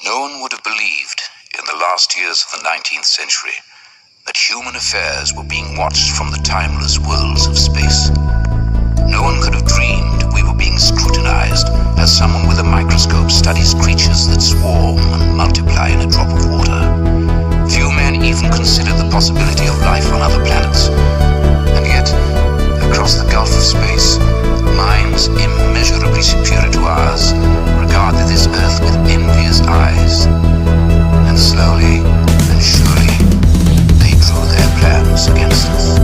No one would have believed, in the last years of the 19th century, that human affairs were being watched from the timeless worlds of space. No one could have dreamed we were being scrutinized as someone with a microscope studies creatures that swarm and multiply in a drop of water. Few men even considered the possibility of life on other planets. And yet, across the gulf of space, minds immeasurably superior to ours regarded this Earth with envious eyes. And slowly and surely, they drew their plans against us.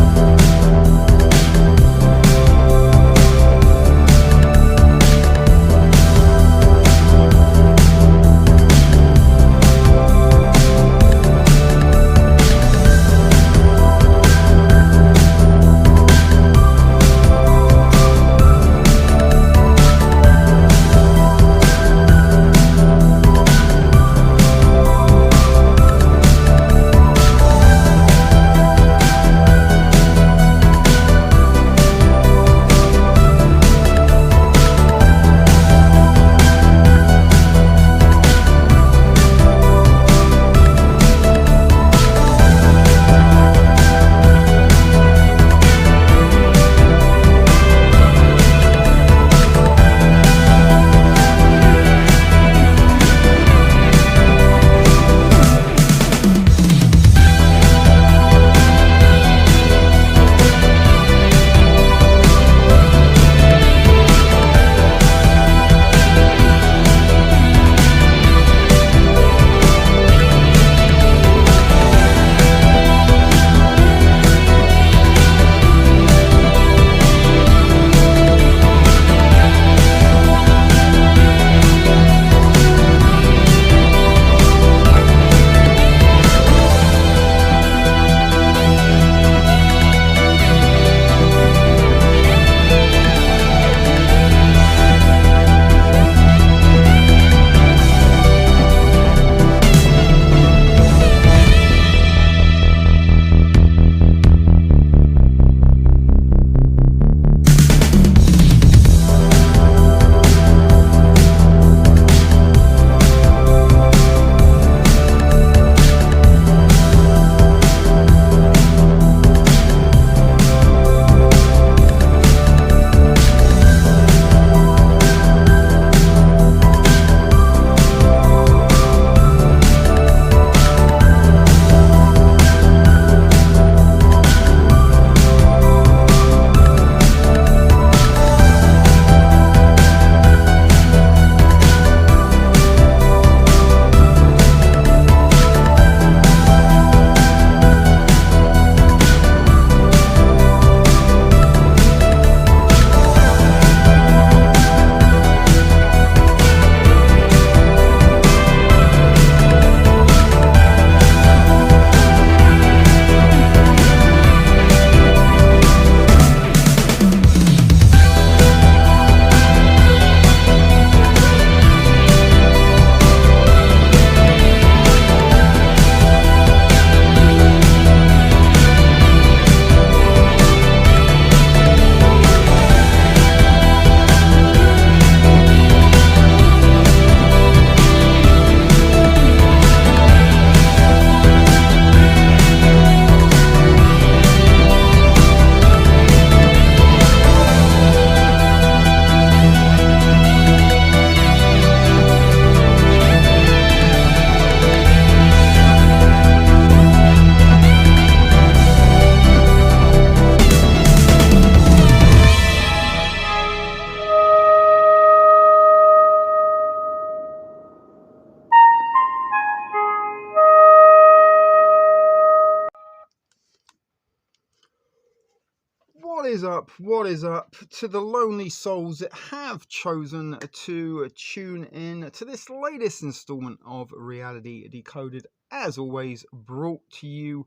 What is up to the lonely souls that have chosen to tune in to this latest installment of Reality Decoded, as always brought to you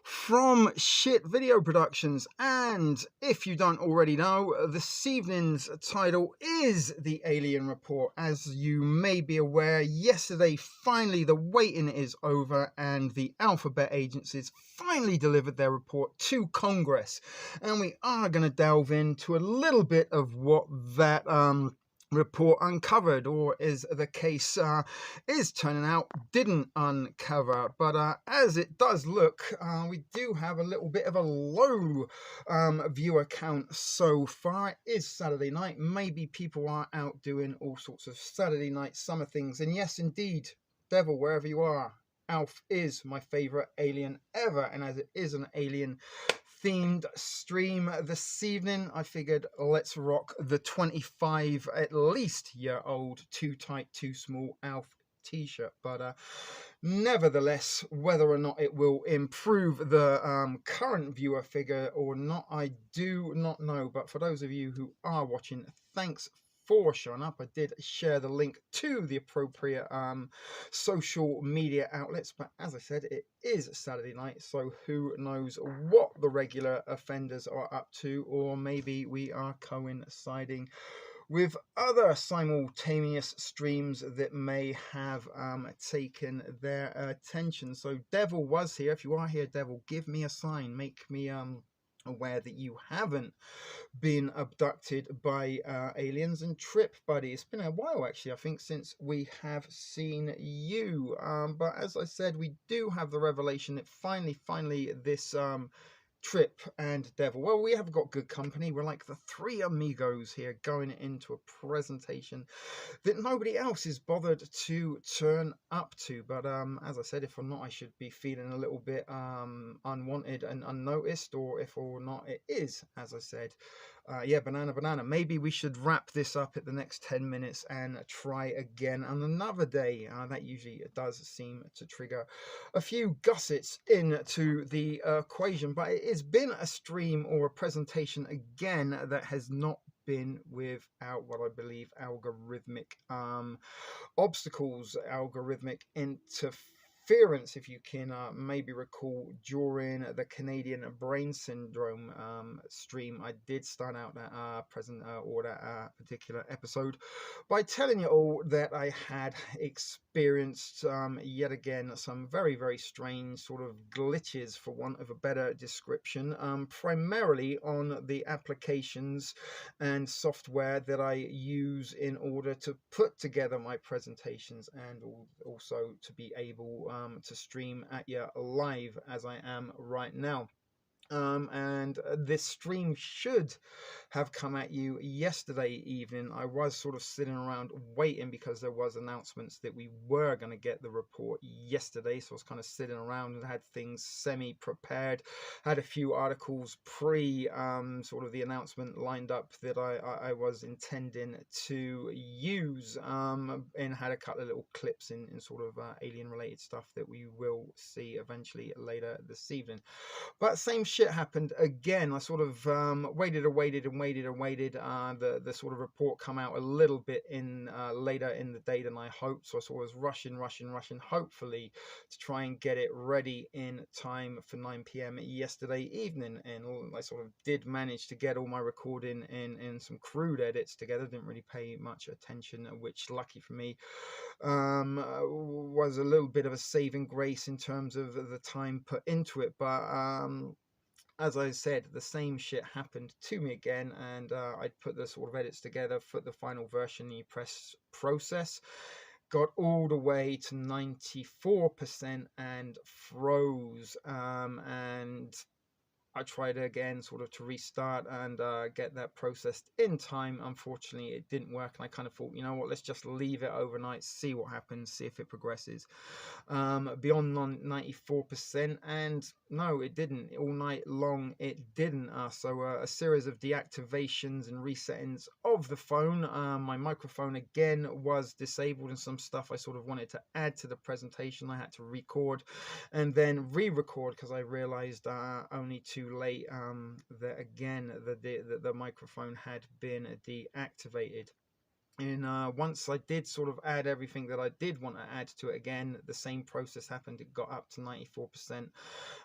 from Shit Video Productions. And if you don't already know, this evening's title is The Alien Report. As you may be aware, yesterday finally the waiting is over and the alphabet agencies finally delivered their report to Congress, and we are going to delve into a little bit of what that report uncovered, or as the case is turning out, didn't uncover. But as it does look, we do have a little bit of a low viewer count so far. It is Saturday night. Maybe people are out doing all sorts of Saturday night summer things. And yes, indeed, Devil, wherever you are, Alf is my favorite alien ever. And as it is an alien themed stream this evening, I figured let's rock the 25 at least year old Too Tight Too Small Alf t-shirt. But nevertheless, whether or not it will improve the current viewer figure or not, I do not know. But for those of you who are watching, thanks for showing up. I did share the link to the appropriate social media outlets, but as I said, it is Saturday night, so who knows what the regular offenders are up to, or maybe we are coinciding with other simultaneous streams that may have taken their attention. So Devil was here. If you are here, Devil, give me a sign, make me aware that you haven't been abducted by aliens. And Trip Buddy, it's been a while actually, I think, since we have seen you, but as I said, we do have the revelation that finally this Trip and Devil, well, we have got good company. We're like the three amigos here going into a presentation that nobody else is bothered to turn up to. But as I said, if or not I should be feeling a little bit unwanted and unnoticed, or if or not it is, as I said, yeah, banana, maybe we should wrap this up at the next 10 minutes and try again on another day. That usually does seem to trigger a few gussets into the equation. But it has been a stream or a presentation again that has not been without what I believe algorithmic obstacles, algorithmic interference. If you can maybe recall, during the Canadian Brain Syndrome stream, I did start out that particular episode by telling you all that I had experienced yet again some very strange sort of glitches, for want of a better description, primarily on the applications and software that I use in order to put together my presentations, and also to be able to stream at you live as I am right now. And this stream should have come at you yesterday evening. I was sort of sitting around waiting because there was announcements that we were going to get the report yesterday, so I was kind of sitting around and had things semi-prepared, had a few articles pre sort of the announcement lined up that I was intending to use, and had a couple of little clips in sort of alien related stuff that we will see eventually later this evening. But same shit happened again. I sort of waited. The sort of report come out a little bit in later in the day than I hoped, so I sort of was rushing, hopefully to try and get it ready in time for 9 p.m. yesterday evening. And I sort of did manage to get all my recording and some crude edits together. Didn't really pay much attention, which, lucky for me, was a little bit of a saving grace in terms of the time put into it. But as I said, the same shit happened to me again, and I put the sort of edits together for the final version, the press process, got all the way to 94% and froze, and I tried again sort of to restart and get that processed in time. Unfortunately, it didn't work, and I kind of thought, you know what, let's just leave it overnight, see what happens, see if it progresses beyond 94%. And no, it didn't. All night long it didn't. So a series of deactivations and resettings of the phone. My microphone again was disabled, and some stuff I sort of wanted to add to the presentation I had to record and then re-record, because I realized only too late that again the microphone had been deactivated. And once I did sort of add everything that I did want to add to it again, the same process happened. It got up to 94%.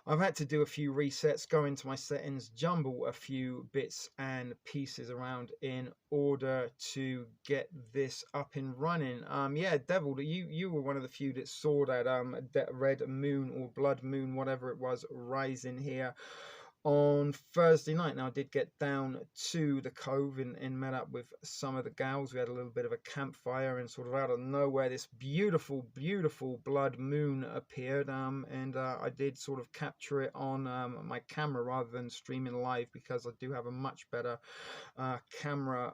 I've had to do a few resets, go into my settings, jumble a few bits and pieces around in order to get this up and running. Yeah, Devil, you were one of the few that saw that red moon or blood moon, whatever it was, rising here on Thursday night. Now I did get down to the Cove and met up with some of the gals. We had a little bit of a campfire, and sort of out of nowhere this beautiful blood moon appeared, and I did sort of capture it on my camera rather than streaming live, because I do have a much better camera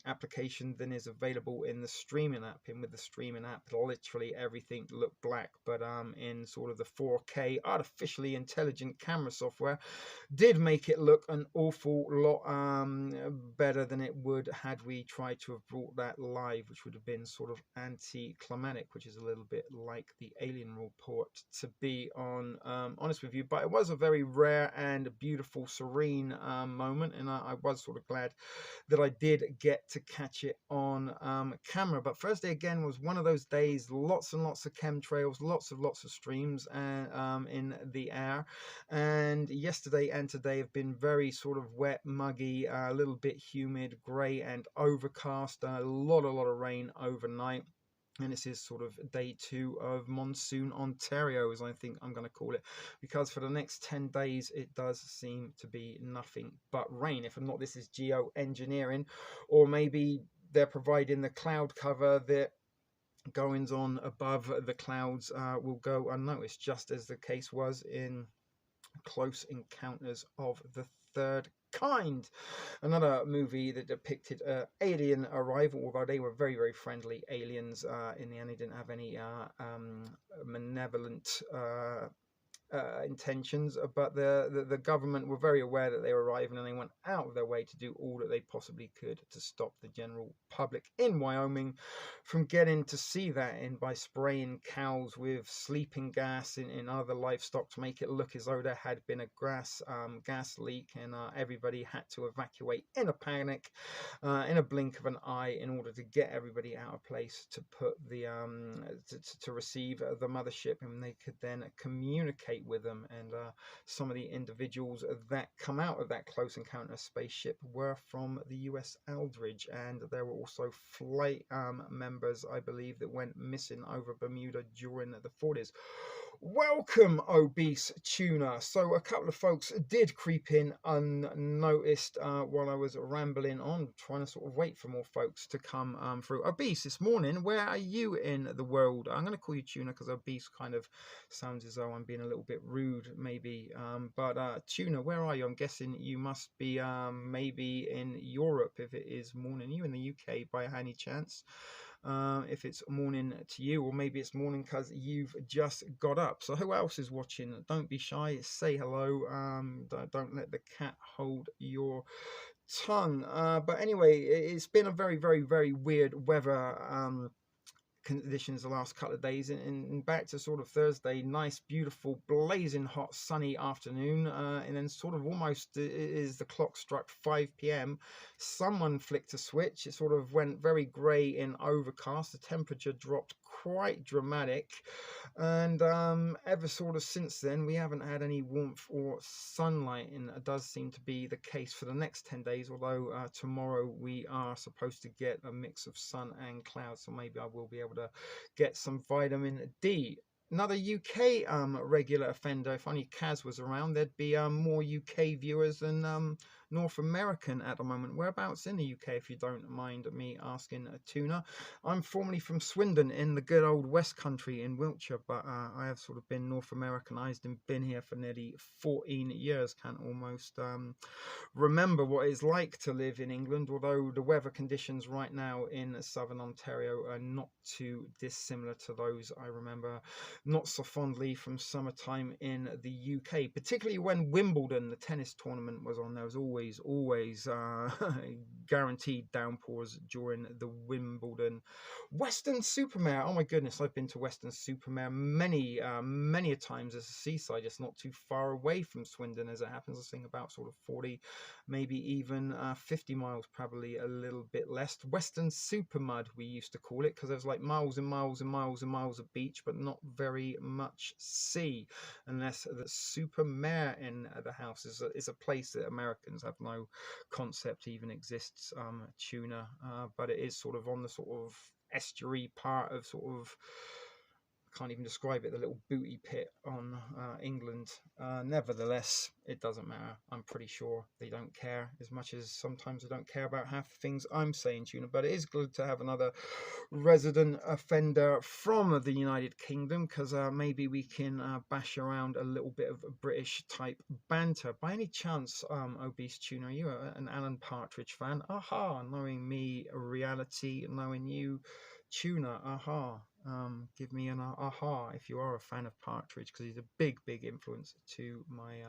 application than is available in the streaming app. And with the streaming app, literally everything looked black, but in sort of the 4K artificially intelligent camera software did make it look an awful lot better than it would had we tried to have brought that live, which would have been sort of anticlimactic, which is a little bit like the Alien report, to be honest with you. But it was a very rare and beautiful, serene moment, and I was sort of glad that I did get to catch it on camera. But Thursday again was one of those days, lots and lots of chemtrails, lots of streams and in the air. And yesterday and today have been very sort of wet, muggy, a little bit humid, grey and overcast, a lot of rain overnight. And this is sort of day 2 of Monsoon Ontario, as I think I'm going to call it, because for the next 10 days it does seem to be nothing but rain. If not, this is geoengineering, or maybe they're providing the cloud cover that goings on above the clouds will go unnoticed, just as the case was in Close Encounters of the Third Kind, another movie that depicted alien arrival, although they were very friendly aliens. In the end, they didn't have any malevolent intentions, but the government were very aware that they were arriving, and they went out of their way to do all that they possibly could to stop the general public in Wyoming from getting to see that, and by spraying cows with sleeping gas in other livestock to make it look as though there had been a gas leak, and everybody had to evacuate in a panic, in a blink of an eye, in order to get everybody out of place to put the to receive the mothership, and they could then communicate with them. And some of the individuals that come out of that Close Encounter spaceship were from the US Aldridge, and there were also flight members, I believe, that went missing over Bermuda during the 40s. Welcome, obese tuna. So a couple of folks did creep in unnoticed while I was rambling on, trying to sort of wait for more folks to come through. Obese, this morning, where are you in the world? I'm going to call you tuna because obese kind of sounds as though I'm being a little bit rude, maybe. But tuna, where are you? I'm guessing you must be maybe in Europe if it is morning. Are you in the UK by any chance? If it's morning to you, or maybe it's morning because you've just got up. So who else is watching? Don't be shy, say hello. Don't let the cat hold your tongue. But anyway, it's been a very weird weather conditions the last couple of days, and back to sort of Thursday, nice, beautiful, blazing hot, sunny afternoon, and then sort of almost as the clock struck 5 p.m, someone flicked a switch. It sort of went very grey and overcast. The temperature dropped quite dramatic, and ever sort of since then we haven't had any warmth or sunlight, and it does seem to be the case for the next 10 days, although tomorrow we are supposed to get a mix of sun and clouds, so maybe I will be able to get some vitamin D. Another UK regular offender. If only Kaz was around, there'd be more UK viewers than North American at the moment. Whereabouts in the UK, if you don't mind me asking, Tuna? I'm formerly from Swindon in the good old West Country in Wiltshire, but I have sort of been North Americanized and been here for nearly 14 years. Can't almost remember what it's like to live in England, although the weather conditions right now in southern Ontario are not too dissimilar to those I remember not so fondly from summertime in the UK, particularly when Wimbledon, the tennis tournament, was on. There was always guaranteed downpours during the Wimbledon. Weston-super-Mare, oh my goodness, I've been to Weston-super-Mare many a times as a seaside, just not too far away from Swindon as it happens. I think about sort of 40, maybe even 50 miles, probably a little bit less. Weston-super-Mud, we used to call it, because there's like miles and miles and miles and miles of beach, but not very much sea, unless the super-mare in the house is a place that Americans have no concept even exists, tuna, but it is sort of on the sort of estuary part of sort of, I can't even describe it, the little booty pit on England. Nevertheless, it doesn't matter. I'm pretty sure they don't care as much as sometimes they don't care about half the things I'm saying, Tuna. But it is good to have another resident offender from the United Kingdom, because maybe we can bash around a little bit of British type banter. By any chance, Obese Tuna, are you an Alan Partridge fan? Aha, knowing me, reality, knowing you, Tuna, aha. Give me an aha if you are a fan of Partridge, because he's a big influence to my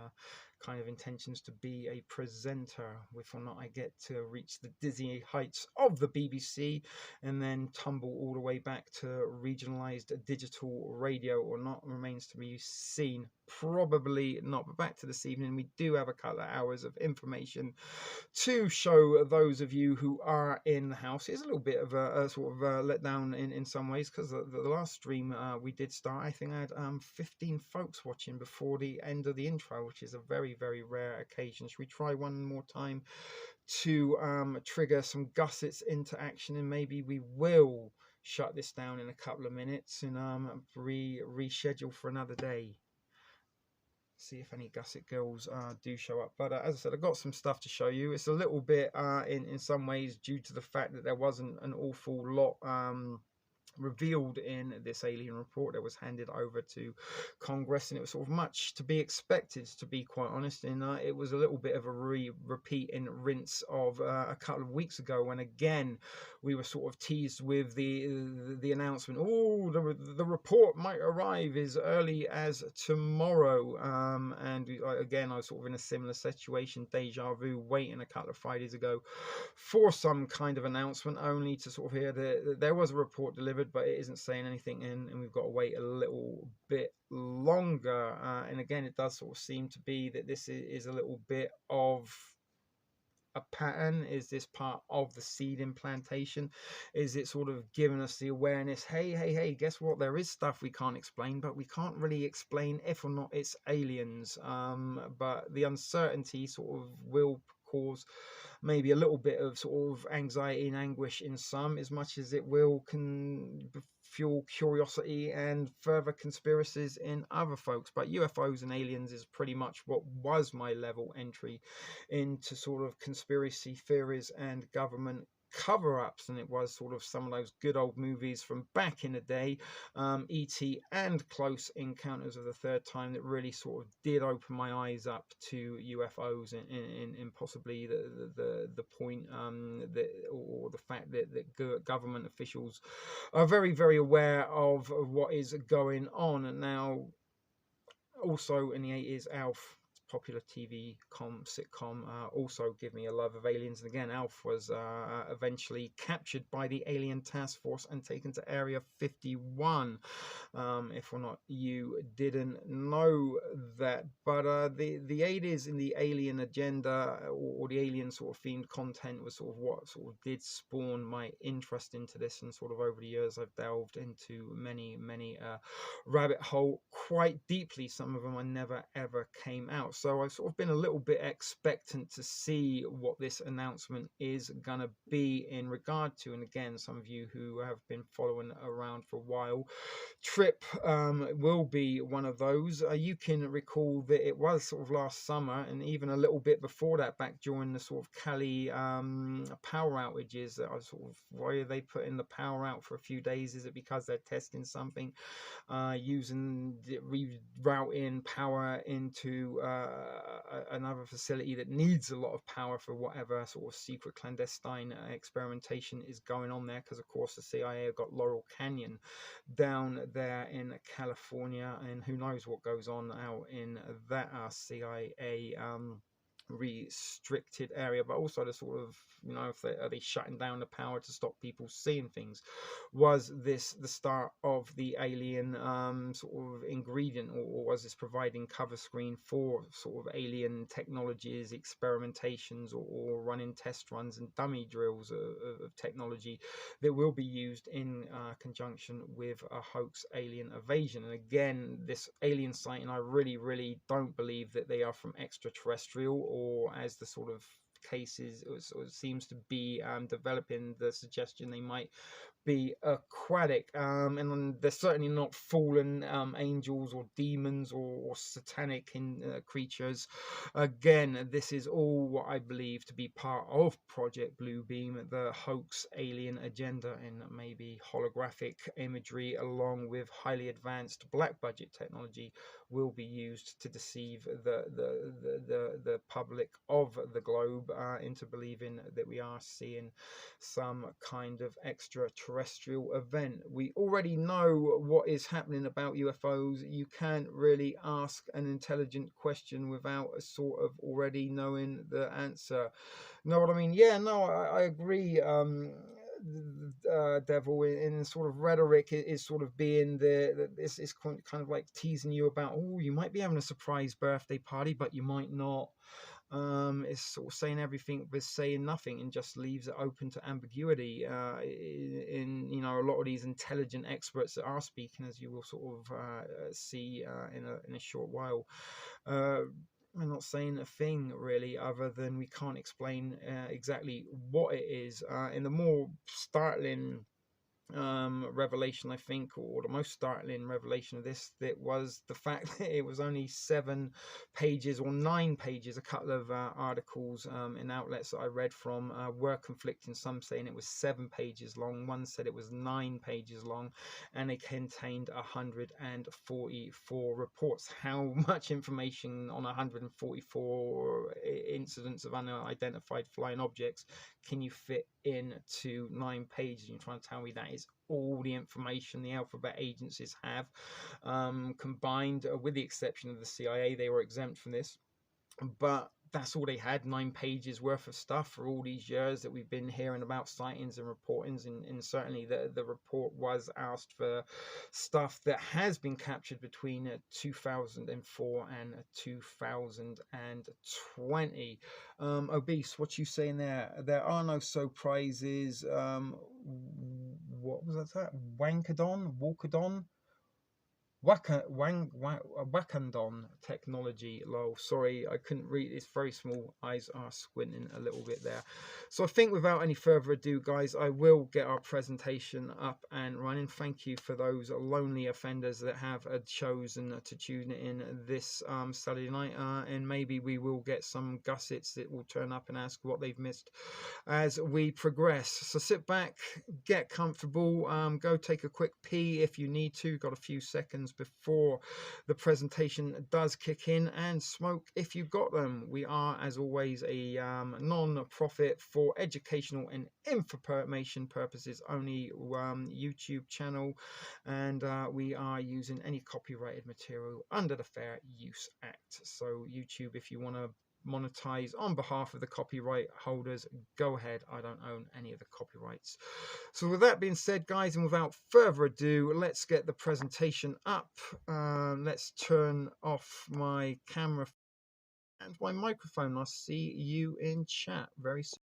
kind of intentions to be a presenter, whether or not I get to reach the dizzy heights of the BBC and then tumble all the way back to regionalized digital radio or not remains to be seen. Probably not. But back to this evening, we do have a couple of hours of information to show those of you who are in the house. It's a little bit of a sort of a letdown in some ways, because the last stream we did start, I think I had 15 folks watching before the end of the intro, which is a very rare occasion. Should we try one more time to trigger some gussets into action, and maybe we will shut this down in a couple of minutes and reschedule for another day. See if any gusset girls do show up. But as I said, I've got some stuff to show you. It's a little bit in some ways due to the fact that there wasn't an awful lot revealed in this alien report that was handed over to Congress, and it was sort of much to be expected, to be quite honest. And it was a little bit of a repeat and rinse of a couple of weeks ago, when again we were sort of teased with the announcement, oh, the report might arrive as early as tomorrow, and again I was sort of in a similar situation, deja vu, waiting a couple of Fridays ago for some kind of announcement, only to sort of hear that there was a report delivered, but it isn't saying anything, and we've got to wait a little bit longer. And again, it does sort of seem to be that this is a little bit of a pattern. Is this part of the seed implantation? Is it sort of giving us the awareness, hey, guess what, there is stuff we can't explain, but we can't really explain if or not it's aliens. But the uncertainty sort of will cause maybe a little bit of sort of anxiety and anguish in some, as much as it can fuel curiosity and further conspiracies in other folks. But UFOs and aliens is pretty much what was my level entry into sort of conspiracy theories and government cover-ups, and it was sort of some of those good old movies from back in the day, E.T. and Close Encounters of the Third Time, that really sort of did open my eyes up to UFOs and possibly the point that, or the fact that government officials are very aware of what is going on. And now also in the 80s, Alf, popular TV sitcom, also give me a love of aliens. And again, Alf was eventually captured by the alien task force and taken to Area 51, if or not you didn't know that. But the 80s in the alien agenda, or the alien sort of themed content, was sort of what sort of did spawn my interest into this. And sort of over the years I've delved into many rabbit hole quite deeply. Some of them I never ever came out. So I've sort of been a little bit expectant to see what this announcement is gonna be in regard to. And again, some of you who have been following around for a while, Trip will be one of those. You can recall that it was sort of last summer, and even a little bit before that, back during the sort of Cali power outages, that I was sort of, why are they putting the power out for a few days? Is it because they're testing something, using rerouting power into another facility that needs a lot of power for whatever sort of secret clandestine experimentation is going on there? Because of course the CIA have got Laurel Canyon down there in California, and who knows what goes on out in that CIA restricted area. But also the sort of, you know, if are they shutting down the power to stop people seeing things? Was this the start of the alien sort of ingredient, or was this providing cover screen for sort of alien technologies, experimentations, or running test runs and dummy drills of technology that will be used in conjunction with a hoax alien invasion? And again, this alien sighting, I really don't believe that they are from extraterrestrial, or as the sort of cases seems to be developing the suggestion they might be aquatic, and they're certainly not fallen angels or demons or satanic creatures. Again, this is all what I believe to be part of Project Bluebeam, the hoax alien agenda, and maybe holographic imagery along with highly advanced black budget technology will be used to deceive the public of the globe into believing that we are seeing some kind of extraterrestrial event. We already know what is happening about UFOs. You can't really ask an intelligent question without a sort of already knowing the answer. Know what I mean? Yeah, no, I agree. Devil in sort of rhetoric is sort of being it's kind of like teasing you about, oh, you might be having a surprise birthday party, but you might not. It's sort of saying everything but saying nothing, and just leaves it open to ambiguity. In a lot of these intelligent experts that are speaking, as you will sort of see in a short while, I'm not saying a thing really, other than we can't explain exactly what it is. In the more startling revelation, I think, or the most startling revelation of this, that was the fact that it was only 7 pages or 9 pages. A couple of articles in outlets that I read from were conflicting, some saying it was 7 pages long, one said it was 9 pages long, and it contained 144 reports. How much information on 144 incidents of unidentified flying objects can you fit into 9 pages? You're trying to tell me that is all the information the alphabet agencies have combined, with the exception of the CIA. They were exempt from this, but that's all they had, 9 pages worth of stuff for all these years that we've been hearing about sightings and reportings. And certainly the report was asked for stuff that has been captured between 2004 and 2020. Obese, what you saying there? There are no surprises. What was that? Walkadon? Wakandon technology. Lol, sorry, I couldn't read. It's very small. Eyes are squinting a little bit there. So I think without any further ado, guys, I will get our presentation up and running. Thank you for those lonely offenders that have chosen to tune in this Saturday night, and maybe we will get some gussets that will turn up and ask what they've missed as we progress. So sit back, get comfortable, go take a quick pee if you need to. Got a few seconds before the presentation does kick in, and smoke if you've got them. We are, as always, a non-profit for educational and information purposes only YouTube channel, and we are using any copyrighted material under the Fair Use Act. So YouTube, if you want to monetize on behalf of the copyright holders, go ahead. I don't own any of the copyrights. So with that being said, guys, and without further ado, let's get the presentation up. Let's turn off my camera and my microphone. I'll see you in chat very soon.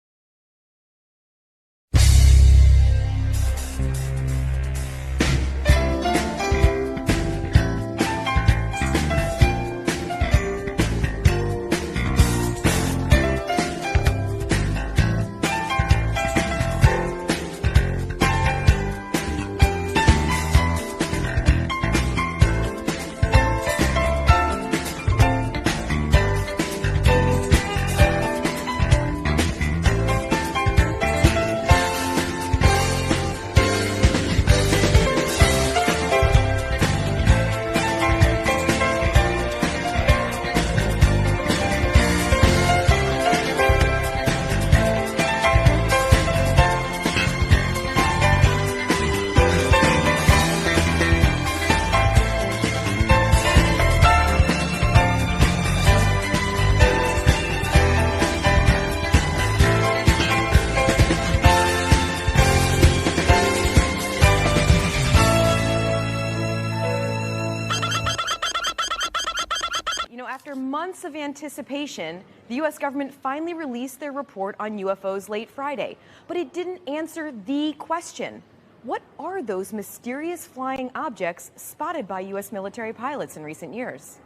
After months of anticipation, the U.S. government finally released their report on UFOs late Friday, but it didn't answer the question. What are those mysterious flying objects spotted by U.S. military pilots in recent years?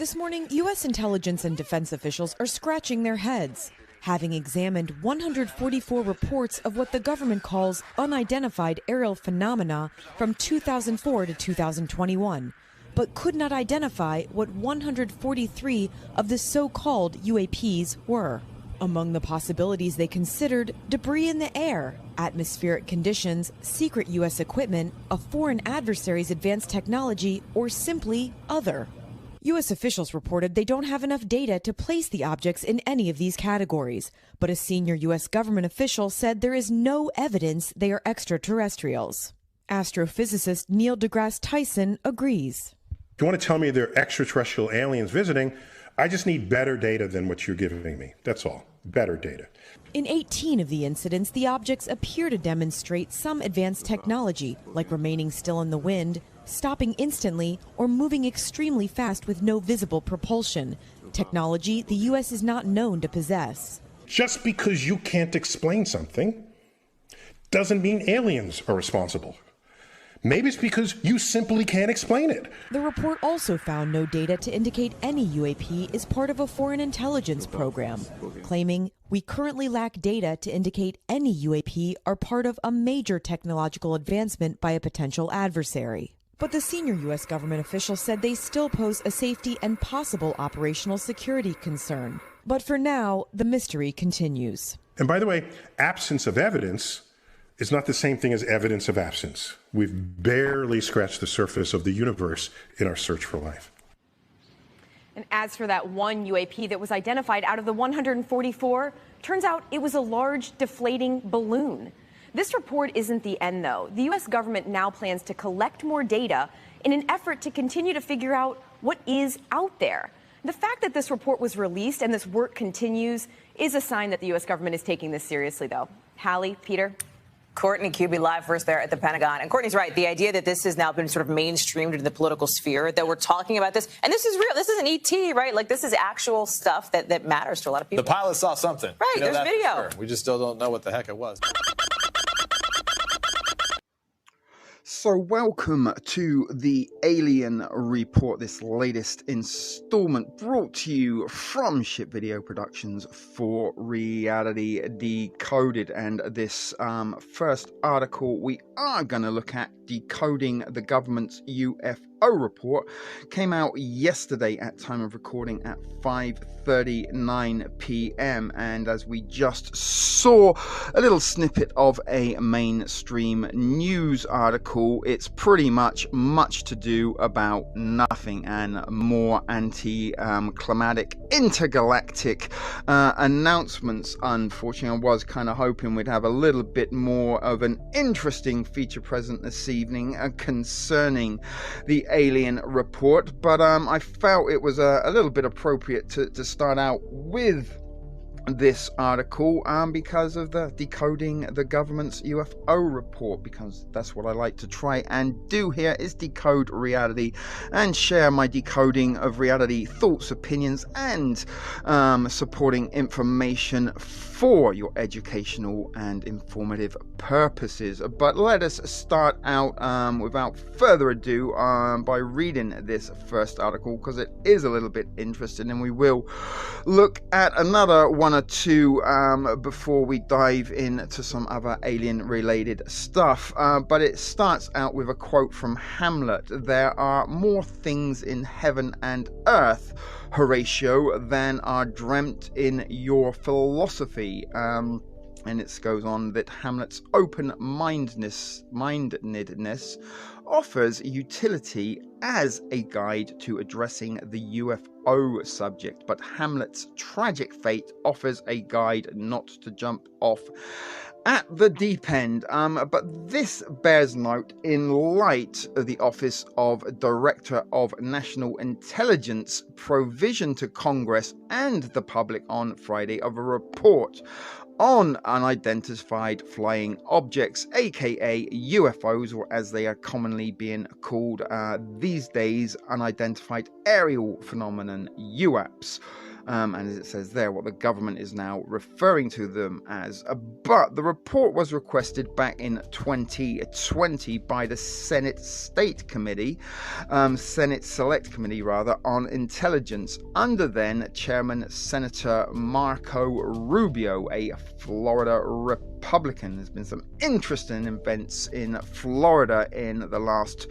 This morning, U.S. intelligence and defense officials are scratching their heads, having examined 144 reports of what the government calls unidentified aerial phenomena from 2004 to 2021, but could not identify what 143 of the so-called UAPs were. Among the possibilities they considered, debris in the air, atmospheric conditions, secret U.S. equipment, a foreign adversary's advanced technology, or simply other. U.S. officials reported they don't have enough data to place the objects in any of these categories, but a senior U.S. government official said there is no evidence they are extraterrestrials. Astrophysicist Neil deGrasse Tyson agrees. If you want to tell me they're extraterrestrial aliens visiting, I just need better data than what you're giving me. That's all. Better data. In 18 of the incidents, the objects appear to demonstrate some advanced technology, like remaining still in the wind, stopping instantly, or moving extremely fast with no visible propulsion, technology the U.S. is not known to possess. Just because you can't explain something doesn't mean aliens are responsible. Maybe it's because you simply can't explain it. The report also found no data to indicate any UAP is part of a foreign intelligence program, claiming we currently lack data to indicate any UAP are part of a major technological advancement by a potential adversary. But the senior U.S. government official said they still pose a safety and possible operational security concern. But for now, the mystery continues. And by the way, absence of evidence is not the same thing as evidence of absence. We've barely scratched the surface of the universe in our search for life. And as for that one UAP that was identified out of the 144, turns out it was a large deflating balloon. This report isn't the end, though. The U.S. government now plans to collect more data in an effort to continue to figure out what is out there. The fact that this report was released and this work continues is a sign that the U.S. government is taking this seriously, though. Hallie, Peter? Courtney Kube live for us there at the Pentagon. And Courtney's right. The idea that this has now been sort of mainstreamed into the political sphere, that we're talking about this, and this is real. This isn't ET, right? Like, this is actual stuff that matters to a lot of people. The pilot saw something. Right, there's video. Sure. We just still don't know what the heck it was. So welcome to the Alien Report, this latest installment brought to you from Ship Video Productions for Reality Decoded. And this first article we are going to look at, decoding the government's UFO report, came out yesterday at time of recording at 5:39 p.m. and as we just saw a little snippet of a mainstream news article, it's pretty much to do about nothing and more anti-climatic intergalactic announcements. Unfortunately, I was kind of hoping we'd have a little bit more of an interesting feature present this evening concerning the Alien Report, but I felt it was a little bit appropriate to start out with this article because of the decoding the government's UFO report, because that's what I like to try and do here, is decode reality and share my decoding of reality thoughts, opinions, and supporting information for your educational and informative purposes. But let us start out without further ado by reading this first article, because it is a little bit interesting, and we will look at another one or two before we dive into some other alien related stuff. But it starts out with a quote from Hamlet: "There are more things in heaven and earth, Horatio, than are dreamt in your philosophy." And it goes on that Hamlet's open-mindedness offers utility as a guide to addressing the UFO subject, but Hamlet's tragic fate offers a guide not to jump off at the deep end. But this bears note in light of the Office of Director of National Intelligence provision to Congress and the public on Friday of a report on unidentified flying objects, aka UFOs, or as they are commonly being called these days, unidentified aerial phenomenon, UAPs. and as it says there, what the government is now referring to them as. But the report was requested back in 2020 by the Senate Select Committee on Intelligence, under then Chairman Senator Marco Rubio, a Florida Republican. There's been some interesting events in Florida in the last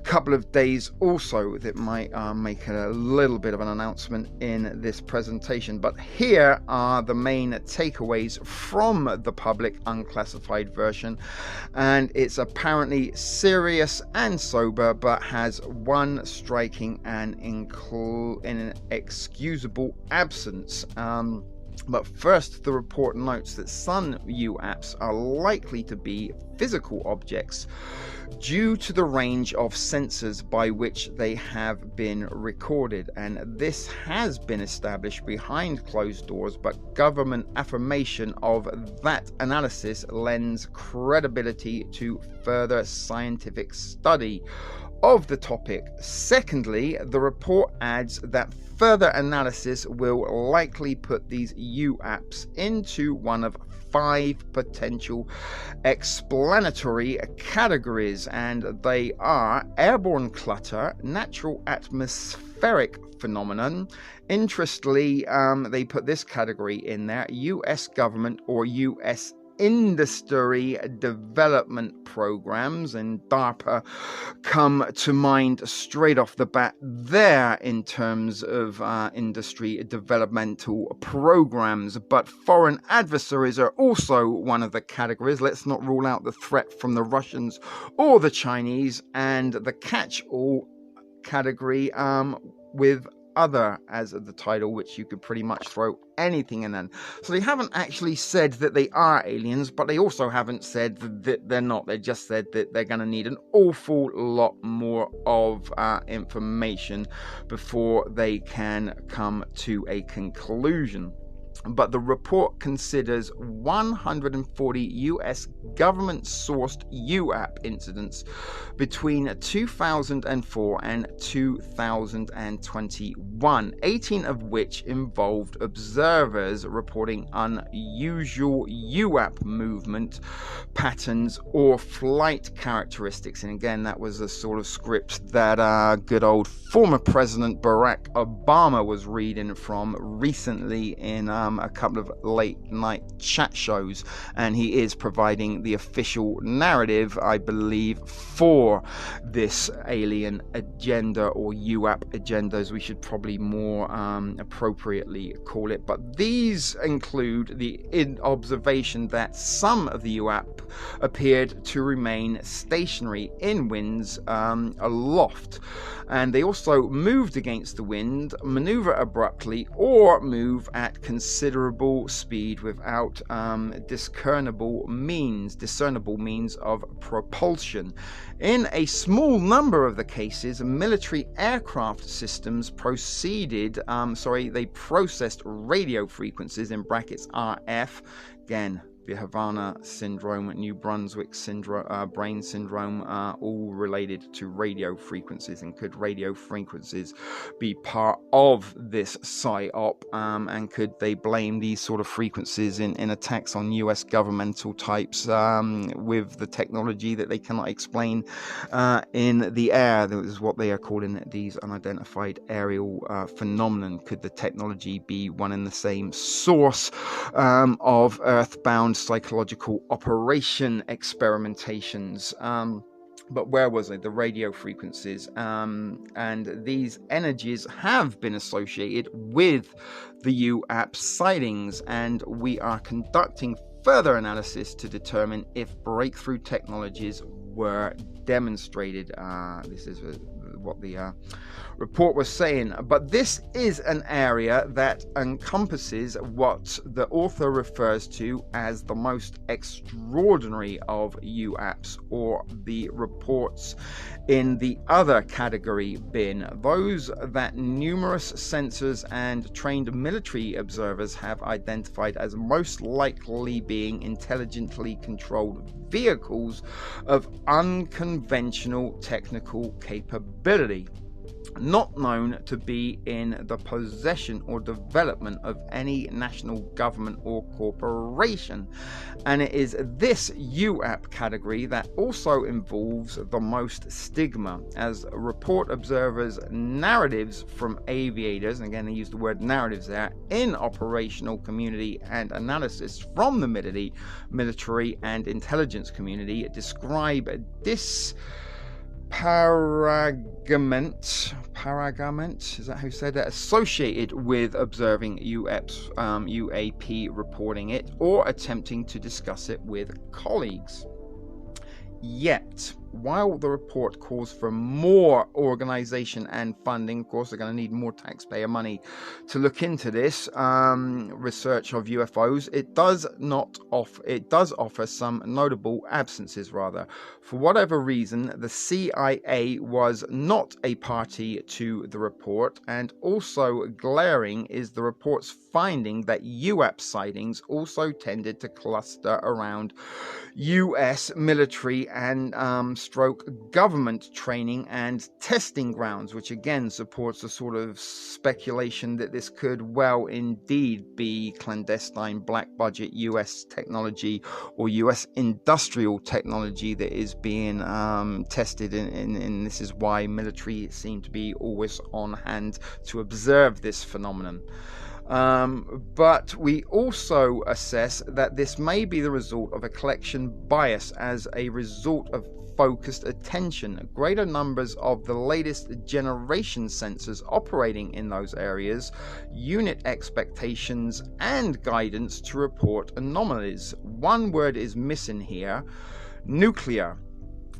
couple of days also that might make a little bit of an announcement in this presentation. But here are the main takeaways from the public unclassified version, and it's apparently serious and sober, but has one striking and inexcusable absence. But first, the report notes that some UAPs are likely to be physical objects due to the range of sensors by which they have been recorded, and this has been established behind closed doors, but government affirmation of that analysis lends credibility to further scientific study of the topic. Secondly, the report adds that further analysis will likely put these UAPs into one of 5 potential explanatory categories, and they are airborne clutter, natural atmospheric phenomenon. Interestingly, they put this category in there: US government or US industry development programs, and DARPA come to mind straight off the bat there in terms of industry developmental programs. But foreign adversaries are also one of the categories. Let's not rule out the threat from the Russians or the Chinese, and the catch-all category with other as the title, which you could pretty much throw anything in then. So they haven't actually said that they are aliens, but they also haven't said that they're not. They just said that they're going to need an awful lot more of information before they can come to a conclusion. But the report considers 140 US government-sourced UAP incidents between 2004 and 2021, 18 of which involved observers reporting unusual UAP movement patterns or flight characteristics. And again, that was a sort of script that good old former President Barack Obama was reading from recently in a couple of late night chat shows, and he is providing the official narrative, I believe, for this alien agenda, or UAP agenda as we should probably more appropriately call it. But these include the observation that some of the UAP appeared to remain stationary in winds aloft, and they also moved against the wind, maneuver abruptly, or move at considerable speed without discernible means of propulsion. In a small number of the cases, military aircraft systems they processed radio frequencies, in brackets RF, again, the Havana syndrome, New Brunswick syndrome, brain syndrome, all related to radio frequencies. And could radio frequencies be part of this PSYOP? And could they blame these sort of frequencies in attacks on US governmental types with the technology that they cannot explain in the air? That is what they are calling these unidentified aerial phenomenon. Could the technology be one and the same source of earthbound psychological operation experimentations? But where was it? The radio frequencies. And these energies have been associated with the UAP sightings, and we are conducting further analysis to determine if breakthrough technologies were demonstrated. This is what the report was saying. But this is an area that encompasses what the author refers to as the most extraordinary of UAPs, or the reports in the other category bin, those that numerous sensors and trained military observers have identified as most likely being intelligently controlled vehicles of unconventional technical capability. not known to be in the possession or development of any national government or corporation. And it is this UAP category that also involves the most stigma, as report observers' narratives from aviators, and again they use the word narratives there, in operational community and analysis from the military and intelligence community describe this paragament, is that how you say that, associated with observing UAP, reporting it, or attempting to discuss it with colleagues. Yet, while the report calls for more organization and funding, of course they're going to need more taxpayer money to look into this research of UFOs, it does offer some notable absences. Rather, for whatever reason, the CIA was not a party to the report, and also glaring is the report's finding that UAP sightings also tended to cluster around US military and stroke government training and testing grounds, which again supports the sort of speculation that this could well indeed be clandestine black budget US technology or US industrial technology that is being tested, and this is why military seem to be always on hand to observe this phenomenon. But we also assess that this may be the result of a collection bias as a result of focused attention, greater numbers of the latest generation sensors operating in those areas, unit expectations, and guidance to report anomalies. One word is missing here: nuclear.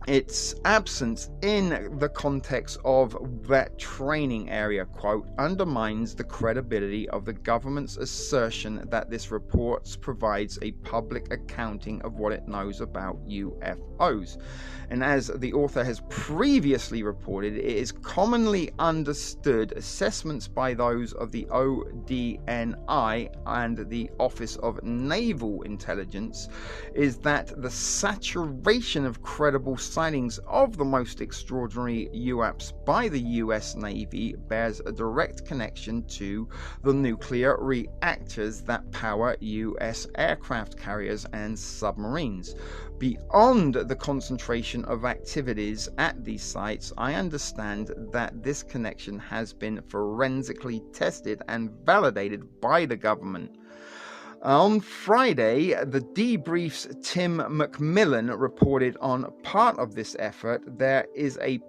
Its absence in the context of that training area, quote, undermines the credibility of the government's assertion that this report provides a public accounting of what it knows about UFOs. And as the author has previously reported, it is commonly understood assessments by those of the ODNI and the Office of Naval Intelligence is that the saturation of credible sightings of the most extraordinary UAPs by the US Navy bears a direct connection to the nuclear reactors that power US aircraft carriers and submarines. Beyond the concentration of activities at these sites, I understand that this connection has been forensically tested and validated by the government. On Friday, the Debrief's Tim McMillan reported on part of this effort. There is a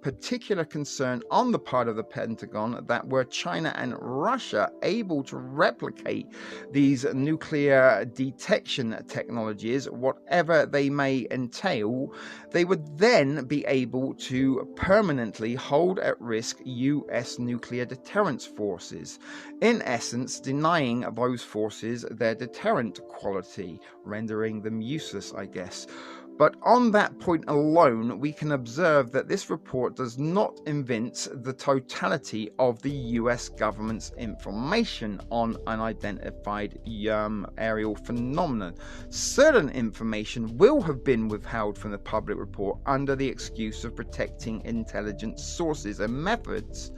particular concern on the part of the Pentagon that were China and Russia able to replicate these nuclear detection technologies, whatever they may entail, they would then be able to permanently hold at risk US nuclear deterrence forces, in essence denying those forces their deterrent quality, rendering them useless, I guess. But on that point alone, we can observe that this report does not evince the totality of the US government's information on unidentified aerial phenomena. Certain information will have been withheld from the public report under the excuse of protecting intelligence sources and methods.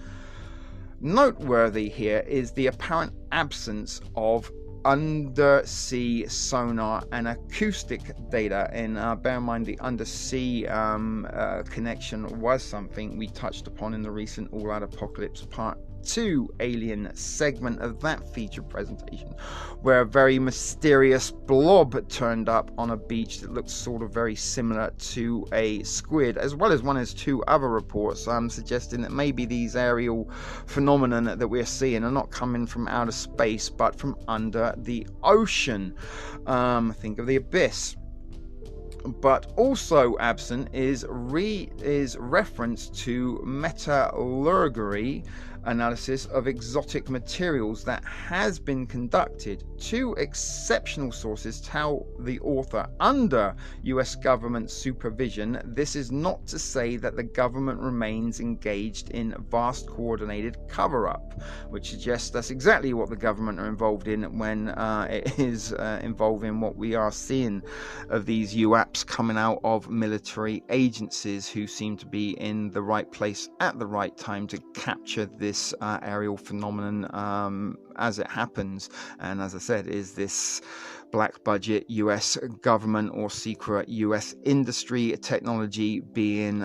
Noteworthy here is the apparent absence of undersea sonar and acoustic data, and bear in mind the undersea connection was something we touched upon in the recent All Out Apocalypse Part 2 alien segment of that feature presentation, where a very mysterious blob turned up on a beach that looked sort of very similar to a squid, as well as one has two other reports suggesting that maybe these aerial phenomena that we're seeing are not coming from outer space but from under the ocean. Think of the abyss. But also absent is reference to metallurgy analysis of exotic materials that has been conducted. Two exceptional sources tell the author under US government supervision. This is not to say that the government remains engaged in vast coordinated cover-up, which suggests that's exactly what the government are involved in when it is involved in what we are seeing of these UAP perhaps coming out of military agencies who seem to be in the right place at the right time to capture this aerial phenomenon as it happens. And as I said, is this black budget US government or secret US industry technology being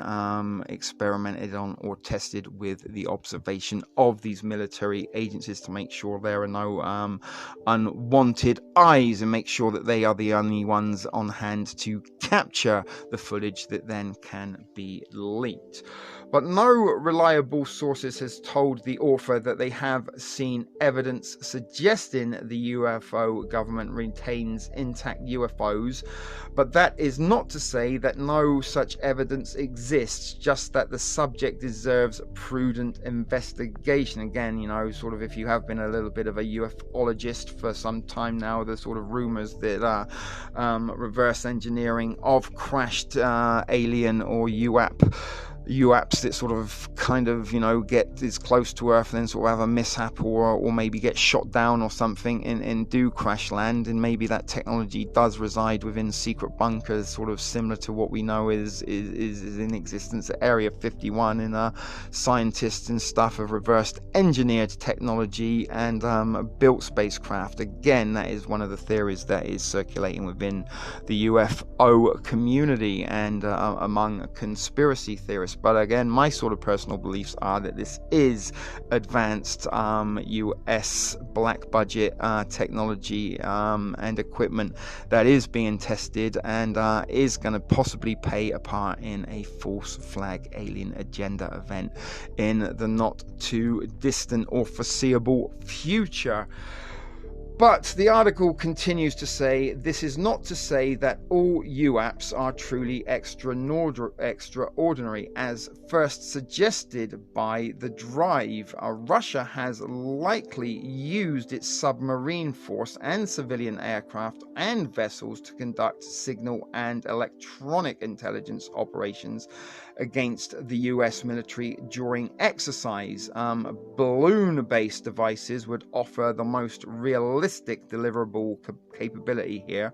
experimented on or tested with the observation of these military agencies to make sure there are no unwanted eyes and make sure that they are the only ones on hand to capture the footage that then can be leaked. But no reliable sources has told the author that they have seen evidence suggesting the UFO government retains intact UFOs, but that is not to say that no such evidence exists, just that the subject deserves prudent investigation. Again, you know, sort of if you have been a little bit of a ufologist for some time now, the sort of rumors that reverse engineering of crashed alien or UAPs that sort of kind of, you know, get as close to Earth and then sort of have a mishap or maybe get shot down or something and do crash land, and maybe that technology does reside within secret bunkers, sort of similar to what we know is in existence at Area 51, and scientists and stuff have reversed engineered technology and built spacecraft. Again, that is one of the theories that is circulating within the UFO community and among conspiracy theorists. But again, my sort of personal beliefs are that this is advanced US black budget technology and equipment that is being tested and is going to possibly play a part in a false flag alien agenda event in the not too distant or foreseeable future. But the article continues to say, this is not to say that all UAPs are truly extraordinary, as first suggested by The Drive. Russia has likely used its submarine force and civilian aircraft and vessels to conduct signal and electronic intelligence operations against the US military during exercise. Balloon-based devices would offer the most realistic deliverable capability here,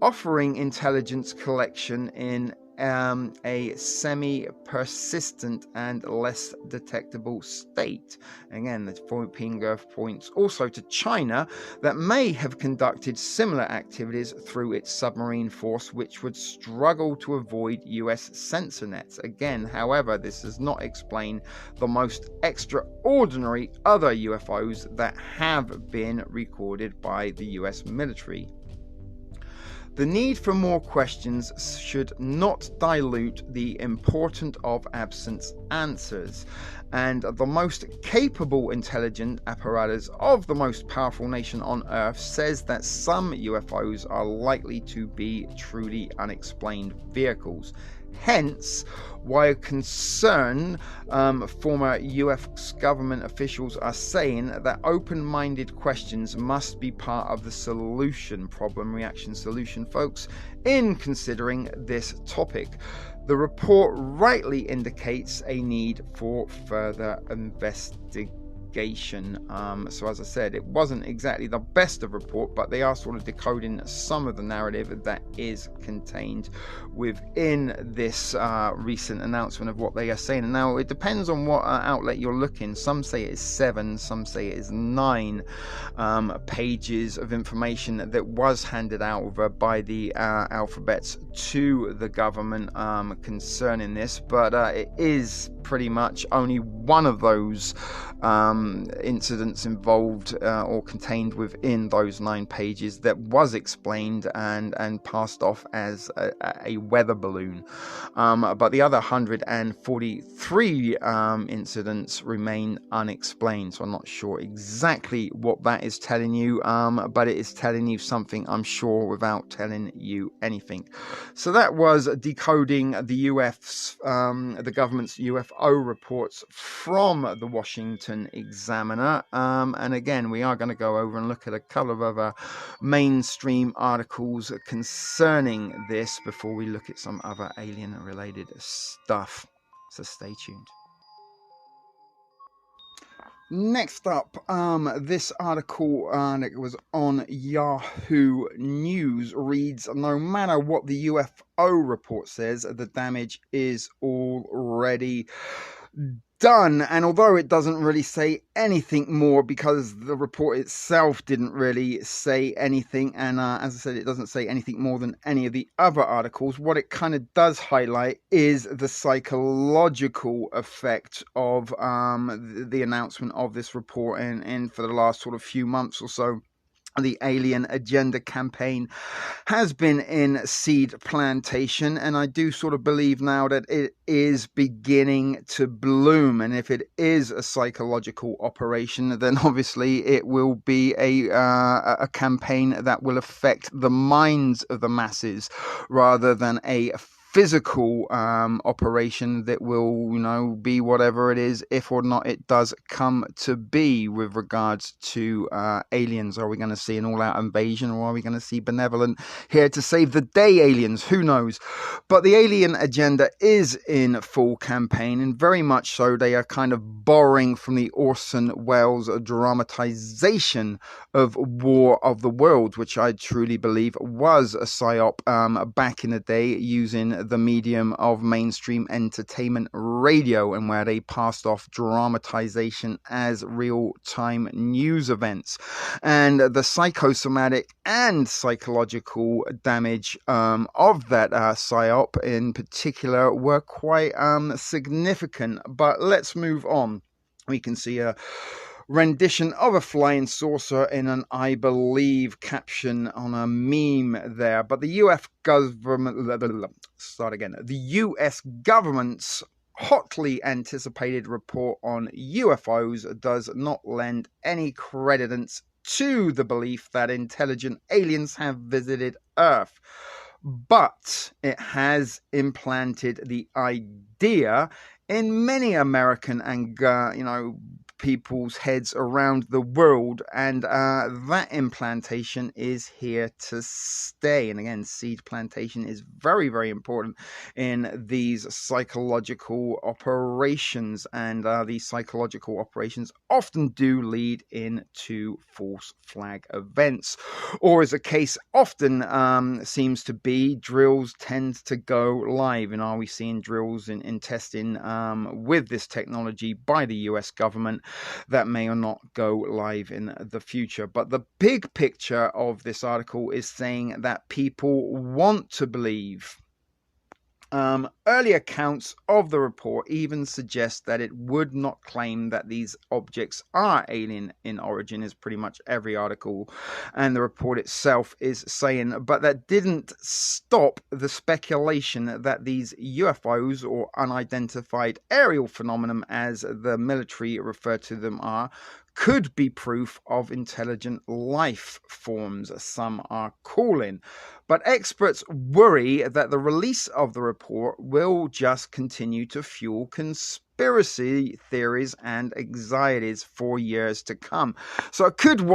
offering intelligence collection in a semi-persistent and less detectable state. Again, the finger points also to China that may have conducted similar activities through its submarine force, which would struggle to avoid US sensor nets. Again, however, this does not explain the most extraordinary other UFOs that have been recorded by the US military. The need for more questions should not dilute the importance of absent answers, and the most capable intelligent apparatus of the most powerful nation on Earth says that some UFOs are likely to be truly unexplained vehicles. Hence, why concerned former US government officials are saying that open-minded questions must be part of the solution, problem, reaction, solution, folks, in considering this topic. The report rightly indicates a need for further investigation. So as I said, it wasn't exactly the best of report, but they are sort of decoding some of the narrative that is contained within this recent announcement of what they are saying. And now it depends on what outlet you're looking. Some say it is 7, some say it is 9 pages of information that was handed out by the alphabets to the government concerning this, but it is pretty much only one of those incidents involved or contained within those 9 pages that was explained and passed off as a weather balloon, but the other 143 incidents remain unexplained. So I'm not sure exactly what that is telling you, but it is telling you something, I'm sure, without telling you anything. So that was decoding the the government's UFO reports from the Washington Examiner. And again, we are going to go over and look at a couple of other mainstream articles concerning this before we look at some other alien related stuff. So stay tuned. Next up, this article that was on Yahoo News reads, no matter what the UFO report says, the damage is already done. And although it doesn't really say anything more, because the report itself didn't really say anything, and as I said, it doesn't say anything more than any of the other articles, what it kind of does highlight is the psychological effect of the announcement of this report, and for the last sort of few months or so, the Alien Agenda campaign has been in seed plantation, and I do sort of believe now that it is beginning to bloom. And if it is a psychological operation, then obviously it will be a campaign that will affect the minds of the masses rather than a physical operation that will, be whatever it is, if or not it does come to be with regards to aliens. Are we going to see an all-out invasion, or are we going to see benevolent, here to save the day aliens? Who knows? But the Alien Agenda is in full campaign, and very much so. They are kind of borrowing from the Orson Welles dramatization of War of the Worlds, which I truly believe was a psyop back in the day, using the medium of mainstream entertainment radio, and where they passed off dramatization as real-time news events. And the psychosomatic and psychological damage of that psyop in particular were quite significant. But let's move on. We can see a rendition of a flying saucer in an I believe caption on a meme there. But the US government's hotly anticipated report on UFOs does not lend any credence to the belief that intelligent aliens have visited Earth. But it has implanted the idea in many American and, people's heads around the world, and that implantation is here to stay. And again, seed plantation is very, very important in these psychological operations, and these psychological operations often do lead into false flag events, or as the case often seems to be, drills tend to go live. And are we seeing drills in testing with this technology by the US government that may or not go live in the future? But the big picture of this article is saying that people want to believe. Early accounts of the report even suggest that it would not claim that these objects are alien in origin, is pretty much every article and the report itself is saying. But that didn't stop the speculation that these UFOs, or unidentified aerial phenomenon as the military refer to them, could be proof of intelligent life forms, some are calling. But experts worry that the release of the report will just continue to fuel conspiracy theories and anxieties for years to come. So it could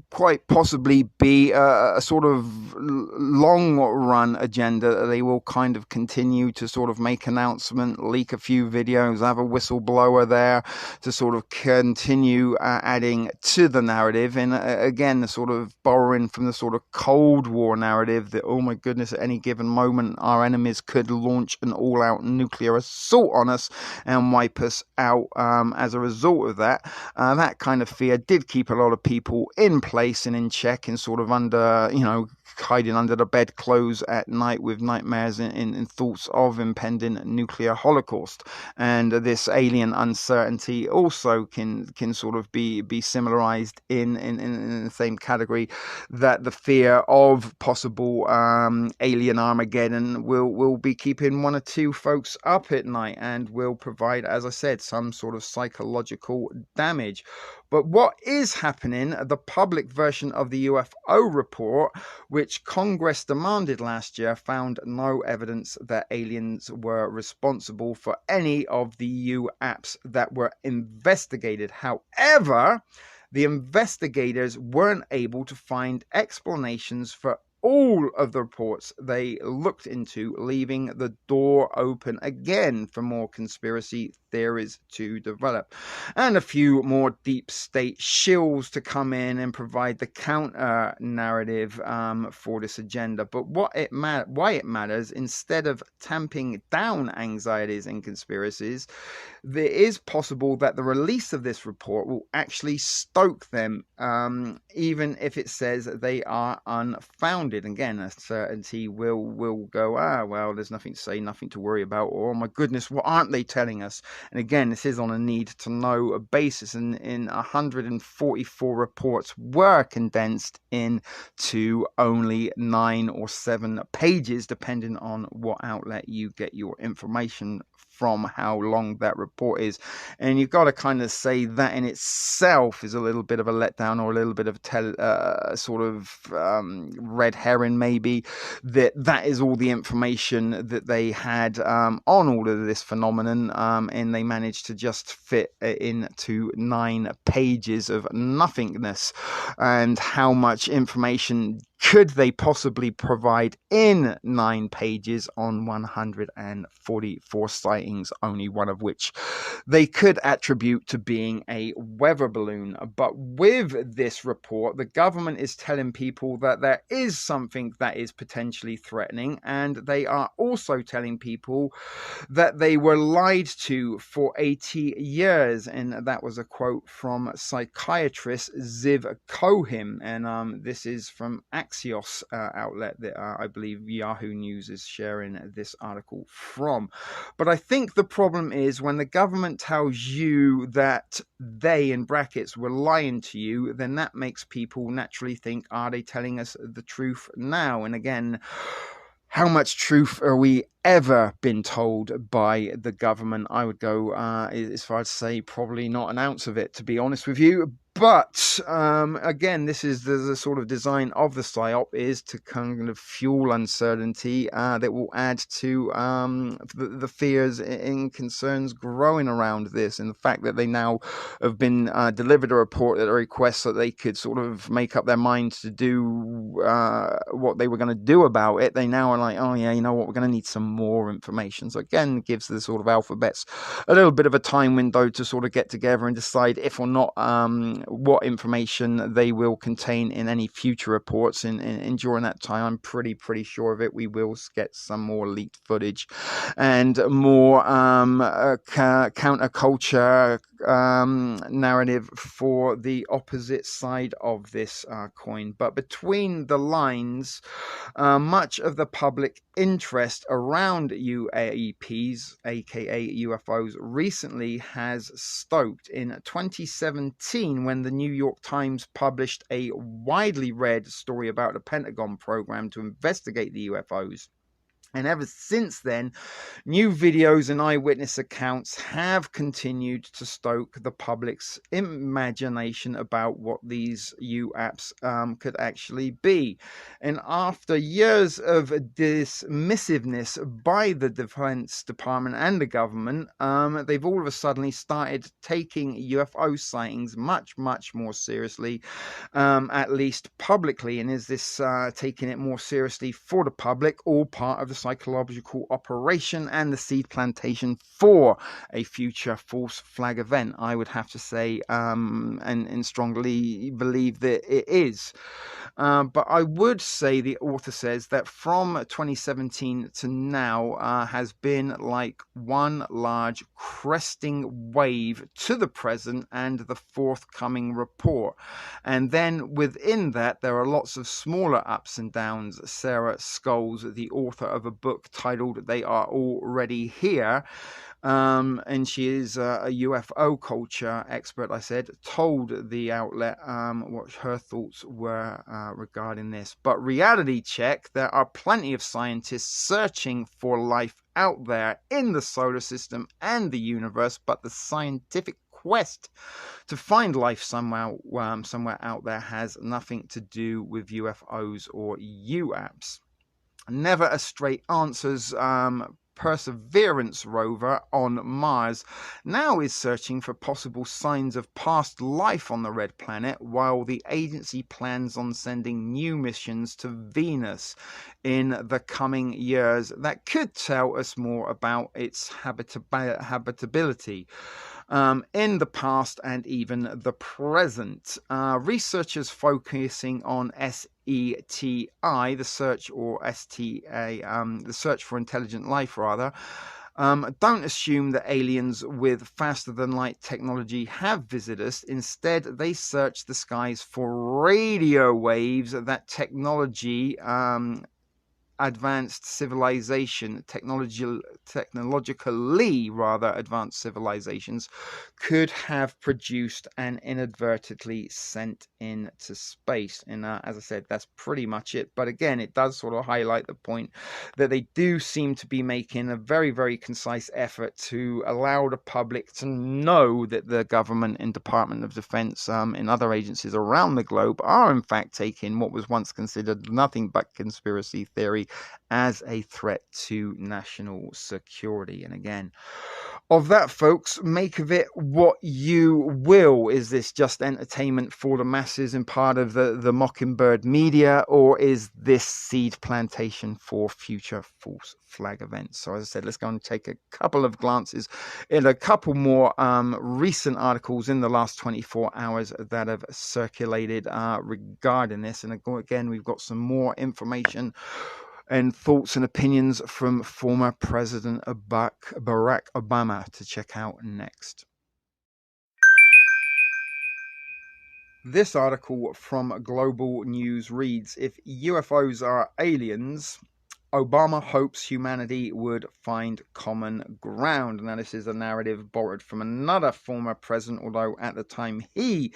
quite possibly be a sort of long run agenda. They will kind of continue to sort of make announcement, leak a few videos, have a whistleblower there to sort of continue adding to the narrative. And again, the sort of borrowing from the sort of Cold War narrative that, oh my goodness, at any given moment our enemies could launch an all-out nuclear assault on us and wipe us out. As a result of that, that kind of fear did keep a lot of people in place and in check, and sort of under, hiding under the bedclothes at night with nightmares and thoughts of impending nuclear holocaust. And this alien uncertainty also can sort of be similarized in the same category, that the fear of possible alien Armageddon will be keeping one or two folks up at night, and will provide, as I said, some sort of psychological damage. But what is happening, the public version of the UFO report, which Congress demanded last year, found no evidence that aliens were responsible for any of the UAPs that were investigated. However, the investigators weren't able to find explanations for all of the reports they looked into, leaving the door open again for more conspiracy theories to develop, and a few more deep state shills to come in and provide the counter narrative for this agenda. But why it matters, instead of tamping down anxieties and conspiracies, it is possible that the release of this report will actually stoke them, even if it says they are unfounded. Again, uncertainty will go, well, there's nothing to say, nothing to worry about, or, oh my goodness, what aren't they telling us? And again, this is on a need to know basis, and in 144 reports were condensed into only 9 or 7 pages, depending on what outlet you get your information from, how long that report is. And you've got to kind of say that in itself is a little bit of a letdown, or a little bit of a sort of red herring, maybe, that is all the information that they had on all of this phenomenon, and they managed to just fit it into 9 pages of nothingness. And how much information could they possibly provide in 9 pages on 144 sightings, only one of which they could attribute to being a weather balloon? But with this report, the government is telling people that there is something that is potentially threatening, and they are also telling people that they were lied to for 80 years. And that was a quote from psychiatrist Ziv Cohen, and this is from Axios outlet that I believe Yahoo News is sharing this article from. But I think the problem is when the government tells you that they, in brackets, were lying to you, then that makes people naturally think, are they telling us the truth now? And again, how much truth are we ever been told by the government? I would go as far as to say probably not an ounce of it, to be honest with you. But again, this is the sort of design of the PSYOP, is to kind of fuel uncertainty that will add to the fears and concerns growing around this, and the fact that they now have been delivered a report at a request so they could sort of make up their minds to do what they were going to do about it. They now are like, oh yeah, you know what, we're going to need some more information. So again, it gives the sort of alphabets a little bit of a time window to sort of get together and decide if or not what information they will contain in any future reports. And during that time, I'm pretty sure of it, we will get some more leaked footage and more counterculture narrative for the opposite side of this coin. But between the lines, much of the public interest around UAPs, aka UFOs, recently has stoked. In 2017, when the New York Times published a widely read story about the Pentagon program to investigate the UFOs. And ever since then, new videos and eyewitness accounts have continued to stoke the public's imagination about what these UAPs could actually be. And after years of dismissiveness by the Defense Department and the government, they've all of a sudden started taking UFO sightings much more seriously, at least publicly. And is this taking it more seriously for the public, all part of the psychological operation and the seed plantation for a future false flag event? I would have to say and strongly believe that it is. But I would say, the author says, that from 2017 to now has been like one large cresting wave to the present and the forthcoming report. And then within that, there are lots of smaller ups and downs. Sarah Scholes, the author of a book titled They Are Already Here, and she is a UFO culture expert, I said, told the outlet what her thoughts were regarding this. But reality check, there are plenty of scientists searching for life out there in the solar system and the universe, but the scientific quest to find life somewhere out there has nothing to do with UFOs or UAPs. Never a straight answers Perseverance rover on Mars now is searching for possible signs of past life on the red planet, while the agency plans on sending new missions to Venus in the coming years that could tell us more about its habitability in the past and even the present. Researchers focusing on SETI, the search, or STA, the search for intelligent life rather, don't assume that aliens with faster than light technology have visited us. Instead, they search the skies for radio waves that technologically advanced civilizations could have produced and inadvertently sent into space. And as I said, that's pretty much it. But again, it does sort of highlight the point that they do seem to be making a very, very concise effort to allow the public to know that the government and Department of Defense and other agencies around the globe are in fact taking what was once considered nothing but conspiracy theory as a threat to national security. And again, of that, folks, make of it what you will. Is this just entertainment for the masses and part of the Mockingbird media, or is this seed plantation for future false flag events? So as I said, let's go and take a couple of glances at a couple more recent articles in the last 24 hours that have circulated regarding this. And again, we've got some more information and thoughts and opinions from former President Barack Obama to check out next. This article from Global News reads, if UFOs are aliens, Obama hopes humanity would find common ground. Now, this is a narrative borrowed from another former president, although at the time he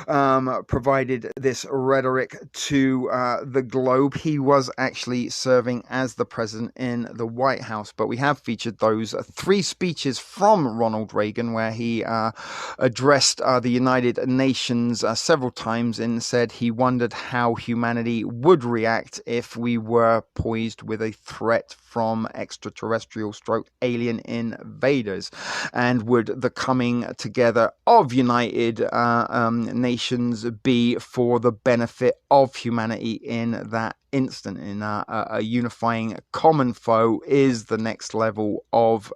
provided this rhetoric to the globe, he was actually serving as the president in the White House. But we have featured those three speeches from Ronald Reagan where he addressed the United Nations several times and said he wondered how humanity would react if we were poised with a threat from extraterrestrial alien invaders, and would the coming together of United Nations be for the benefit of humanity in that instant. In a unifying common foe is the next level of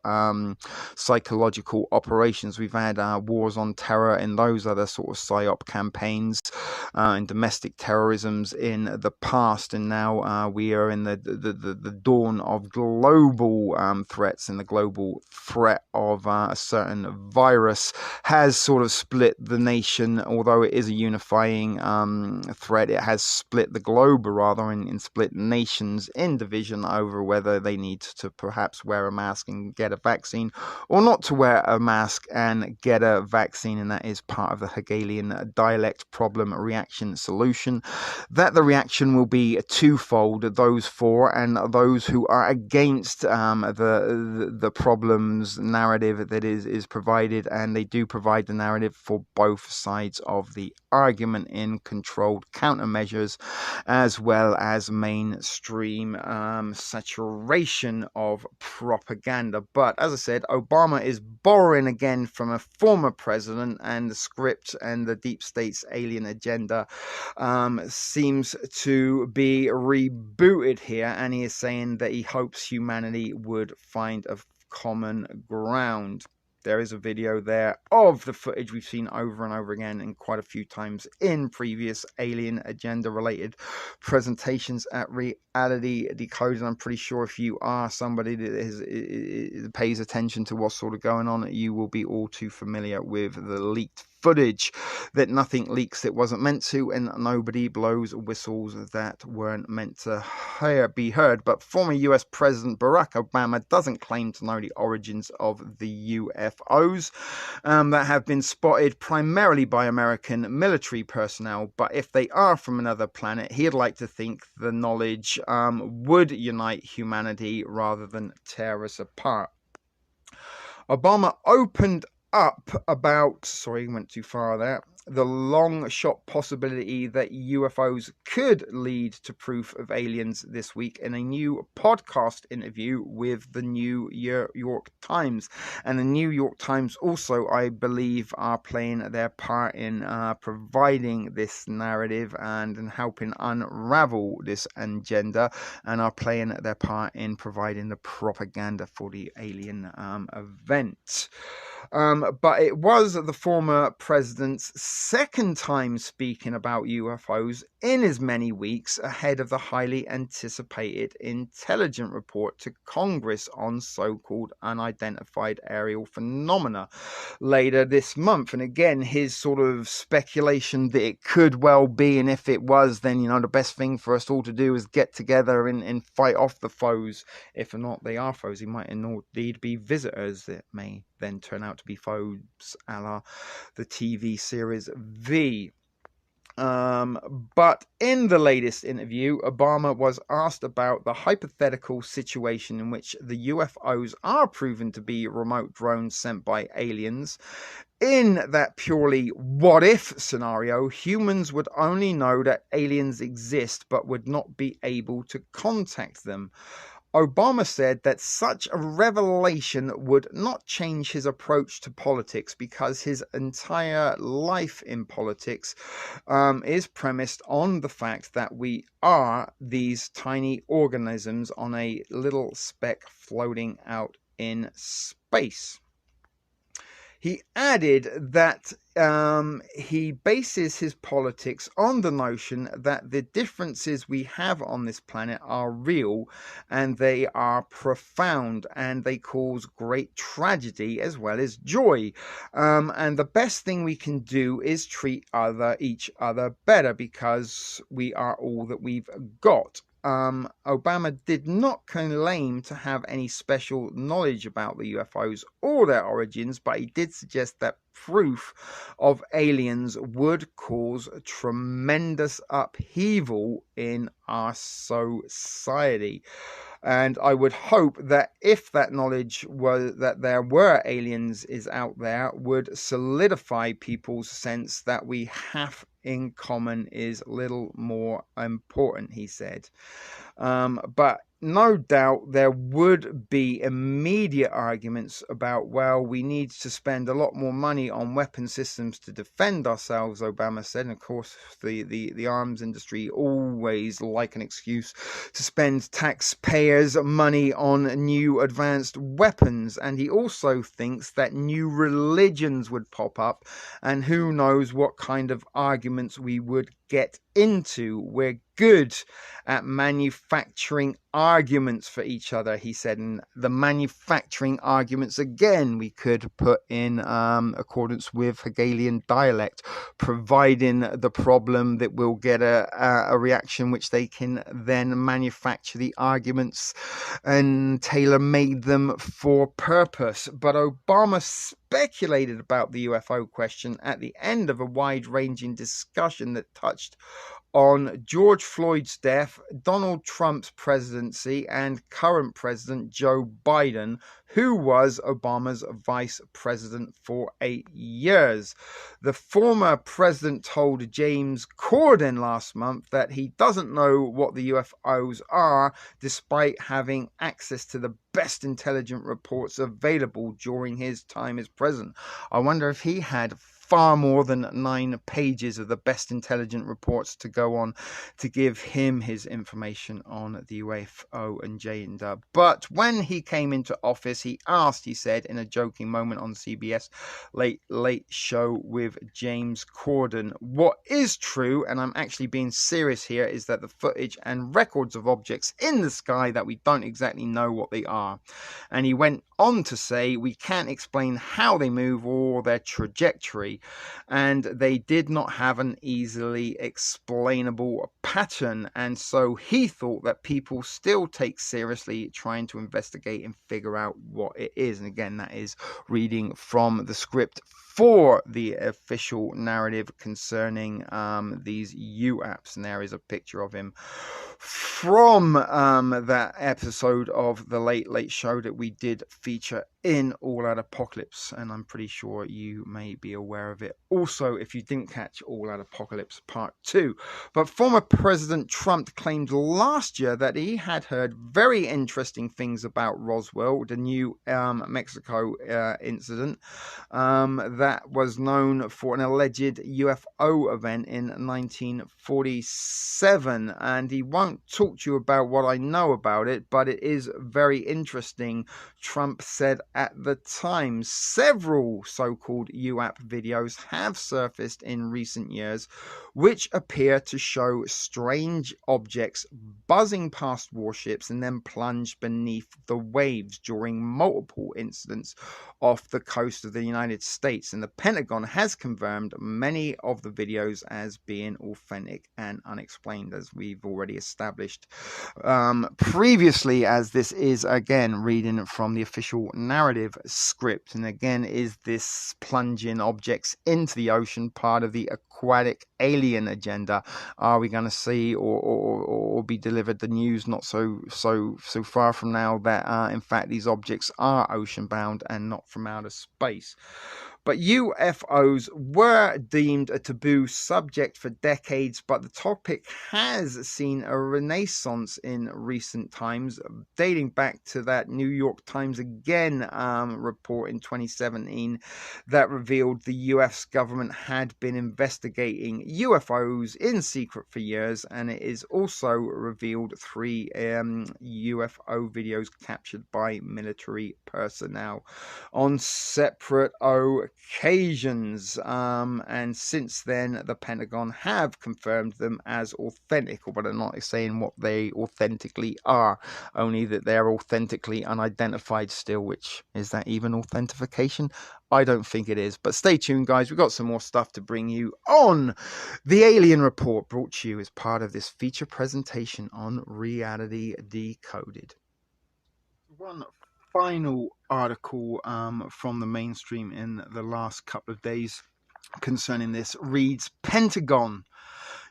psychological operations. We've had wars on terror and those other sort of psyop campaigns and domestic terrorisms in the past, and now we are in the dawn of global threats, and the global threat of a certain virus has sort of split the nation. Although it is a unifying threat, it has split the globe rather, in split nations in division over whether they need to perhaps wear a mask and get a vaccine, or not to wear a mask and get a vaccine. And that is part of the Hegelian dialect problem reaction solution, that the reaction will be twofold: those for and those who are against the problems narrative that is provided. And they do provide the narrative for both sides of the argument in controlled countermeasures, as well as mainstream saturation of propaganda. But as I said, Obama is borrowing again from a former president, and the script and the deep state's alien agenda seems to be rebooted here, and he is saying that he hopes humanity would find a common ground. There is a video there of the footage we've seen over and over again and quite a few times in previous alien agenda related presentations at Reality Decoded. I'm pretty sure if you are somebody that pays attention to what's sort of going on, you will be all too familiar with the leaked footage, that nothing leaks that wasn't meant to, and nobody blows whistles that weren't meant to be heard. But former US President Barack Obama doesn't claim to know the origins of the UFOs that have been spotted primarily by American military personnel. But if they are from another planet, he'd like to think the knowledge would unite humanity rather than tear us apart. Obama opened up about, sorry, went too far there, the long shot possibility that UFOs could lead to proof of aliens this week in a new podcast interview with the New York Times. And the New York Times also, I believe, are playing their part in providing this narrative and in helping unravel this agenda, and are playing their part in providing the propaganda for the alien event. But it was the former president's second time speaking about UFOs in as many weeks ahead of the highly anticipated intelligence report to Congress on so-called unidentified aerial phenomena later this month. And again, his sort of speculation that it could well be, and if it was, then, you know, the best thing for us all to do is get together and fight off the foes. If not, they are foes. He might indeed be visitors that may then turn out to be foes, a la the TV series V. But in the latest interview, Obama was asked about the hypothetical situation in which the UFOs are proven to be remote drones sent by aliens. In that purely what-if scenario, humans would only know that aliens exist but would not be able to contact them. Obama said that such a revelation would not change his approach to politics because his entire life in politics is premised on the fact that we are these tiny organisms on a little speck floating out in space. He added that he bases his politics on the notion that the differences we have on this planet are real and they are profound and they cause great tragedy as well as joy. And the best thing we can do is treat each other better because we are all that we've got. Obama did not claim to have any special knowledge about the UFOs or their origins, but he did suggest that proof of aliens would cause tremendous upheaval in our society. And I would hope that if that knowledge was that there were aliens is out there, would solidify people's sense that we have in common is little more important, he said. But no doubt there would be immediate arguments about, well, we need to spend a lot more money on weapon systems to defend ourselves, Obama said. And of course, the arms industry always like an excuse to spend taxpayers' money on new advanced weapons. And he also thinks that new religions would pop up, and who knows what kind of arguments we would get into. We're good at manufacturing arguments for each other, he said, and the manufacturing arguments again we could put in accordance with Hegelian dialect, providing the problem that we'll get a reaction which they can then manufacture the arguments and tailor-made them for purpose. But Obama speculated about the UFO question at the end of a wide-ranging discussion that touched on George Floyd's death, Donald Trump's presidency, and current President Joe Biden, who was Obama's vice president for 8 years. The former president told James Corden last month that he doesn't know what the UFOs are, despite having access to the best intelligence reports available during his time as president. I wonder if he had far more than 9 pages of the best intelligence reports to go on to give him his information on the UFO and J&W. But when he came into office, he said in a joking moment on CBS Late Show with James Corden, what is true, and I'm actually being serious here, is that the footage and records of objects in the sky that we don't exactly know what they are. And he went on to say we can't explain how they move or their trajectory, and they did not have an easily explainable pattern. And so he thought that people still take seriously trying to investigate and figure out what it is. And again, that is reading from the script for the official narrative concerning these UAPs. And there is a picture of him from that episode of The Late Late Show that we did feature in All Out Apocalypse, and I'm pretty sure you may be aware of it also if you didn't catch All Out Apocalypse Part 2. But former President Trump claimed last year that he had heard very interesting things about Roswell, the New Mexico incident that was known for an alleged UFO event in 1947, and he won't talk to you about what I know about it, but it is very interesting. Trump said at the time several so-called UAP videos have surfaced in recent years which appear to show strange objects buzzing past warships and then plunge beneath the waves during multiple incidents off the coast of the United States, and the Pentagon has confirmed many of the videos as being authentic and unexplained, as we've already established previously, as this is again reading from the official narrative script. And again, is this plunging objects into the ocean part of the aquatic alien agenda? Are we going to see or be delivered the news not so far from now that in fact these objects are ocean bound and not from outer space? But UFOs were deemed a taboo subject for decades, but the topic has seen a renaissance in recent times, dating back to that New York Times again report in 2017 that revealed the US government had been investigating UFOs in secret for years, and it is also revealed 3 UFO videos captured by military personnel on separate occasions, and since then the Pentagon have confirmed them as authentic, but are not saying what they authentically are, only that they're authentically unidentified still. Which is that even authentication? I don't think it is. But stay tuned, guys, we've got some more stuff to bring you on the Alien Report, brought to you as part of this feature presentation on Reality Decoded. One final article from the mainstream in the last couple of days concerning this reads: Pentagon,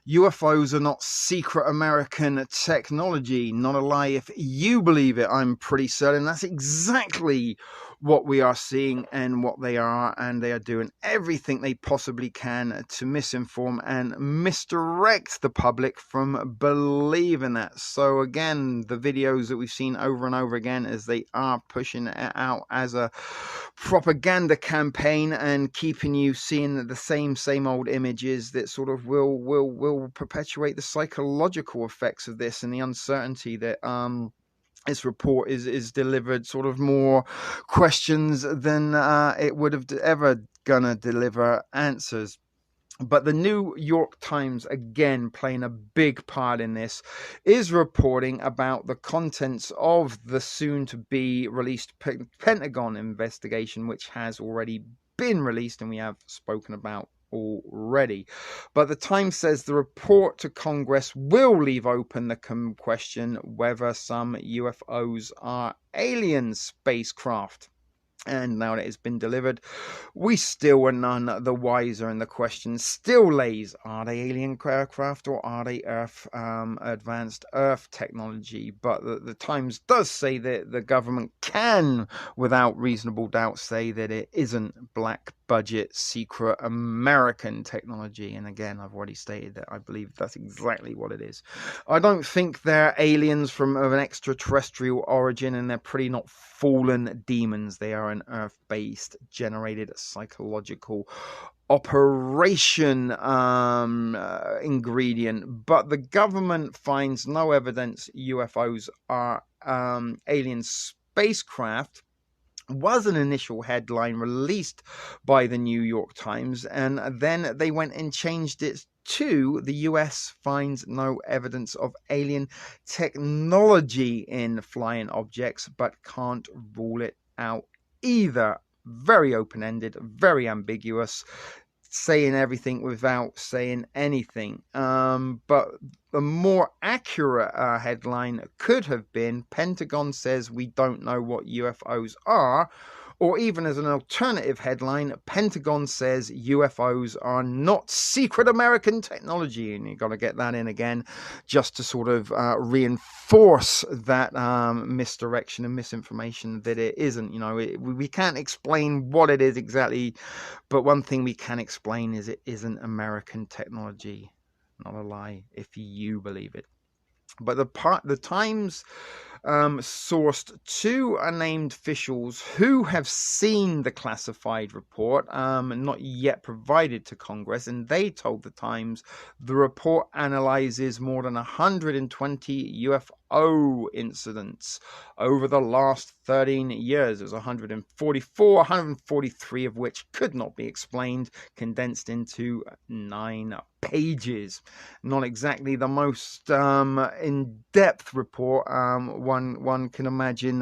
UFOs are not secret American technology. Not a lie if you believe it. I'm pretty certain that's exactly what we are seeing and what they are, and they are doing everything they possibly can to misinform and misdirect the public from believing that. So again, the videos that we've seen over and over again, as they are pushing it out as a propaganda campaign and keeping you seeing the same old images that sort of will perpetuate the psychological effects of this, and the uncertainty that this report is delivered sort of more questions than it would have ever gonna deliver answers. But the New York Times, again playing a big part in this, is reporting about the contents of the soon-to-be released Pentagon investigation, which has already been released and we have spoken about already. But the Times says the report to Congress will leave open the question whether some UFOs are alien spacecraft. And now that it's been delivered, we still are none the wiser, and the question still lays: are they alien aircraft or are they advanced Earth technology? But the Times does say that the government can, without reasonable doubt, say that it isn't black budget secret American technology. And again, I've already stated that I believe that's exactly what it is. I don't think they're aliens of an extraterrestrial origin, and they're pretty not fallen demons. They are an Earth-based generated psychological operation ingredient. But the government finds no evidence UFOs are alien spacecraft was an initial headline released by the New York Times, and then they went and changed it to: the US finds no evidence of alien technology in flying objects, but can't rule it out either. Very open-ended, very ambiguous, saying everything without saying anything. But the more accurate headline could have been: Pentagon says we don't know what UFOs are, Or even as an alternative headline, Pentagon says UFOs are not secret American technology. And you've got to get that in again just to sort of reinforce that misdirection and misinformation that it isn't. You know, we can't explain what it is exactly, but one thing we can explain is it isn't American technology. Not a lie if you believe it. But the Times sourced two unnamed officials who have seen the classified report, not yet provided to Congress, and they told the Times the report analyzes more than 120 UFO incidents over the last 13 years. There's 144, 143 of which could not be explained, condensed into 9 pages. Not exactly the most in-depth report one can imagine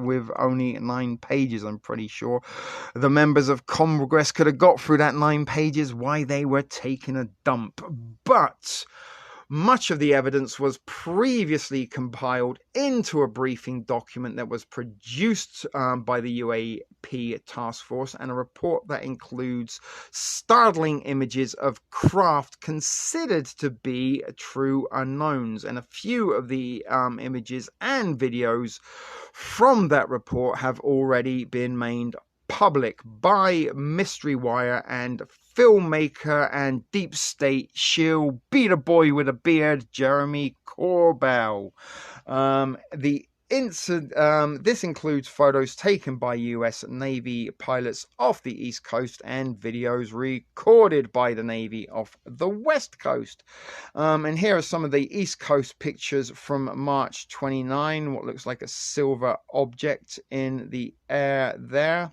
with only 9 pages. I'm pretty sure the members of Congress could have got through that 9 pages while they were taking a dump. But much of the evidence was previously compiled into a briefing document that was produced by the UAP task force, and a report that includes startling images of craft considered to be true unknowns. And a few of the images and videos from that report have already been made public by Mystery Wire and filmmaker and deep state shill beat a boy with a beard, Jeremy Corbell. This includes photos taken by US Navy pilots off the East Coast and videos recorded by the Navy off the West Coast. And here are some of the East Coast pictures from March 29, what looks like a silver object in the air there.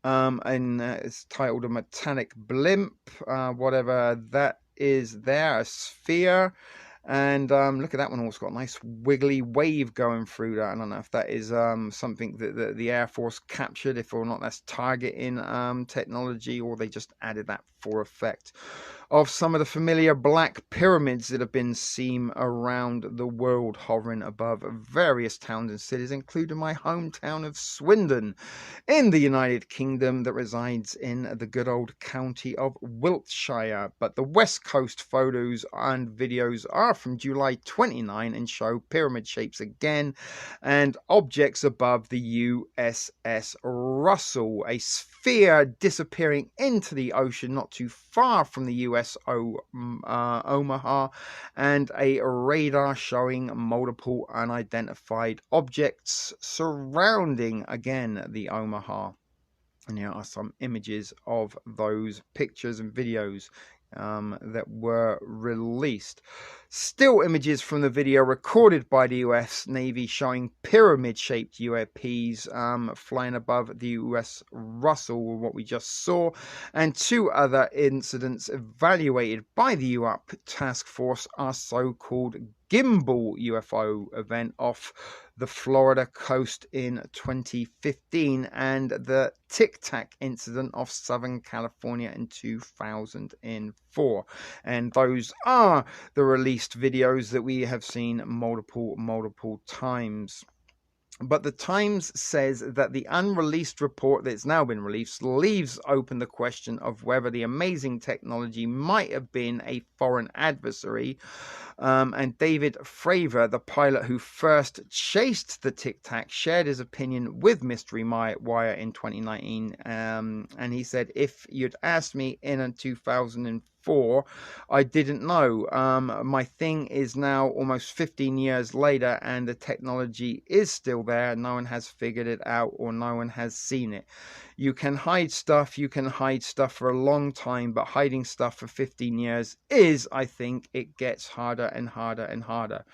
And it's titled a metallic blimp, whatever that is there, a sphere. And look at that one, also got a nice wiggly wave going through that. I don't know if that is something that the Air Force captured, if or not that's targeting technology, or they just added that for effect. Of some of the familiar black pyramids that have been seen around the world, hovering above various towns and cities, including my hometown of Swindon in the United Kingdom, that resides in the good old county of Wiltshire. But the West Coast photos and videos are from July 29 and show pyramid shapes again and objects above the USS Russell, a sphere disappearing into the ocean not too far from the USO Omaha, and a radar showing multiple unidentified objects surrounding again the Omaha. And here are some images of those pictures and videos that were released. Still images from the video recorded by the US Navy showing pyramid-shaped UAPs flying above the US Russell, what we just saw, and 2 other incidents evaluated by the UAP task force are so-called gimbal UFO event off the Florida coast in 2015 and the Tic Tac incident off Southern California in 2004. And those are the released videos that we have seen multiple times. But the Times says that the unreleased report that's now been released leaves open the question of whether the amazing technology might have been a foreign adversary. And David Fravor, the pilot who first chased the Tic Tac, shared his opinion with Mystery Wire in 2019. And he said, if you'd asked me in 2004, I didn't know. My thing is now almost 15 years later, and the technology is still there. No one has figured it out, or no one has seen it. You can hide stuff for a long time, but hiding stuff for 15 years is, I think, it gets harder and harder and harder.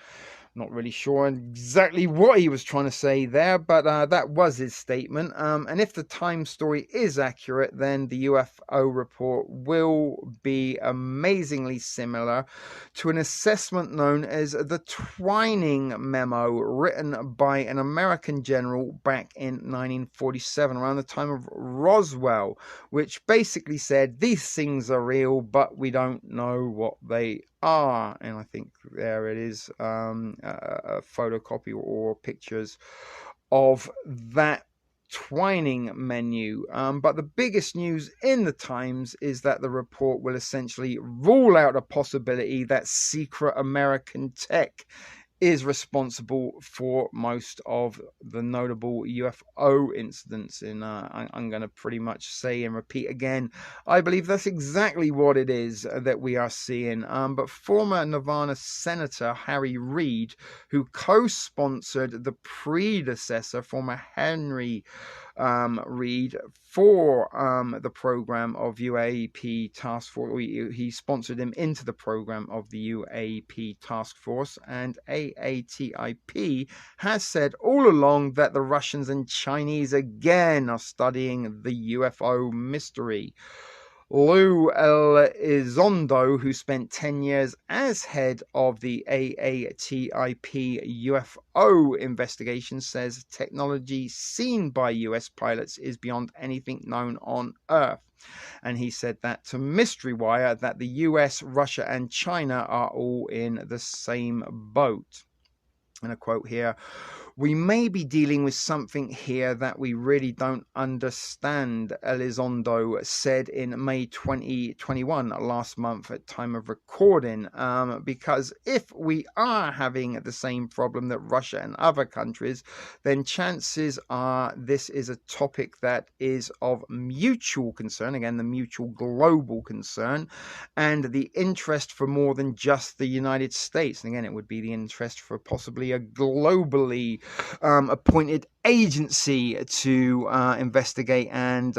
Not really sure exactly what he was trying to say there, but that was his statement. And if the Times story is accurate, then the UFO report will be amazingly similar to an assessment known as the Twining Memo, written by an American general back in 1947, around the time of Roswell, which basically said these things are real, but we don't know what they are. And I think there it is, a photocopy or pictures of that intertwining menu. But the biggest news in the Times is that the report will essentially rule out a possibility that secret American tech is responsible for most of the notable UFO incidents. I'm going to pretty much say and repeat again, I believe that's exactly what it is that we are seeing. But former Nevada Senator Harry Reid, who co-sponsored the predecessor, former Henry Reid, for the program of UAP Task Force. He sponsored him into the program of the UAP Task Force, and AATIP has said all along that the Russians and Chinese again are studying the UFO mystery. Lou Elizondo, who spent 10 years as head of the AATIP UFO investigation, says technology seen by US pilots is beyond anything known on Earth. And he said that to Mystery Wire that the US, Russia, and China are all in the same boat. And a quote here: "We may be dealing with something here that we really don't understand," Elizondo said in May 2021, last month at time of recording, because if we are having the same problem that Russia and other countries, then chances are this is a topic that is of mutual concern, again, the mutual global concern, and the interest for more than just the United States. And again, it would be the interest for possibly a globally appointed agency to investigate and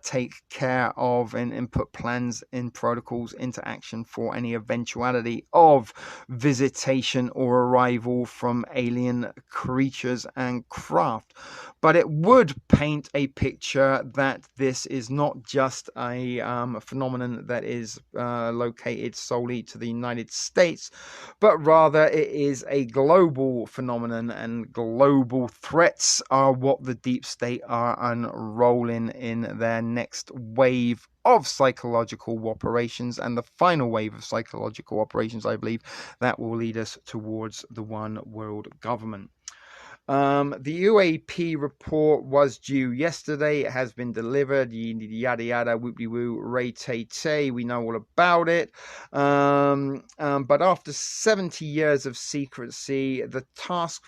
take care of and put plans and protocols into action for any eventuality of visitation or arrival from alien creatures and craft. But it would paint a picture that this is not just a phenomenon that is located solely to the United States, but rather it is a global phenomenon, and global threats are what the deep state are unrolling in their next wave of psychological operations, and the final wave of psychological operations, I believe, that will lead us towards the one world government. The UAP report was due yesterday. It has been delivered. Yada yada, whoopty woo, ray tay tay. We know all about it. But after 70 years of secrecy,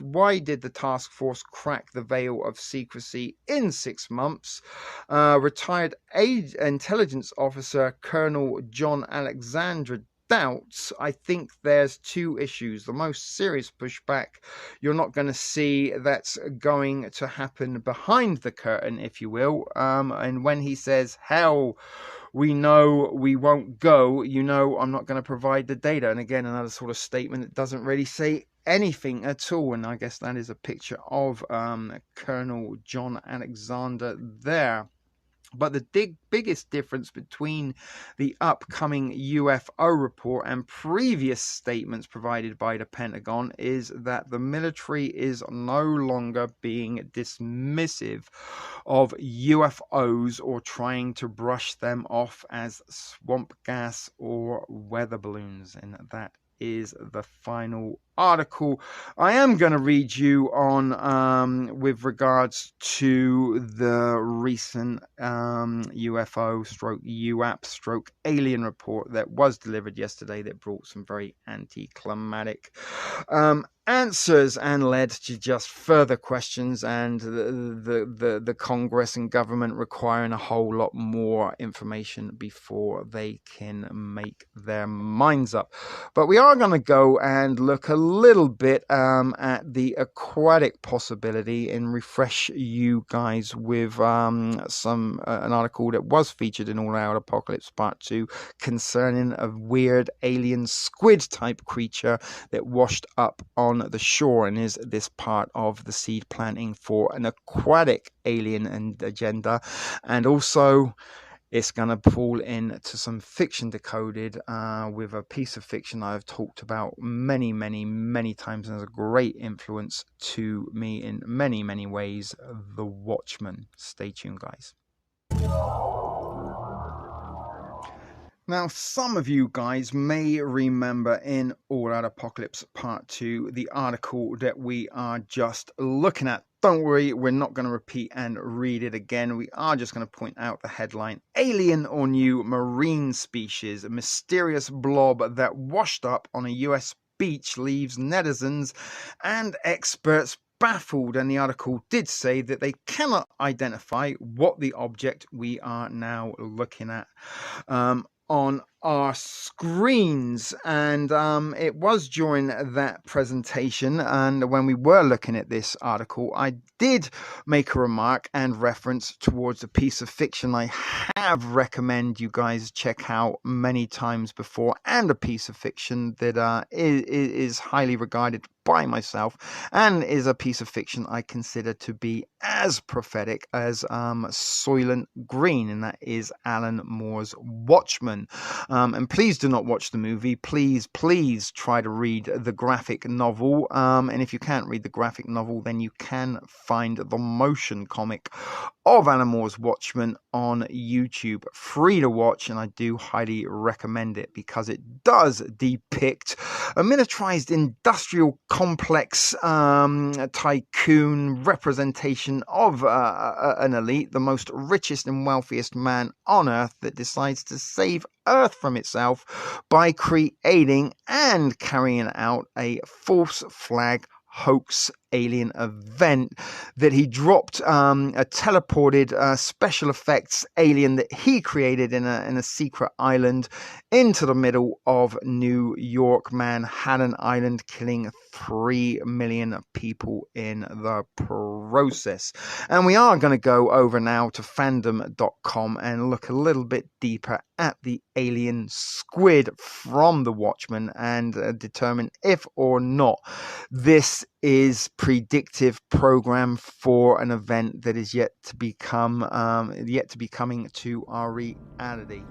why did the task force crack the veil of secrecy in 6 months? Retired intelligence officer Colonel John Alexander doubts. I think there's two issues. The most serious pushback you're not going to see that's going to happen behind the curtain, if you will. And when he says, hell, we know we won't go, you know I'm not going to provide the data. And again, another sort of statement that doesn't really say anything at all. And I guess that is a picture of Colonel John Alexander there. But the biggest difference between the upcoming UFO report and previous statements provided by the Pentagon is that the military is no longer being dismissive of UFOs or trying to brush them off as swamp gas or weather balloons. And that is the final article I am going to read you on with regards to the recent UFO stroke UAP stroke alien report that was delivered yesterday that brought some very anticlimactic answers and led to just further questions, and the Congress and government requiring a whole lot more information before they can make their minds up. But we are going to go and look a little bit at the aquatic possibility and refresh you guys with an article that was featured in All Out Apocalypse Part 2 concerning a weird alien squid type creature that washed up on the shore and is this part of the seed planting for an aquatic alien and agenda. And also it's going to fall into some fiction decoded with a piece of fiction I've talked about many, many, many times and has a great influence to me in many, many ways. The Watchmen. Stay tuned, guys. Now, some of you guys may remember in All Out Apocalypse Part 2 the article that we are just looking at don't worry, we're not going to repeat and read it again. We are just going to point out the headline. Alien or new marine species, a mysterious blob that washed up on a US beach leaves netizens and experts baffled. And the article did say that they cannot identify what the object we are now looking at on our screens. And it was during that presentation, and when we were looking at this article, I did make a remark and reference towards a piece of fiction I have recommended you guys check out many times before, and a piece of fiction that is highly regarded by myself, and is a piece of fiction I consider to be as prophetic as Soylent Green, and that is Alan Moore's Watchmen. And please do not watch the movie. Please try to read the graphic novel. And if you can't read the graphic novel, then you can find the motion comic of Alan Moore's Watchmen on YouTube. Free to watch, and I do highly recommend it because it does depict a miniaturized industrial complex tycoon representation of an elite, the most richest and wealthiest man on Earth, that decides to save Earth from itself by creating and carrying out a false flag hoax alien event that he dropped a teleported special effects alien that he created in a secret island into the middle of New York, Manhattan Island, killing 3 million people in the process. And we are going to go over now to fandom.com and look a little bit deeper at the alien squid from the Watchmen and determine if or not this is predictive program for an event that is yet to be coming to our reality.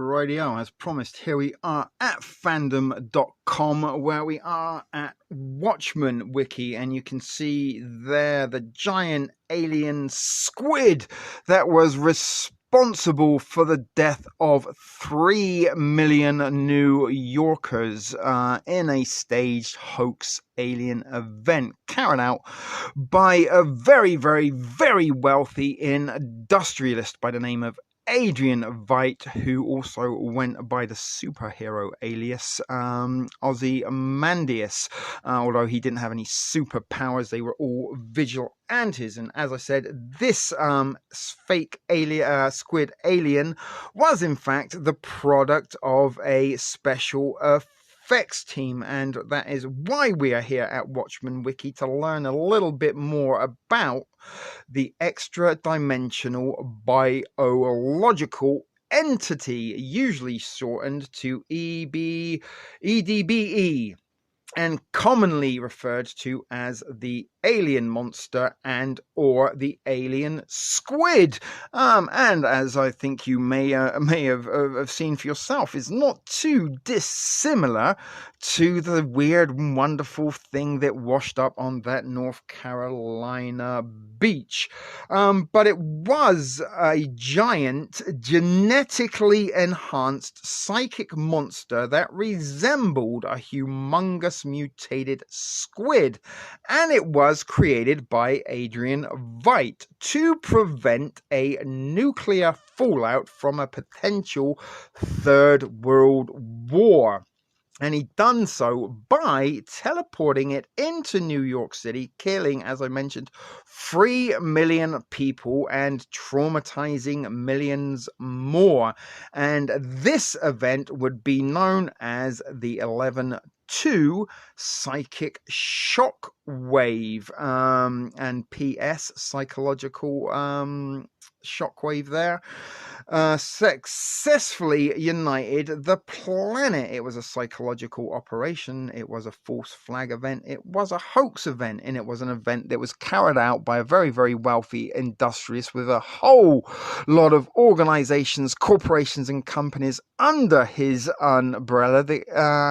Radio, as promised, here we are at fandom.com, where we are at Watchmen Wiki, and you can see there the giant alien squid that was responsible responsible for the death of 3 million New Yorkers in a staged hoax alien event carried out by a very, very, very wealthy industrialist by the name of Adrian Veidt, who also went by the superhero alias Ozymandias, although he didn't have any superpowers. They were all vigilantes, and as I said, this fake alien, squid alien was in fact the product of a special effects team, and that is why we are here at Watchmen Wiki, to learn a little bit more about the extra-dimensional biological entity, usually shortened to EDBE, and commonly referred to as the alien monster and or the alien squid, and as I think you may have seen for yourself, is not too dissimilar to the weird and wonderful thing that washed up on that North Carolina beach, but it was a giant genetically enhanced psychic monster that resembled a humongous mutated squid, and it was created by Adrian Veidt to prevent a nuclear fallout from a potential Third World War. And he done so by teleporting it into New York City, killing, as I mentioned, 3 million people and traumatizing millions more. And this event would be known as the 11/2 psychic shock wave, and PS psychological shockwave there, successfully united the planet. It was a psychological operation, it was a false flag event, it was a hoax event, and it was an event that was carried out by a very, very wealthy industrialist with a whole lot of organizations, corporations and companies under his umbrella that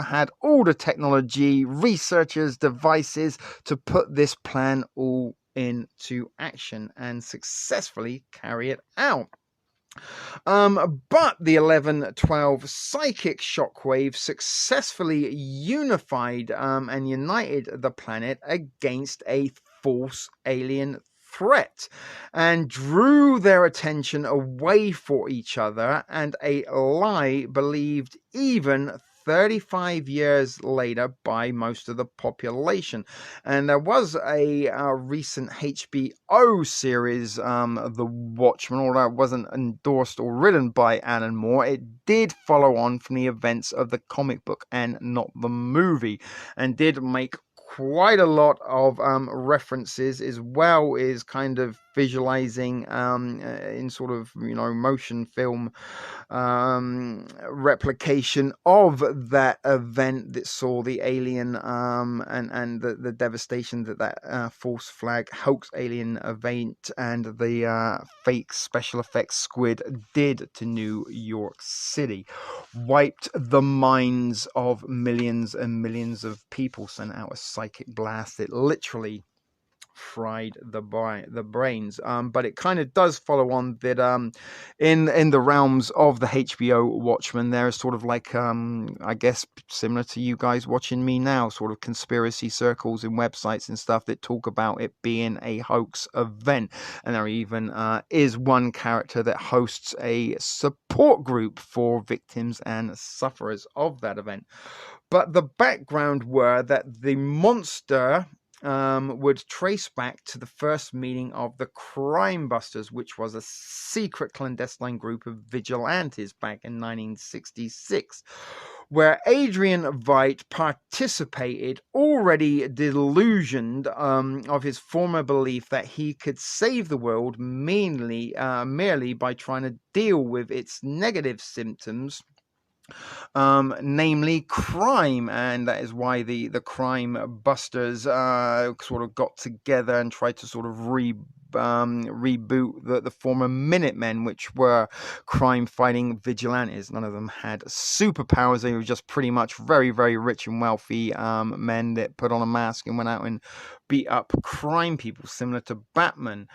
had all the technology, researchers, devices to put this plan all into action and successfully carry it out. But the 11/12 psychic shockwave successfully unified and united the planet against a false alien threat and drew their attention away for each other, and a lie believed even 35 years later by most of the population. And there was a recent HBO series, The Watchmen, although it wasn't endorsed or written by Alan Moore. It did follow on from the events of the comic book and not the movie, and did make quite a lot of references, as well as kind of visualizing in sort of, you know, motion film replication of that event that saw the alien and the devastation that false flag hoax alien event and the fake special effects squid did to New York City. Wiped the minds of millions and millions of people, sent out a psychic blast that literally fried the brains. But it kind of does follow on that in the realms of the HBO Watchmen, there is sort of like I guess similar to you guys watching me now, sort of conspiracy circles and websites and stuff that talk about it being a hoax event. And there even is one character that hosts a support group for victims and sufferers of that event. But the background were that the monster would trace back to the first meeting of the Crime Busters, which was a secret clandestine group of vigilantes back in 1966, where Adrian Veidt participated, already delusioned of his former belief that he could save the world merely by trying to deal with its negative symptoms, namely crime. And that is why the Crime Busters sort of got together and tried to sort of reboot the former Minutemen, which were crime-fighting vigilantes. None of them had superpowers. They were just pretty much very, very rich and wealthy men that put on a mask and went out and beat up crime people, similar to Batman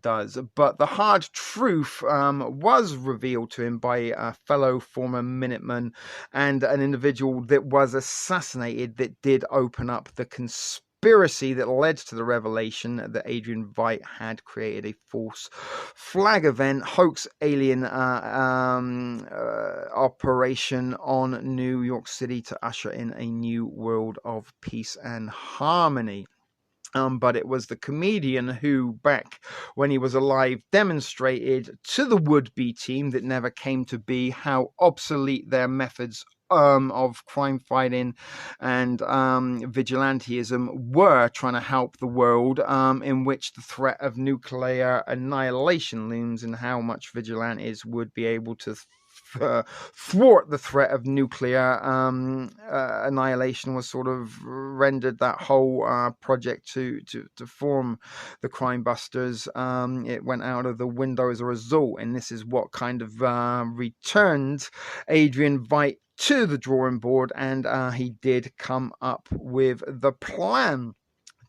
does. But the hard truth was revealed to him by a fellow former Minuteman and an individual that was assassinated that did open up the conspiracy that led to the revelation that Adrian Veidt had created a false flag event, hoax alien operation on New York City to usher in a new world of peace and harmony. But it was the comedian who, back when he was alive, demonstrated to the would-be team that never came to be how obsolete their methods of crime fighting and vigilantism were, trying to help the world in which the threat of nuclear annihilation looms, and how much vigilantes would be able to thwart the threat of nuclear annihilation was sort of rendered that whole project to form the Crime Busters. It went out of the window as a result, and this is what kind of returned Adrian Veidt to the drawing board, and he did come up with the plan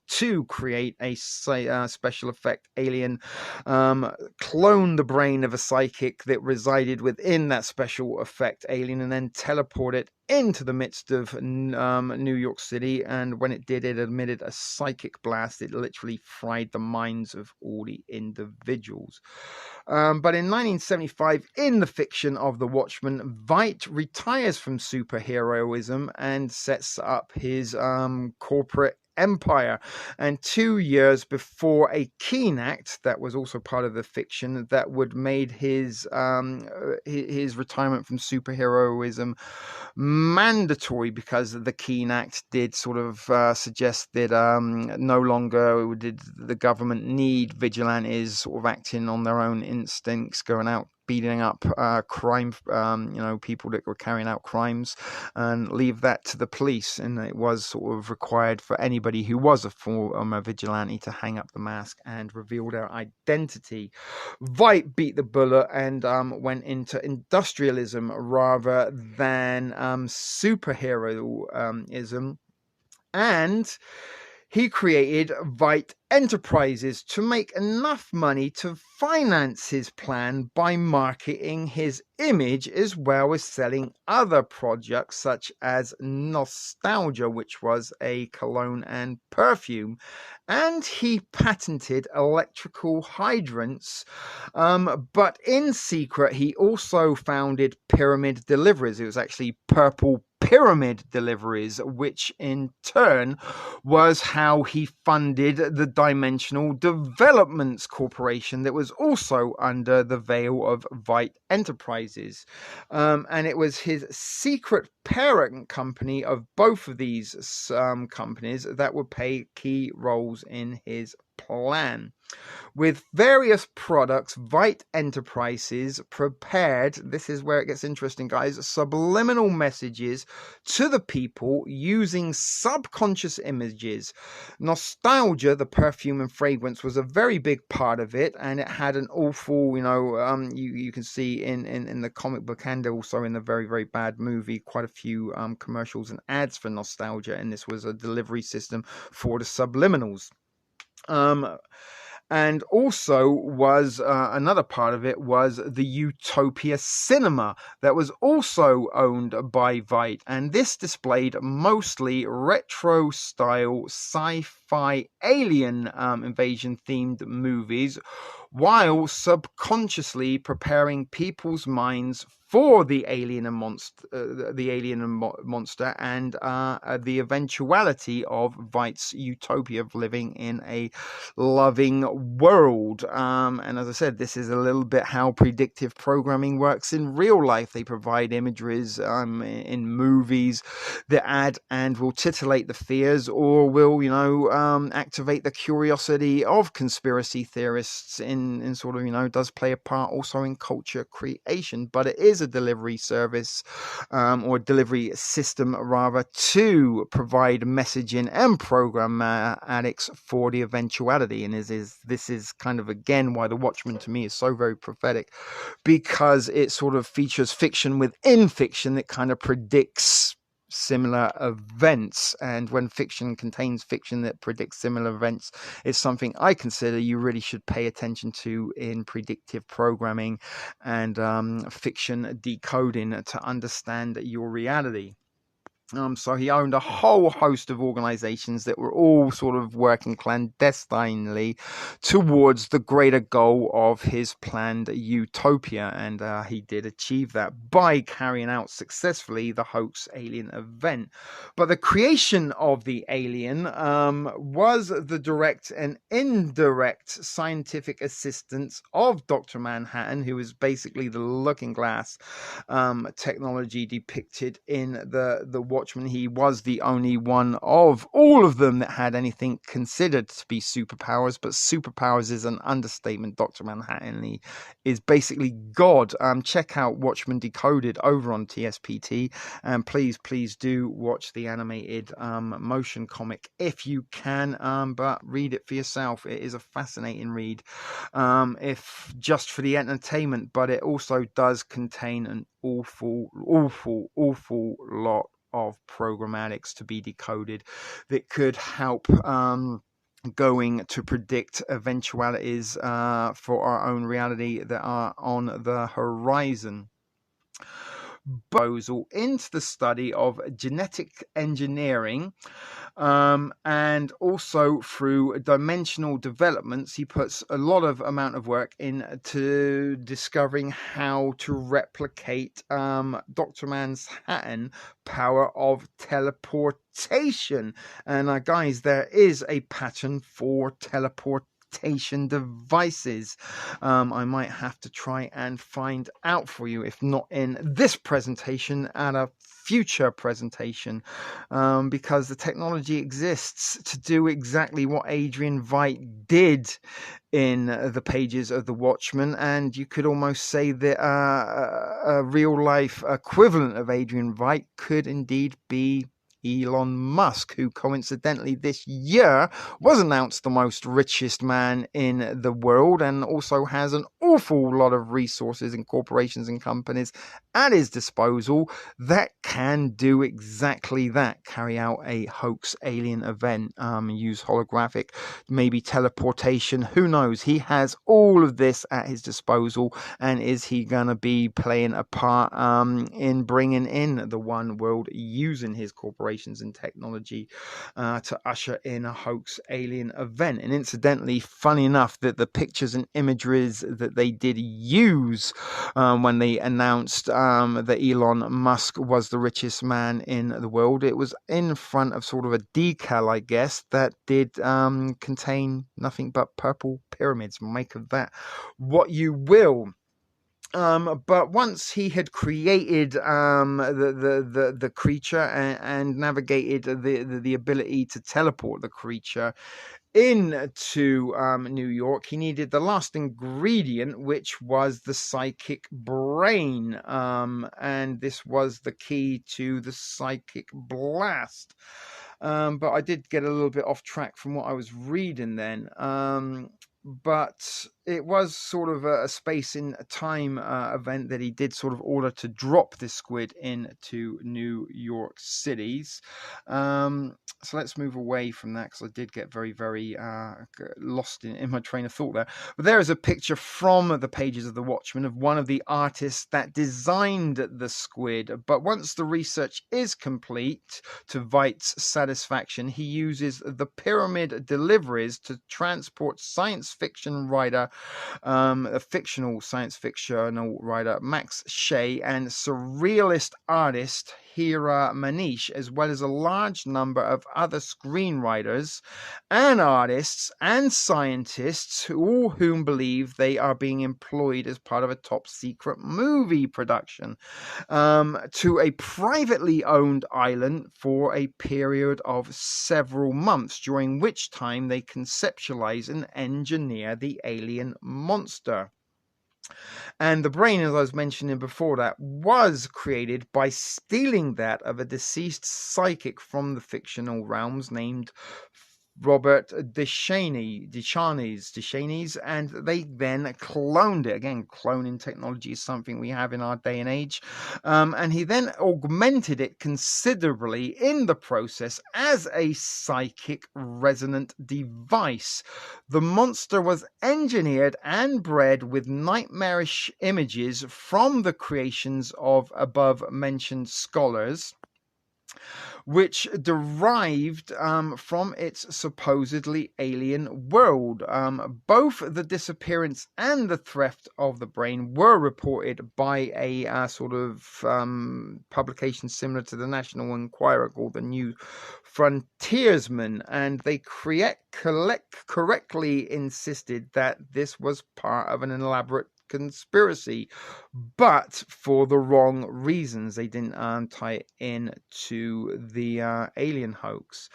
to create a special effect alien, clone the brain of a psychic that resided within that special effect alien, and then teleport it into the midst of New York City. And when it did, it emitted a psychic blast. It literally fried the minds of all the individuals. But in 1975, in the fiction of The Watchmen, Veidt retires from superheroism and sets up his corporate empire. And 2 years before a Keene Act, that was also part of the fiction, that would made his retirement from superheroism mandatory, because the Keene Act did sort of suggest that no longer did the government need vigilantes sort of acting on their own instincts, going out beating up crime, people that were carrying out crimes, and leave that to the police. And it was sort of required for anybody who was a former vigilante to hang up the mask and reveal their identity. Veidt beat the bullet and went into industrialism rather than superheroism, and he created Veidt Enterprises to make enough money to finance his plan by marketing his image, as well as selling other projects such as Nostalgia, which was a cologne and perfume. And he patented electrical hydrants, but in secret he also founded Pyramid Deliveries. It was actually Purple Pyramid Deliveries, which in turn was how he funded the Dimensional Developments Corporation that was also under the veil of Veidt Enterprises. And it was his secret parent company of both of these companies that would play key roles in his plan. With various products, Veidt Enterprises prepared, this is where it gets interesting, guys, subliminal messages to the people using subconscious images. Nostalgia, the perfume and fragrance, was a very big part of it, and it had an awful, you can see in the comic book and also in the very, very bad movie, quite a few commercials and ads for Nostalgia, and this was a delivery system for the subliminals. And also was another part of it was the Utopia Cinema that was also owned by Veidt, and this displayed mostly retro style sci-fi alien invasion themed movies, while subconsciously preparing people's minds for the alien and monster, and the eventuality of Veidt's utopia of living in a loving world. And as I said, this is a little bit how predictive programming works in real life. They provide imageries in movies that add and will titillate the fears, or will activate the curiosity of conspiracy theorists in sort of does play a part also in culture creation. But it is a delivery service or delivery system rather to provide messaging and programmatics for the eventuality. And this is kind of again why The Watchmen to me is so very prophetic, because it sort of features fiction within fiction that kind of predicts similar events. And when fiction contains fiction that predicts similar events, it's something I consider you really should pay attention to in predictive programming and fiction decoding to understand your reality. So he owned a whole host of organizations that were all sort of working clandestinely towards the greater goal of his planned utopia. And he did achieve that by carrying out successfully the hoax alien event. But the creation of the alien was the direct and indirect scientific assistance of Dr. Manhattan, who is basically the looking glass technology depicted in the Watchmen. He was the only one of all of them that had anything considered to be superpowers, but superpowers is an understatement. Dr. Manhattan is basically God. Check out Watchmen Decoded over on TSPT, and please do watch the animated motion comic if you can, but read it for yourself. It is a fascinating read, if just for the entertainment, but it also does contain an awful lot of programmatics to be decoded that could help going to predict eventualities for our own reality that are on the horizon. Proposal into the study of genetic engineering, and also through dimensional developments. He puts a lot of amount of work into discovering how to replicate Dr. Manhattan power of teleportation. And guys, there is a pattern for teleportation devices. I might have to try and find out for you, if not in this presentation, at a future presentation, because the technology exists to do exactly what Adrian Veidt did in the pages of The Watchmen. And you could almost say that a real life equivalent of Adrian Veidt could indeed be Elon Musk, who coincidentally this year was announced the most richest man in the world, and also has an awful lot of resources and corporations and companies at his disposal that can do exactly that: carry out a hoax alien event, use holographic, maybe teleportation, who knows. He has all of this at his disposal, and is he gonna be playing a part in bringing in the one world using his corporation and technology to usher in a hoax alien event? And incidentally, funny enough, that the pictures and imageries that they did use when they announced that Elon Musk was the richest man in the world, it was in front of sort of a decal, I guess, that did contain nothing but purple pyramids. Make of that what you will. But once he had created the creature and navigated the ability to teleport the creature into New York, he needed the last ingredient, which was the psychic brain, and this was the key to the psychic blast. But I did get a little bit off track from what I was reading then. But it was sort of a space in time event that he did sort of order to drop this squid into New York cities. So let's move away from that, because I did get very, very lost in my train of thought there. But there is a picture from the pages of The Watchmen of one of the artists that designed the squid. But once the research is complete, to Veidt's satisfaction, he uses the pyramid deliveries to transport science fiction writer, a fictional science fictional writer, Max Shea, and surrealist artist Hira Manish, as well as a large number of other screenwriters and artists and scientists, all whom believe they are being employed as part of a top secret movie production, to a privately owned island for a period of several months, during which time they conceptualize and engineer the alien monster. And the brain, as I was mentioning before, that was created by stealing that of a deceased psychic from the fictional realms named Robert Deschanys, and they then cloned it. Again, cloning technology is something we have in our day and age. And he then augmented it considerably in the process as a psychic resonant device. The monster was engineered and bred with nightmarish images from the creations of above mentioned scholars, which derived from its supposedly alien world. Both the disappearance and the theft of the brain were reported by a sort of publication similar to the National Enquirer called the New Frontiersman, and they correctly insisted that this was part of an elaborate conspiracy, but for the wrong reasons. They didn't tie it in to the alien hoax.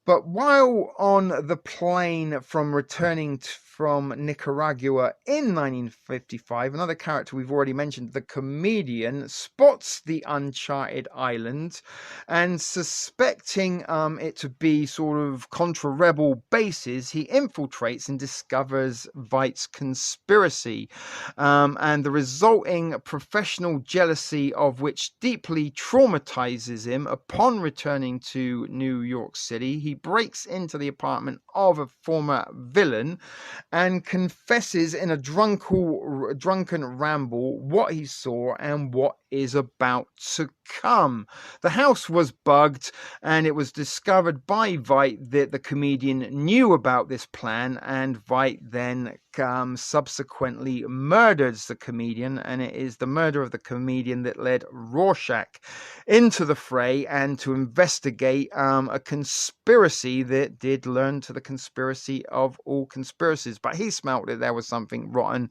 But while on the plane from returning from Nicaragua in 1955, another character we've already mentioned, the comedian, spots the uncharted island, and suspecting it to be sort of contra-rebel bases, he infiltrates and discovers Veidt's conspiracy, and the resulting professional jealousy of which deeply traumatizes him. Upon returning to New York City, he breaks into the apartment of a former villain and confesses in a drunken ramble what he saw and what is about to come. The house was bugged, and it was discovered by Veidt that the comedian knew about this plan, and Veidt then subsequently murders the comedian, and it is the murder of the comedian that led Rorschach into the fray and to investigate a conspiracy that did learn to the conspiracy of all conspiracies. But he smelt that there was something rotten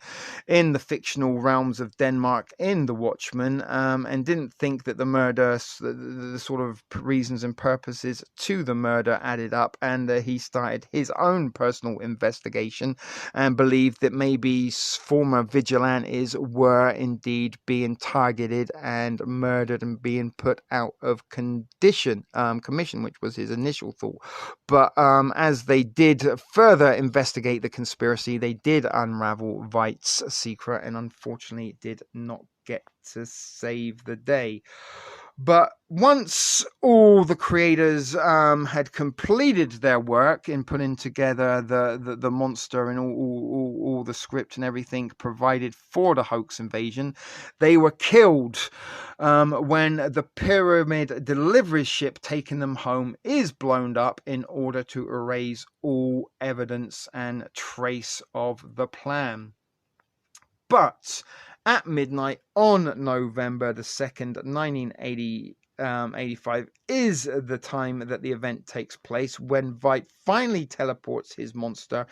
in the fictional realms of Denmark in The Watchmen, and didn't think that the murder, the sort of reasons and purposes to the murder added up, and he started his own personal investigation and believed that maybe former vigilantes were indeed being targeted and murdered and being put out of commission, which was his initial thought. But as they did further investigate the conspiracy, they did unravel Veidt's secret, and unfortunately it did not get to save the day. But once all the creators had completed their work in putting together the monster and all the script and everything provided for the hoax invasion, they were killed when the pyramid delivery ship taking them home is blown up in order to erase all evidence and trace of the plan. But at midnight on November the 2nd, 1985 is the time that the event takes place, when Veidt finally teleports his monster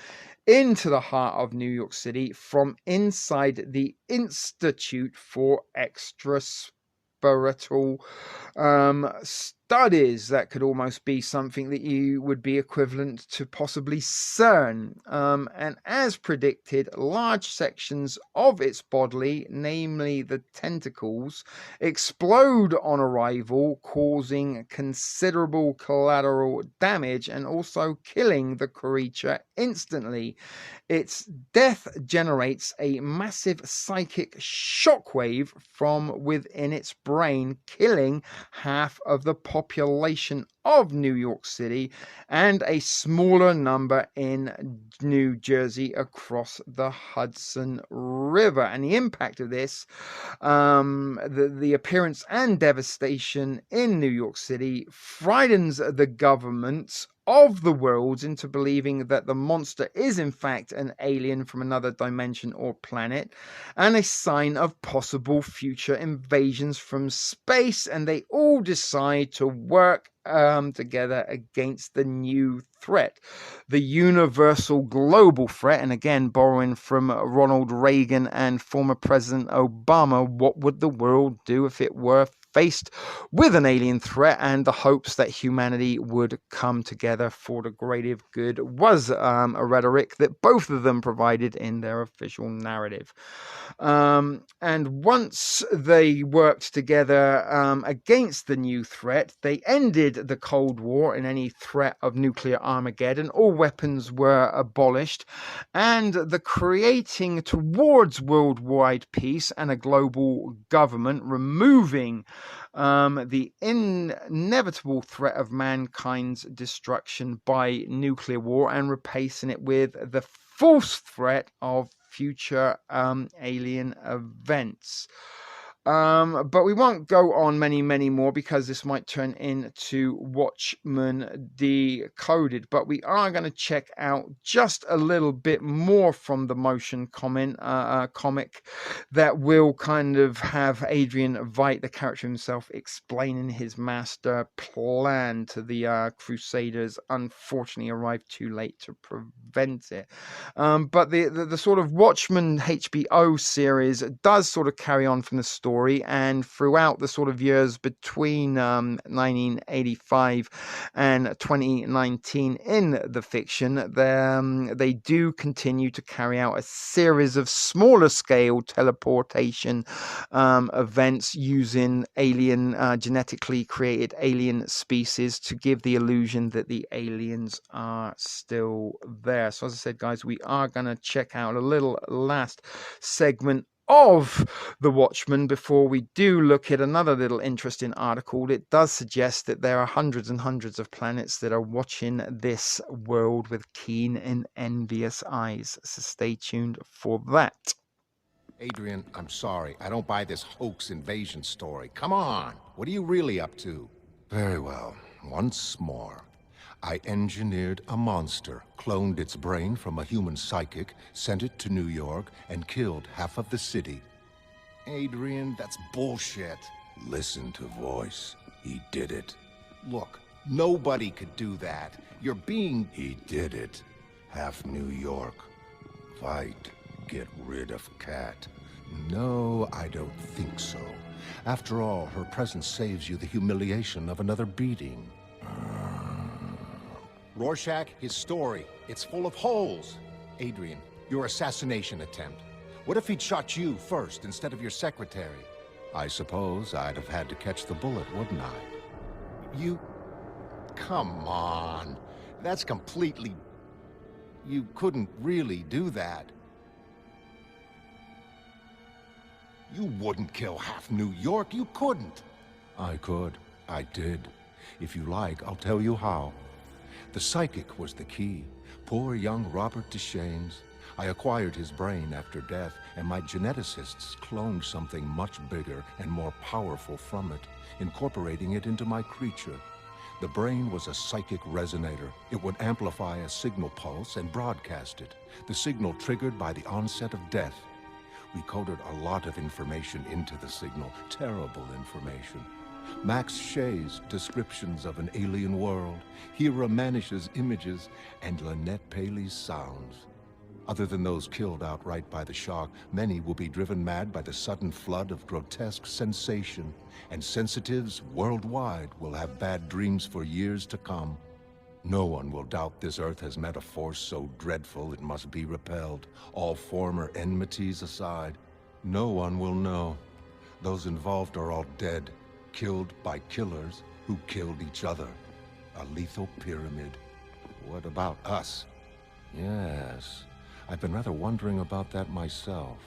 into the heart of New York City from inside the Institute for Extraspiritual Studies. That could almost be something that you would be equivalent to possibly CERN. And as predicted, large sections of its body, namely the tentacles, explode on arrival, causing considerable collateral damage and also killing the creature instantly. Its death generates a massive psychic shockwave from within its brain, killing half of the population of New York City and a smaller number in New Jersey across the Hudson River. And the impact of this, the appearance and devastation in New York City, frightens the governments of the world into believing that the monster is in fact an alien from another dimension or planet, and a sign of possible future invasions from space, and they all decide to work together against the new threat, the universal global threat. And again, borrowing from Ronald Reagan and former President Obama, what would the world do if it were faced with an alien threat? And the hopes that humanity would come together for the greater good was a rhetoric that both of them provided in their official narrative. And once they worked together against the new threat, they ended the Cold War and any threat of nuclear Armageddon. All weapons were abolished, and the creating towards worldwide peace and a global government, removing the inevitable threat of mankind's destruction by nuclear war and replacing it with the false threat of future alien events. But we won't go on many more because this might turn into Watchmen Decoded. But we are going to check out just a little bit more from the motion comic that will kind of have Adrian Veidt, the character himself, explaining his master plan to the Crusaders. Unfortunately, arrived too late to prevent it. But the sort of Watchmen HBO series does sort of carry on from the story. And throughout the sort of years between 1985 and 2019 in the fiction, they do continue to carry out a series of smaller scale teleportation events using genetically created alien species to give the illusion that the aliens are still there. So as I said, guys, we are going to check out a little last segment of The Watchmen before we do look at another little interesting article. It does suggest that there are hundreds and hundreds of planets that are watching this world with keen and envious eyes. So stay tuned for that. Adrian, I'm sorry. I don't buy this hoax invasion story. Come on. What are you really up to? Very well. Once more. I engineered a monster, cloned its brain from a human psychic, sent it to New York, and killed half of the city. Adrian, that's bullshit. Listen to voice. He did it. Look, nobody could do that. You're being... He did it. Half New York. Fight. Get rid of Kat. No, I don't think so. After all, her presence saves you the humiliation of another beating. Rorschach, his story, it's full of holes. Adrian, your assassination attempt. What if he'd shot you first instead of your secretary? I suppose I'd have had to catch the bullet, wouldn't I? You... Come on. That's completely... You couldn't really do that. You wouldn't kill half New York. You couldn't. I could. I did. If you like, I'll tell you how. The psychic was the key. Poor young Robert Deschaines. I acquired his brain after death, and my geneticists cloned something much bigger and more powerful from it, incorporating it into my creature. The brain was a psychic resonator. It would amplify a signal pulse and broadcast it, the signal triggered by the onset of death. We coded a lot of information into the signal, terrible information. Max Shay's descriptions of an alien world, Hira Manish's images, and Lynette Paley's sounds. Other than those killed outright by the shock, many will be driven mad by the sudden flood of grotesque sensation, and sensitives worldwide will have bad dreams for years to come. No one will doubt this Earth has met a force so dreadful it must be repelled, all former enmities aside. No one will know. Those involved are all dead, killed by killers who killed each other. A lethal pyramid. What about us? Yes, I've been rather wondering about that myself.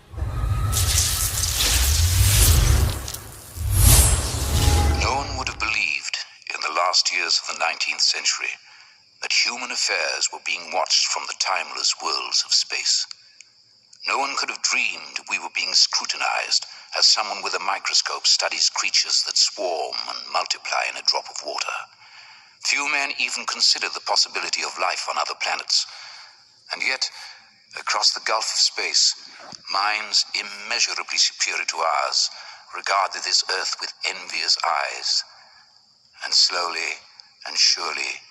No one would have believed in the last years of the 19th century that human affairs were being watched from the timeless worlds of space. No one could have dreamed we were being scrutinized as someone with a microscope studies creatures that swarm and multiply in a drop of water. Few men even considered the possibility of life on other planets. And yet, across the gulf of space, minds immeasurably superior to ours regarded this Earth with envious eyes. And slowly, and surely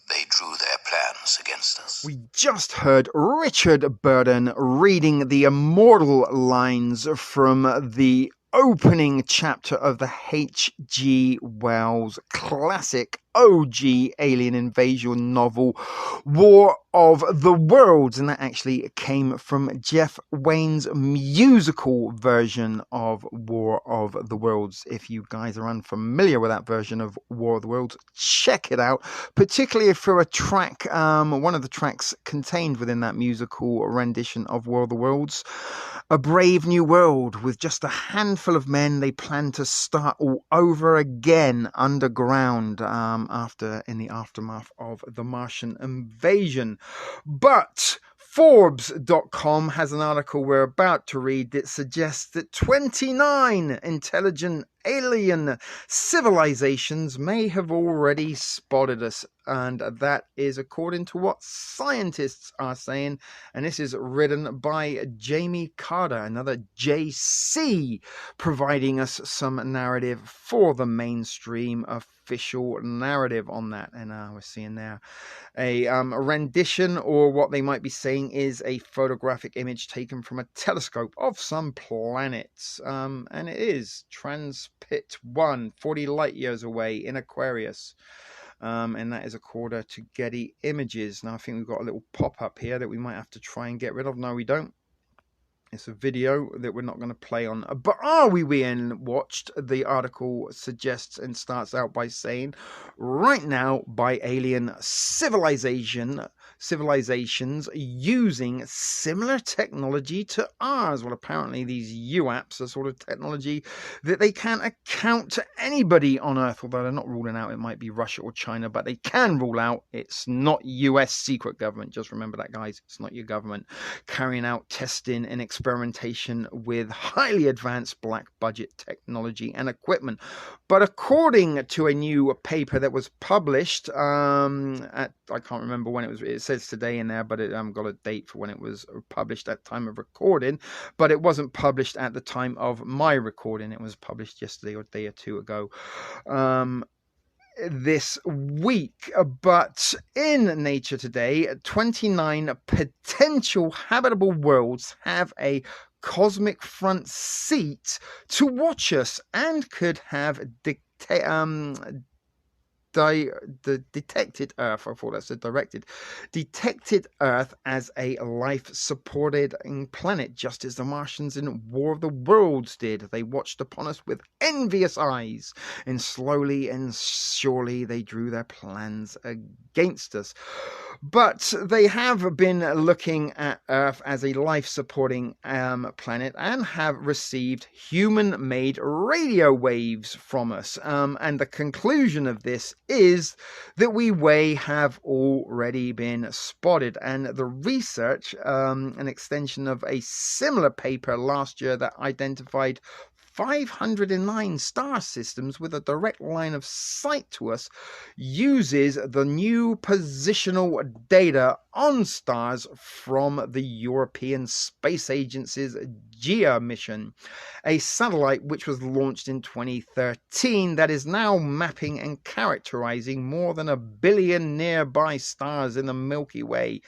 they drew their plans against us. We just heard Richard Burden reading the immortal lines from the opening chapter of the H.G. Wells classic OG alien invasion novel War of the Worlds, and that actually came from Jeff Wayne's musical version of War of the Worlds. If you guys are unfamiliar with that version of War of the Worlds, check it out, particularly for a track, one of the tracks contained within that musical rendition of War of the Worlds. A brave new world with just a handful of men. They plan to start all over again underground in the aftermath of the Martian invasion. But Forbes.com has an article we're about to read that suggests that 29 intelligent alien civilizations may have already spotted us, and that is according to what scientists are saying. And this is written by Jamie Carter, another JC, providing us some narrative for the mainstream official narrative on that. And we're seeing there a rendition, or what they might be saying is a photographic image taken from a telescope of some planets, and it is Transpit 1, 40 light years away in Aquarius. And that is according to Getty Images. Now I think we've got a little pop-up here that we might have to try and get rid of. No, we don't. It's a video that we're not going to play on. But are we being watched? The article suggests and starts out by saying, right now, by alien civilizations using similar technology to ours. Well, apparently these UAPs are sort of technology that they can't account to anybody on Earth, although they're not ruling out it might be Russia or China, but they can rule out it's not US secret government. Just remember that, guys. It's not your government carrying out testing and experimentation with highly advanced black budget technology and equipment. But according to a new paper that was published I can't remember when it was. It says today in there, but it got a date for when it was published at time of recording. But it wasn't published at the time of my recording. It was published yesterday or a day or two ago. This week. But in Nature Today, 29 potential habitable worlds have a cosmic front seat to watch us and could have the detected Earth, I thought that said directed, detected Earth as a life-supporting planet, just as the Martians in War of the Worlds did. They watched upon us with envious eyes, and slowly and surely they drew their plans against us. But they have been looking at Earth as a life-supporting planet and have received human-made radio waves from us. And the conclusion of this is that we have already been spotted. And the research, an extension of a similar paper last year that identified 509 star systems with a direct line of sight to us, uses the new positional data on stars from the European Space Agency's GEA mission, a satellite which was launched in 2013 that is now mapping and characterizing more than 1 billion nearby stars in the Milky Way.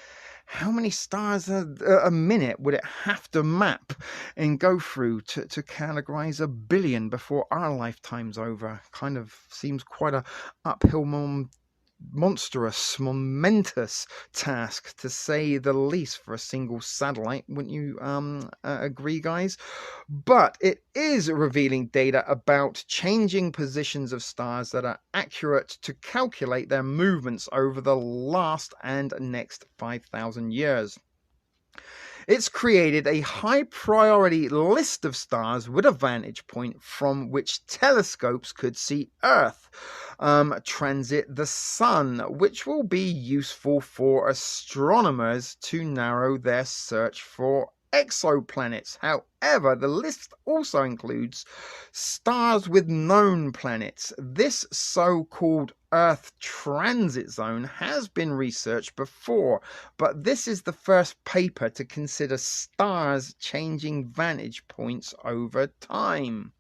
How many stars a minute would it have to map and go through to categorize 1 billion before our lifetime's over? Kind of seems quite a uphill, monstrous, momentous task, to say the least, for a single satellite. Wouldn't you agree, guys? But it is revealing data about changing positions of stars that are accurate to calculate their movements over the last and next 5,000 years. It's created a high priority list of stars with a vantage point from which telescopes could see Earth transit the sun, which will be useful for astronomers to narrow their search for exoplanets. However, the list also includes stars with known planets. This so-called Earth Transit Zone has been researched before, but this is the first paper to consider stars changing vantage points over time.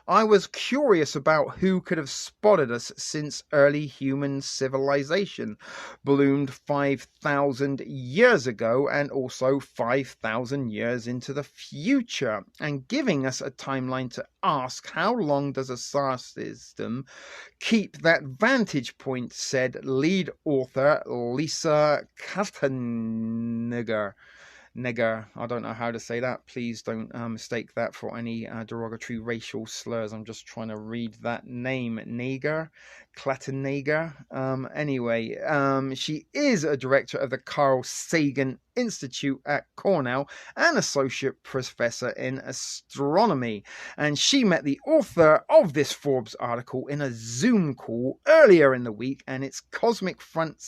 I was curious about who could have spotted us since early human civilization bloomed 5,000 years ago and also 5,000 years into the future, and giving us a timeline to ask how long does a star system keep that vantage point, said lead author Lisa Kaltenegger. I don't know how to say that. Please don't mistake that for any derogatory racial slurs. I'm just trying to read that name. Kaltenegger. Anyway, she is a director of the Carl Sagan Institute at Cornell and associate professor in astronomy. And she met the author of this Forbes article in a Zoom call earlier in the week, and its cosmic front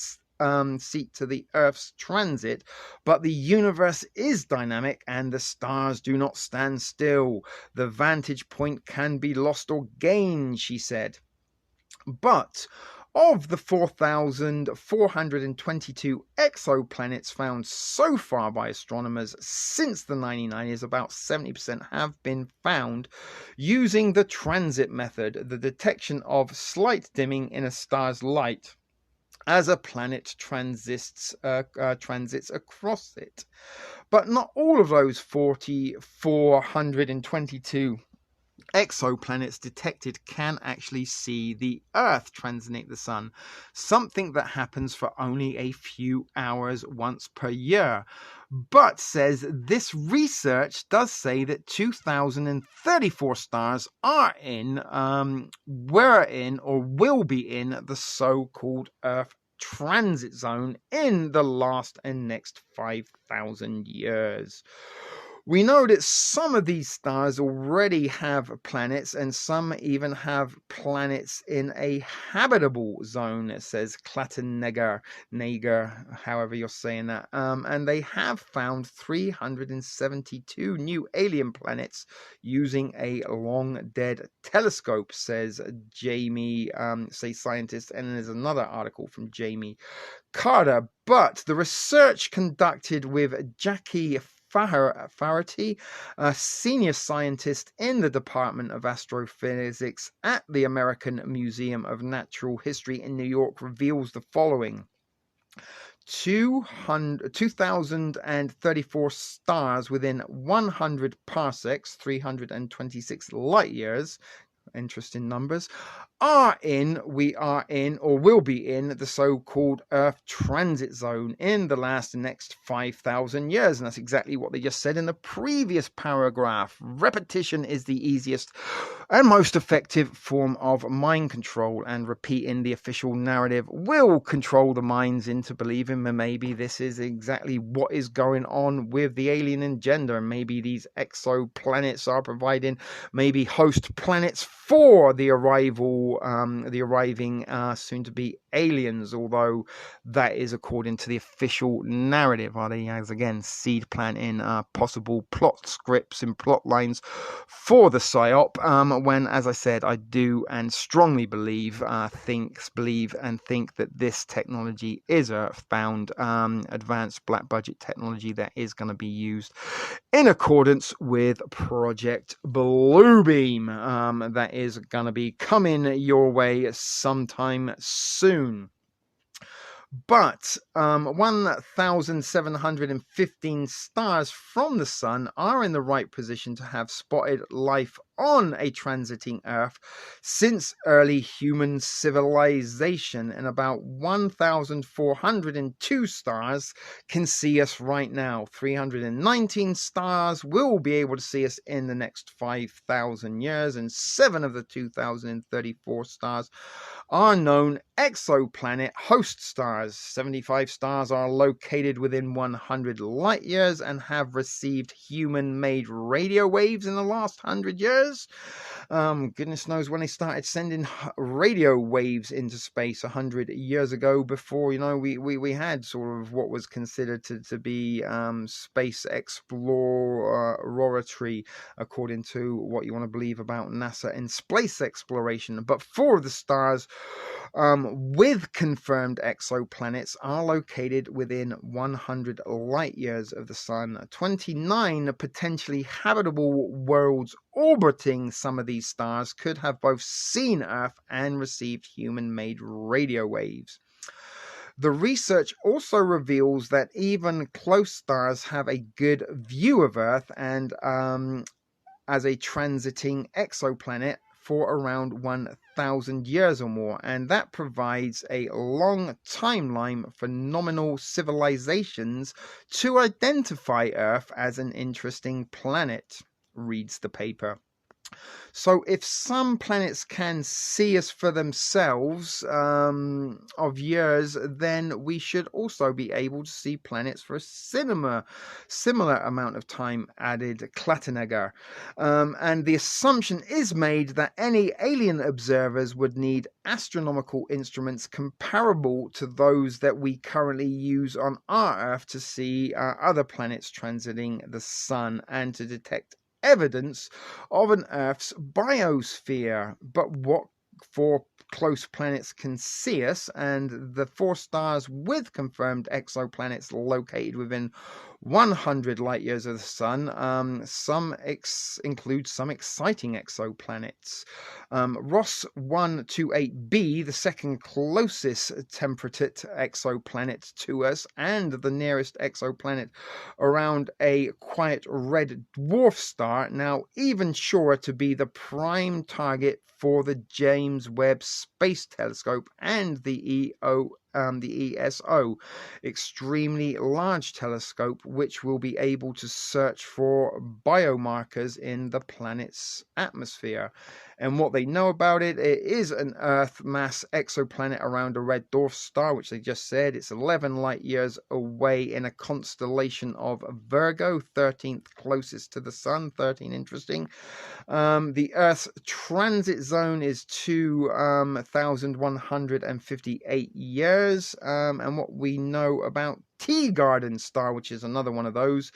seat to the Earth's transit, but the universe is dynamic and the stars do not stand still. The vantage point can be lost or gained, she said. But of the 4,422 exoplanets found so far by astronomers since the 1990s, about 70% have been found using the transit method, the detection of slight dimming in a star's light as a planet transits across it. But not all of those 4,422 exoplanets detected can actually see the Earth transiting the Sun, something that happens for only a few hours once per year. But says this research does say that 2,034 stars are were in or will be in the so-called Earth transit zone in the last and next 5,000 years. We know that some of these stars already have planets, and some even have planets in a habitable zone, it says Kaltenegger, however you're saying that. And they have found 372 new alien planets using a long-dead telescope, says Jamie, scientist. And there's another article from Jamie Carter. But the research conducted with Jackie Faraty, a senior scientist in the Department of Astrophysics at the American Museum of Natural History in New York, reveals the following. 2,034 stars within 100 parsecs, 326 light years, interesting numbers, we are in or will be in the so-called Earth transit zone in the next 5,000 years. And that's exactly what they just said in the previous paragraph. Repetition is the easiest and most effective form of mind control, and repeating the official narrative will control the minds into believing that maybe this is exactly what is going on with the alien agenda, and maybe these exoplanets are providing maybe host planets for the arriving soon-to-be aliens, although that is according to the official narrative. Are they, as again, seed planting possible plot scripts and plot lines for the PSYOP, when, as I said, I do and strongly believe that this technology is Earthbound, advanced black budget technology that is going to be used in accordance with Project Bluebeam, that is going to be coming your way sometime soon. But 1,715 stars from the sun are in the right position to have spotted life on a transiting Earth since early human civilization, and about 1,402 stars can see us right now. 319 stars will be able to see us in the next 5,000 years, and 7 of the 2,034 stars are known exoplanet host stars. 75 stars are located within 100 light years and have received human-made radio waves in the last 100 years. Goodness knows when they started sending radio waves into space 100 years ago, before, we had sort of what was considered to be space exploratory, according to what you want to believe about NASA and space exploration. But 4 of the stars with confirmed exoplanets exoplanets are located within 100 light years of the Sun. 29 potentially habitable worlds orbiting some of these stars could have both seen Earth and received human-made radio waves. The research also reveals that even close stars have a good view of Earth and as a transiting exoplanet for around 1,000 years or more, and that provides a long timeline for nominal civilizations to identify Earth as an interesting planet, reads the paper. So if some planets can see us for themselves of years, then we should also be able to see planets for a similar amount of time, added Klattenegger. And the assumption is made that any alien observers would need astronomical instruments comparable to those that we currently use on our Earth to see other planets transiting the Sun and to detect evidence of an Earth's biosphere. But what 4 close planets can see us, and the 4 stars with confirmed exoplanets located within 100 light years of the Sun, include some exciting exoplanets. Ross 128b, the second closest temperate exoplanet to us and the nearest exoplanet around a quiet red dwarf star, now even surer to be the prime target for the James Webb Space Telescope and the ESO, extremely large telescope, which will be able to search for biomarkers in the planet's atmosphere. And what they know about it, it is an Earth mass exoplanet around a red dwarf star, which they just said. It's 11 light years away in a constellation of Virgo, 13th closest to the Sun. 13, interesting. The Earth's transit zone is 2,158 years. And what we know about Teegarden star, which is another one of those,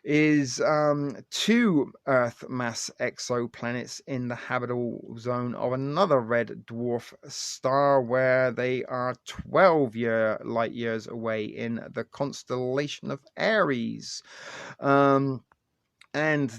is 2 Earth mass exoplanets in the habitable zone of another red dwarf star, where they are 12 light years away in the constellation of Aries. And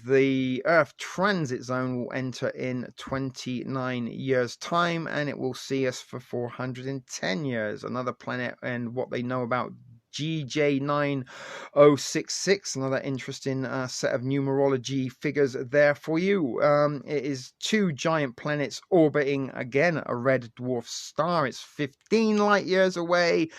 the Earth transit zone will enter in 29 years' time, and it will see us for 410 years. Another planet, and what they know about GJ9066, another interesting set of numerology figures there for you. It is 2 giant planets orbiting, again, a red dwarf star. It's 15 light years away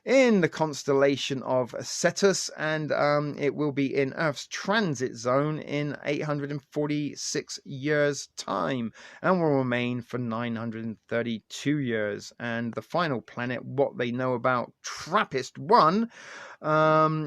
in the constellation of Cetus, and it will be in Earth's transit zone in 846 years' time, and will remain for 932 years. And the final planet, what they know about TRAPPIST-1,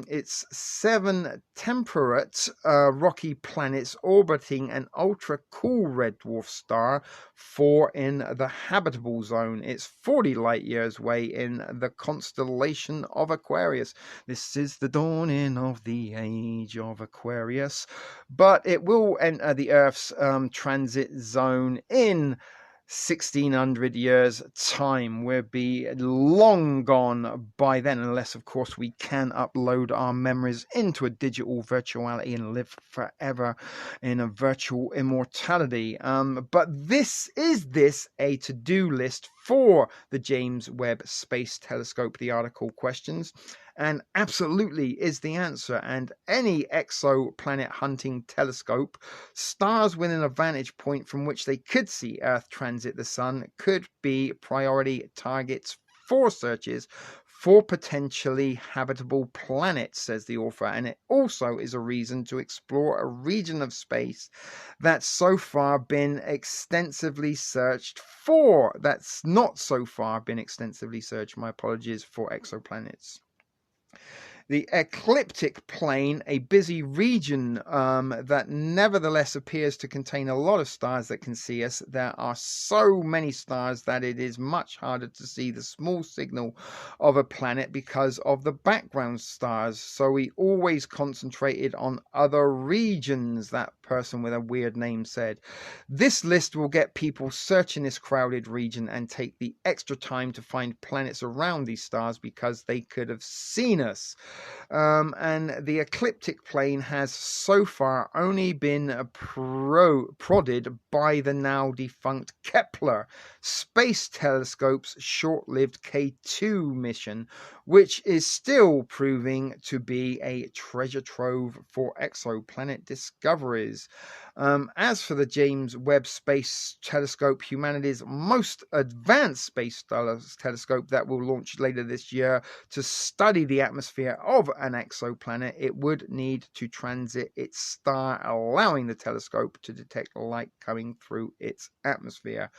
it's 7 temperate rocky planets orbiting an ultra cool red dwarf star, 4 in the habitable zone. It's 40 light years away in the constellation of Aquarius. This is the dawning of the age of Aquarius, but it will enter the Earth's transit zone in 1600 years time. We'll be long gone by then, unless of course we can upload our memories into a digital virtuality and live forever in a virtual immortality. But is this a to-do list for the James Webb Space Telescope? The article questions. And absolutely is the answer. And any exoplanet hunting telescope, stars within a vantage point from which they could see Earth transit the Sun, could be priority targets for searches for potentially habitable planets, says the author. And it also is a reason to explore a region of space that's so far been extensively searched for. That's not so far been extensively searched, my apologies, for exoplanets. The ecliptic plane, a busy region that nevertheless appears to contain a lot of stars that can see us. There are so many stars that it is much harder to see the small signal of a planet because of the background stars. So we always concentrated on other regions, that person with a weird name said. This list will get people searching this crowded region and take the extra time to find planets around these stars because they could have seen us. And the ecliptic plane has so far only been prodded by the now defunct Kepler Space Telescope's short-lived K2 mission, which is still proving to be a treasure trove for exoplanet discoveries. As for the James Webb Space Telescope, humanity's most advanced space telescope that will launch later this year to study the atmosphere of an exoplanet, it would need to transit its star, allowing the telescope to detect light coming through its atmosphere.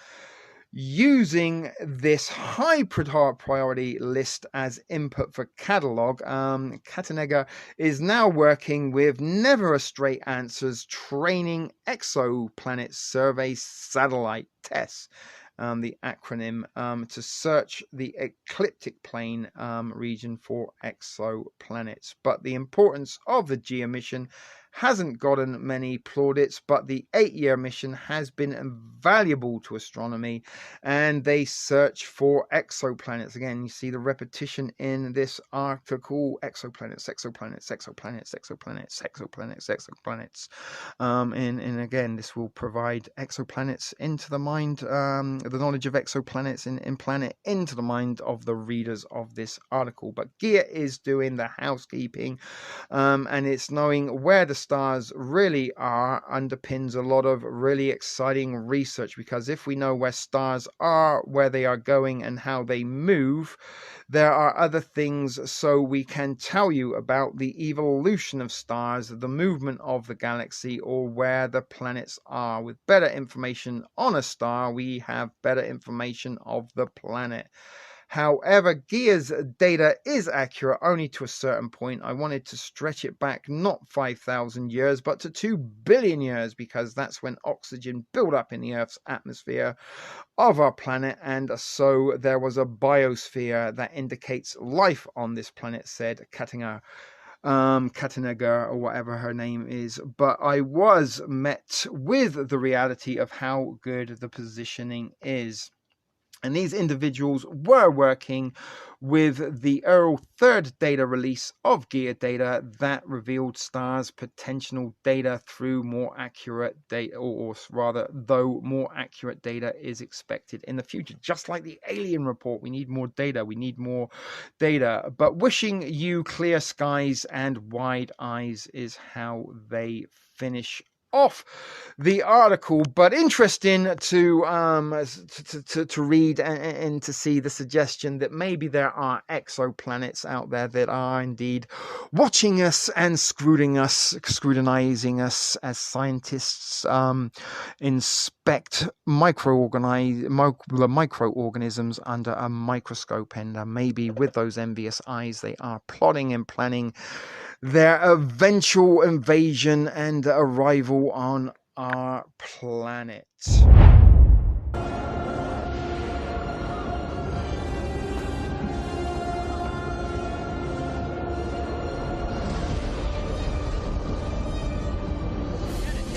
Using this high priority list as input for catalog, Kattenegger is now working with Never a Straight Answers training exoplanet survey satellite TESS, the acronym, to search the ecliptic plane region for exoplanets. But the importance of the GEA mission hasn't gotten many plaudits, but the 8-year mission has been invaluable to astronomy, and they search for exoplanets. Again, you see the repetition in this article: exoplanets, exoplanets, exoplanets, exoplanets, exoplanets, exoplanets. And again, this will provide exoplanets into the mind, the knowledge of exoplanets in planet into the mind of the readers of this article. But GEA is doing the housekeeping, and it's knowing where the stars really are underpins a lot of really exciting research, because if we know where stars are, where they are going, and how they move, there are other things so we can tell you about the evolution of stars, the movement of the galaxy, or where the planets are. With better information on a star, we have better information of the planet. However, GEA's data is accurate only to a certain point. I wanted to stretch it back not 5,000 years, but to 2 billion years, because that's when oxygen built up in the Earth's atmosphere of our planet, and so there was a biosphere that indicates life on this planet, said Kattenegger, or whatever her name is. But I was met with the reality of how good the positioning is. And these individuals were working with the Earl 3rd data release of GEA data that revealed stars' potential data through more accurate data, or rather, though more accurate data is expected in the future. Just like the alien report, we need more data, we need more data. But wishing you clear skies and wide eyes is how they finish off the article. But interesting to read and to see the suggestion that maybe there exoplanets out there that are indeed watching us and scrutinizing us as scientists inspect microorganisms under a microscope, and maybe with those envious eyes they are plotting and planning their eventual invasion and arrival on our planet. Get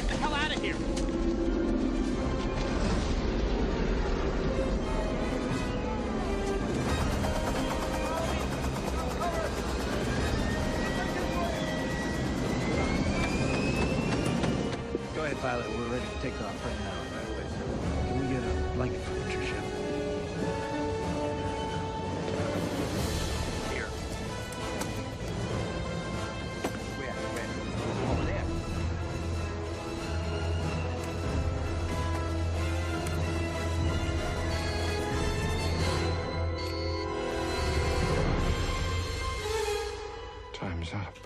the hell out of here! Go ahead, pilot. We're ready to take off right now. Right away, sir. Can we get a blanket for Patricia? Here. Where? Over there. Time's up.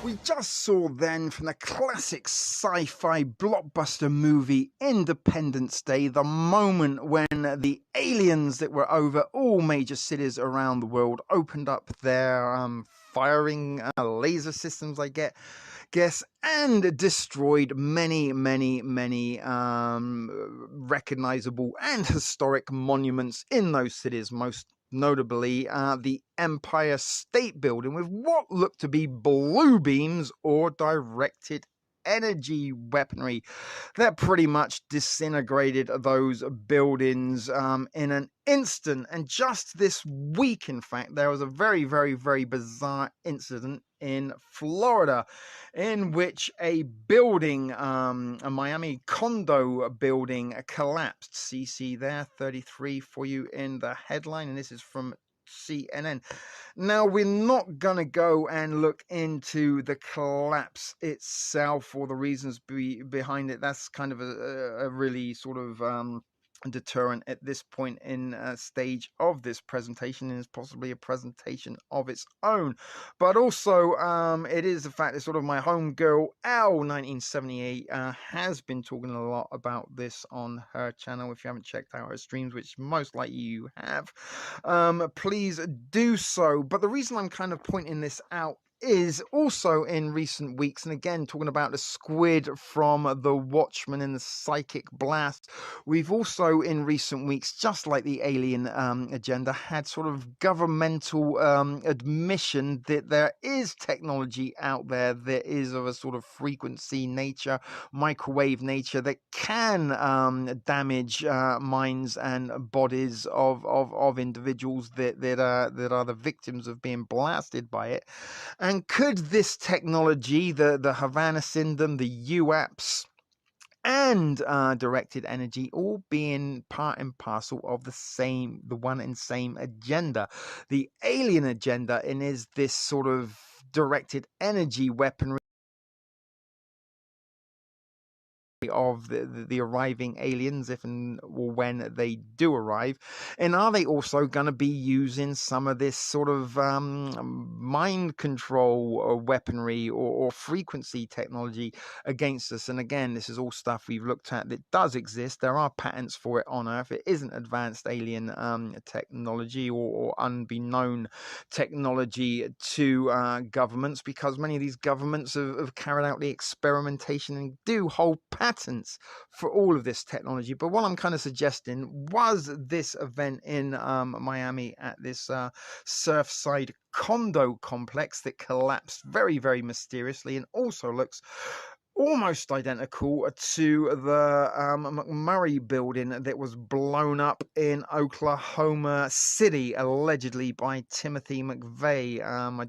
We just saw then from the classic sci-fi blockbuster movie Independence Day, the moment when the aliens that were over all major cities around the world opened up their firing laser systems, I guess, and destroyed many recognizable and historic monuments in those cities, most notably the Empire State Building, with what looked to be blue beams or directed energy weaponry that pretty much disintegrated those buildings in an instant. And just this week, in fact, there was a very bizarre incident in Florida in which a building, a Miami condo building, collapsed. CC there, 33 for you in the headline, and this is from CNN. Now, we're not going to go and look into the collapse itself or the reasons behind it. That's kind of a really sort of deterrent at this point in stage of this presentation, and is possibly a presentation of its own. But also it is the fact that sort of my homegirl L1978 has been talking a lot about this on her channel. If you haven't checked out her streams, which most likely you have, please do so. But the reason I'm kind of pointing this out is also in recent weeks, and again talking about the squid from The Watchmen and the psychic blast, we've also in recent weeks, just like the alien agenda, had sort of governmental admission that there is technology out there that is of a sort of frequency nature, microwave nature, that can damage minds and bodies of individuals that are the victims of being blasted by it. And could this technology, the Havana Syndrome, the UAPs, and directed energy all being part and parcel of the one and same agenda, the alien agenda, and is this sort of directed energy weaponry of the arriving aliens, if and or when they do arrive? And are they also going to be using some of this sort of mind control weaponry or frequency technology against us? And again, this is all stuff we've looked at that does exist. There are patents for it on Earth. It isn't advanced alien technology or unbeknown technology to governments, because many of these governments have carried out the experimentation and do hold patents for all of this technology. But what I'm kind of suggesting was this event in Miami at this Surfside condo complex that collapsed very mysteriously, and also looks almost identical to the McMurray building that was blown up in Oklahoma City, allegedly by Timothy McVeigh. I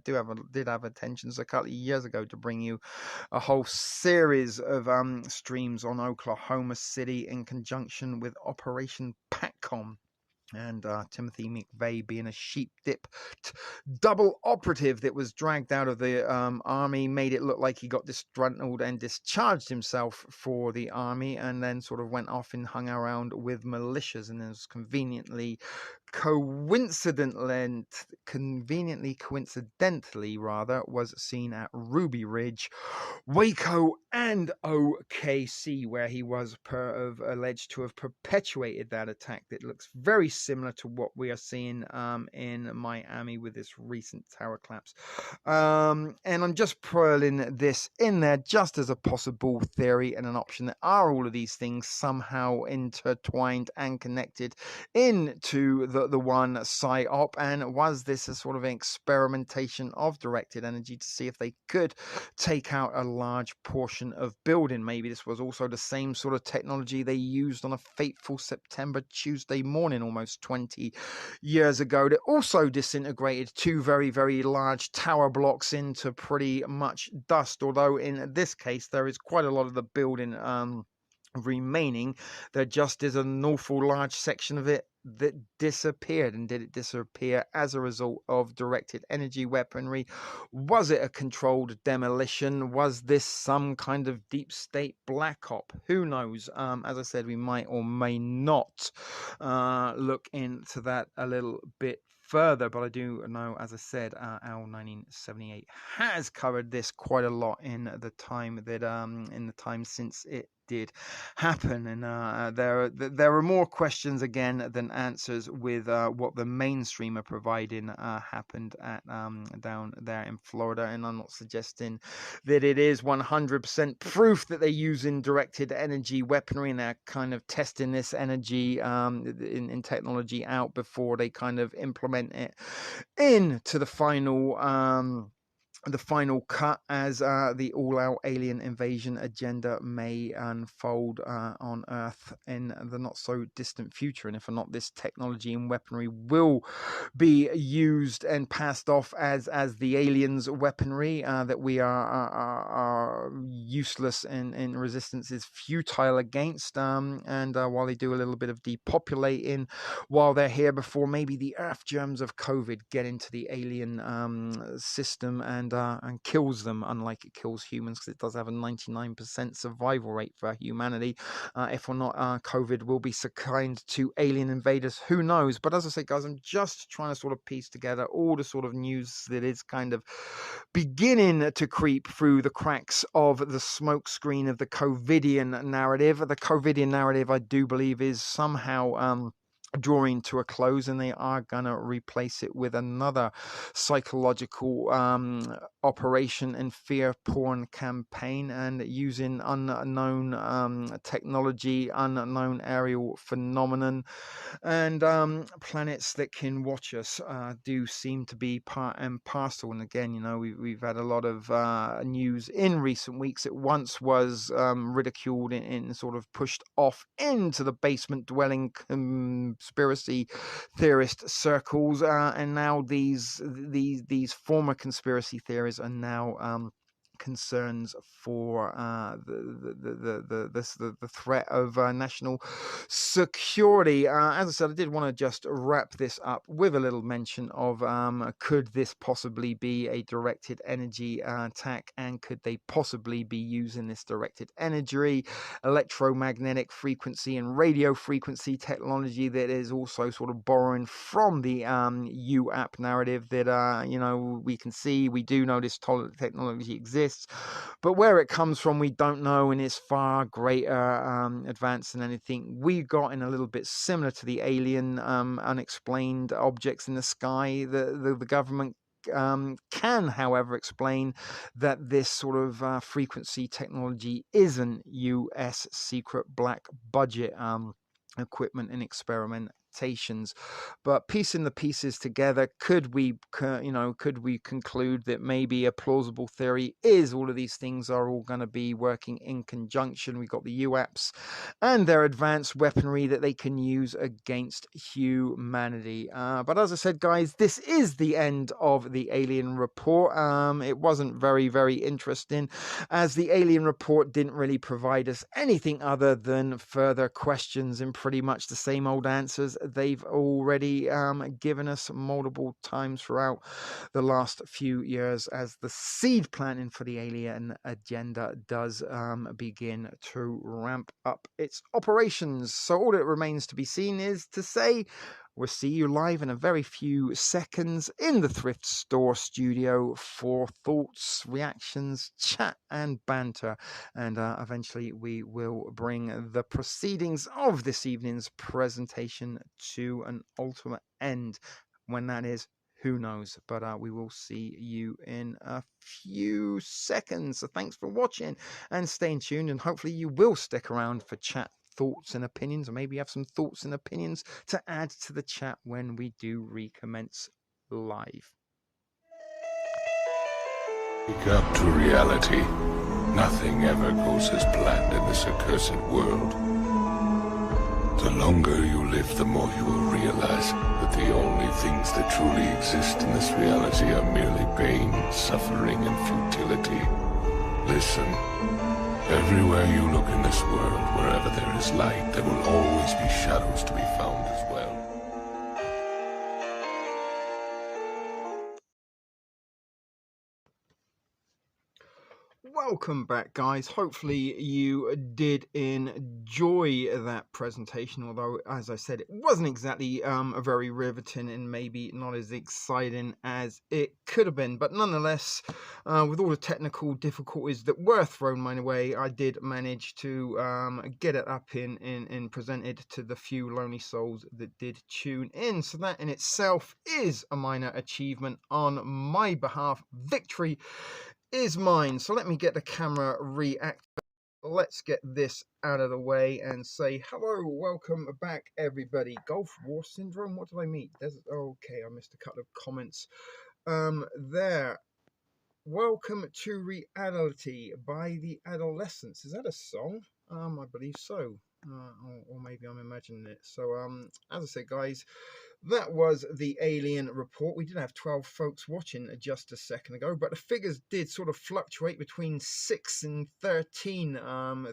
did have intentions a couple of years ago to bring you a whole series of streams on Oklahoma City in conjunction with Operation PATCOM. And Timothy McVeigh being a sheep-dipped double operative that was dragged out of the army, made it look like he got disgruntled and discharged himself for the army, and then sort of went off and hung around with militias, and was conveniently was seen at Ruby Ridge, Waco, and OKC, where he was alleged to have perpetuated that attack that looks very similar to what we are seeing in Miami with this recent tower collapse. And I'm just pulling this in there just as a possible theory and an option that are all of these things somehow intertwined and connected into the one psyop. And was this a sort of experimentation of directed energy to see if they could take out a large portion of building? Maybe this was also the same sort of technology they used on a fateful September Tuesday morning almost 20 years ago that also disintegrated two very large tower blocks into pretty much dust. Although in this case there is quite a lot of the building remaining, there just is an awful large section of it that disappeared. And did it disappear as a result of directed energy weaponry? Was it a controlled demolition? Was this some kind of deep state black op? Who knows? As I said, we might or may not look into that a little bit further, but I do know, as I said, Al 1978 has covered this quite a lot in the time since it did happen, and there are more questions again than answers with what the mainstream are providing happened at down there in Florida. And I'm not suggesting that it is 100% proof that they're using directed energy weaponry and they're kind of testing this energy in technology out before they kind of implement it into the final cut as the all-out alien invasion agenda may unfold on Earth in the not-so-distant future. And if not, this technology and weaponry will be used and passed off as the aliens' weaponry, that we are useless and resistance is futile against. And while they do a little bit of depopulating while they're here before maybe the Earth germs of COVID get into the alien system and kills them, unlike it kills humans, because it does have a 99% survival rate for humanity. If or not, COVID will be so kind to alien invaders, who knows? But as I say, guys, I'm just trying to sort of piece together all the sort of news that is kind of beginning to creep through the cracks of the smokescreen of the COVIDian narrative. The COVIDian narrative, I do believe, is somehow drawing to a close, and they are gonna replace it with another psychological operation and fear porn campaign, and using unknown technology, unknown aerial phenomenon, and planets that can watch us do seem to be part and parcel. And again, you know, we've had a lot of news in recent weeks. It once was ridiculed and sort of pushed off into the basement dwelling conspiracy theorist circles, and now these former conspiracy theories are now concerns for the threat of national security. As I said, I did want to just wrap this up with a little mention of could this possibly be a directed energy attack, and could they possibly be using this directed energy, electromagnetic frequency and radio frequency technology that is also sort of borrowing from the UAP narrative that you know, we do know this technology exists, but where it comes from we don't know, and it's far greater advanced than anything we got, in a little bit similar to the alien unexplained objects in the sky. The government can, however, explain that this sort of frequency technology isn't US secret black budget equipment and experimentations. But piecing the pieces together, could we conclude that maybe a plausible theory is all of these things are all going to be working in conjunction? We got the UAPs and their advanced weaponry that they can use against humanity. But as I said, guys, this is the end of the Alien Report. It wasn't very, very interesting, as the Alien Report didn't really provide us anything other than further questions and pretty much the same old answers they've already given us multiple times throughout the last few years, as the seed planting for the alien agenda does begin to ramp up its operations. So all that remains to be seen is to say we'll see you live in a very few seconds in the Thrift Store studio for thoughts, reactions, chat, and banter. And eventually we will bring the proceedings of this evening's presentation to an ultimate end. When that is, who knows? But we will see you in a few seconds. So thanks for watching and staying tuned, and hopefully you will stick around for chat, thoughts and opinions, or maybe you have some thoughts and opinions to add to the chat when we do recommence live. Wake up to reality. Nothing ever goes as planned in this accursed world. The longer you live, the more you will realize that the only things that truly exist in this reality are merely pain, suffering, and futility. Listen. Everywhere you look in this world, wherever there is light, there will always be shadows to be found as well. Welcome back, guys. Hopefully you did enjoy that presentation, although, as I said, it wasn't exactly a very riveting and maybe not as exciting as it could have been. But nonetheless, with all the technical difficulties that were thrown my way, I did manage to get it up and presented to the few lonely souls that did tune in. So that in itself is a minor achievement on my behalf. Victory is mine. So let me get the camera reactivated. Let's get this out of the way and say hello, welcome back, everybody. Gulf War Syndrome, what did I meet? Okay, I missed a couple of comments there. Welcome to Reality by the Adolescents. Is that a song? I believe so. Or maybe I'm imagining it. So as I said, guys, that was the Alien Report. We did have 12 folks watching just a second ago, but the figures did sort of fluctuate between 6 and 13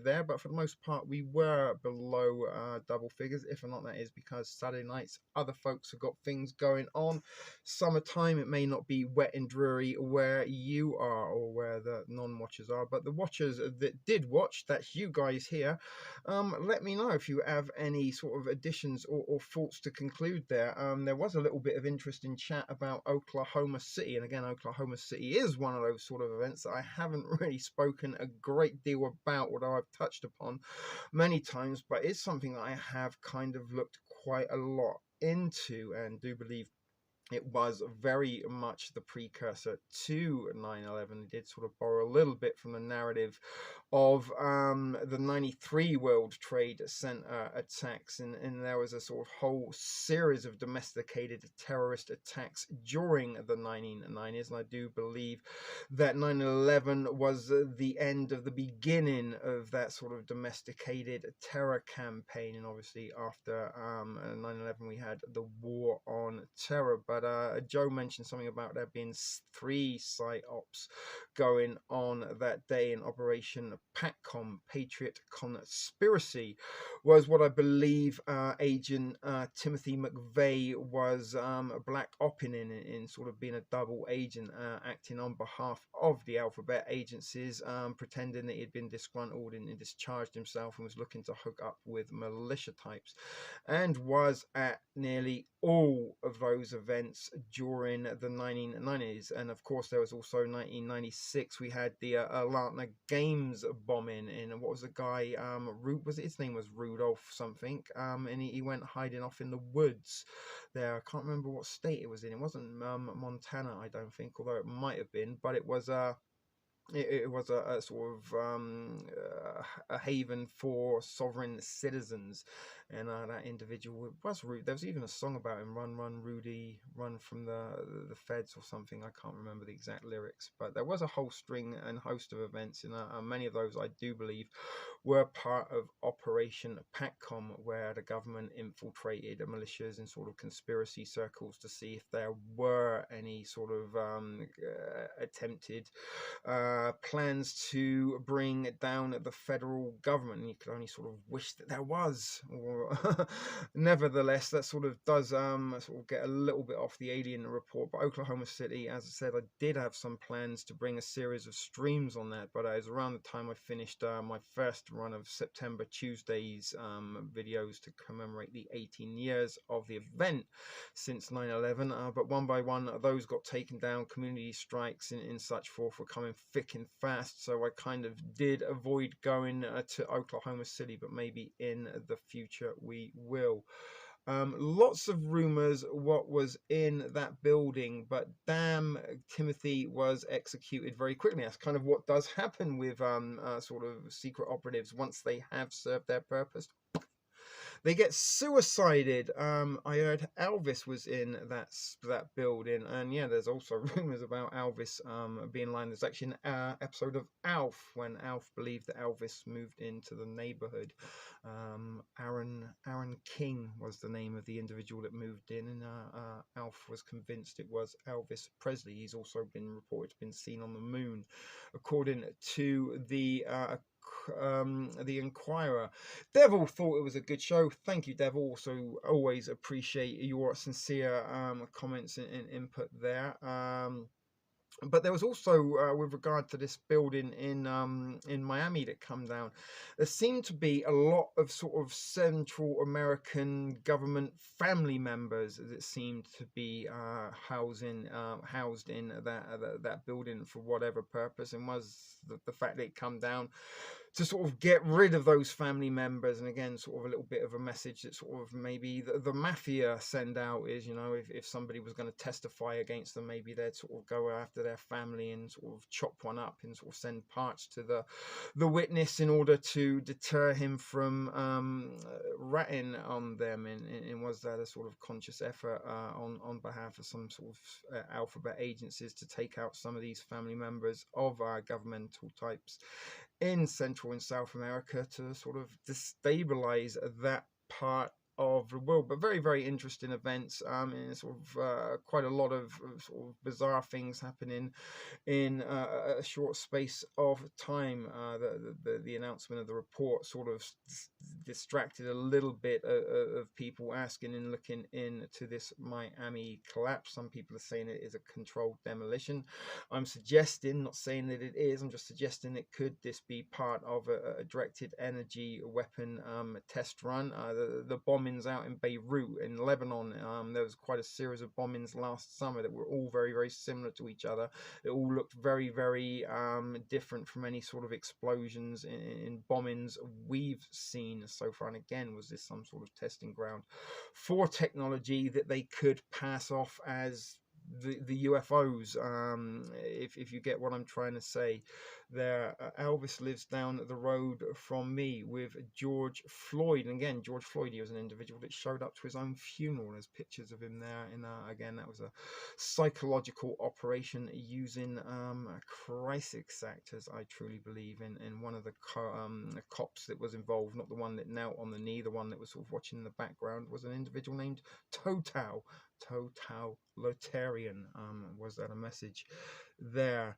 there, but for the most part we were below double figures. If or not, that is because Saturday nights other folks have got things going on. Summertime, it may not be wet and dreary where you are or where the non-watchers are, but the watchers that did watch, that's you guys here, let me know if you have any sort of additions or thoughts to conclude there. There was a little bit of interest in chat about Oklahoma City, and again, Oklahoma City is one of those sort of events that I haven't really spoken a great deal about, although I've touched upon many times, but it's something that I have kind of looked quite a lot into and do believe it was very much the precursor to 9/11. It did sort of borrow a little bit from the narrative of the 93 World Trade Center attacks, and there was a sort of whole series of domesticated terrorist attacks during the 1990s, and I do believe that 9/11 was the end of the beginning of that sort of domesticated terror campaign. And obviously after 9/11 we had the War on Terror. But Joe mentioned something about there being 3 psyops going on that day in Operation PACCOM, Patriot Conspiracy, was what I believe Agent Timothy McVeigh was black opping in sort of being a double agent, acting on behalf of the alphabet agencies, pretending that he'd been disgruntled and discharged himself and was looking to hook up with militia types, and was at nearly all of those events during the 1990s. And of course there was also 1996, we had the Atlanta Games bombing, and what was the guy, his name was Rudolph something, and he went hiding off in the woods there. I can't remember what state it was in. It wasn't Montana, I don't think, although it might have been, but it was it was a sort of a haven for sovereign citizens, and that individual was Rudy. There was even a song about him, "Run, Run, Rudy, Run from the Feds" or something. I can't remember the exact lyrics, but there was a whole string and host of events, and many of those I do believe were part of Operation PACCOM, where the government infiltrated militias in sort of conspiracy circles to see if there were any sort of attempted plans to bring down the federal government. And you could only sort of wish that there was, or nevertheless, that sort of does sort of get a little bit off the Alien Report. But Oklahoma City, as I said, I did have some plans to bring a series of streams on that, but it was around the time I finished my first run of September Tuesdays videos to commemorate the 18 years of the event since 9/11, but one by one those got taken down. Community strikes and such forth were coming thick and fast, so I kind of did avoid going to Oklahoma City, but maybe in the future we will. Lots of rumors what was in that building, but damn, Timothy was executed very quickly. That's kind of what does happen with sort of secret operatives. Once they have served their purpose, they get suicided. I heard Elvis was in that building, and yeah, there's also rumors about Elvis being lying. There's actually an episode of Alf when Alf believed that Elvis moved into the neighborhood. Aaron King was the name of the individual that moved in, and Alf was convinced it was Elvis Presley. He's also been reported to have been seen on the moon, according to the Inquirer. Devil thought it was a good show. Thank you, Devil. Also, always appreciate your sincere comments and input there. But there was also, with regard to this building in Miami that come down, there seemed to be a lot of sort of Central American government family members that seemed to be housed in that building for whatever purpose, and was the fact that it come down to sort of get rid of those family members. And again, sort of a little bit of a message that sort of maybe the mafia send out is, you know, if somebody was going to testify against them, maybe they'd sort of go after their family and sort of chop one up and sort of send parts to the witness in order to deter him from ratting on them. And was that a sort of conscious effort on behalf of some sort of alphabet agencies to take out some of these family members of governmental types in Central and South America to sort of destabilize that part of the world? But very, very interesting events, and sort of quite a lot of sort of bizarre things happening in a short space of time. The announcement of the report sort of distracted a little bit of people asking and looking into this Miami collapse. Some people are saying it is a controlled demolition. I'm suggesting, not saying that it is, I'm just suggesting it could this be part of a directed energy weapon test run. The bombings out in Beirut in Lebanon, there was quite a series of bombings last summer that were all very, very similar to each other. It all looked very, very different from any sort of explosions in bombings we've seen so far. And again, was this some sort of testing ground for technology that they could pass off as the UFOs, if you get what I'm trying to say there. Elvis lives down the road from me with George Floyd, and again, George Floyd, he was an individual that showed up to his own funeral. There's pictures of him there, and again, that was a psychological operation using crisis actors, I truly believe. And one of the cops that was involved, not the one that knelt on the knee, the one that was sort of watching in the background, was an individual named Totalitarian. Was that a message there?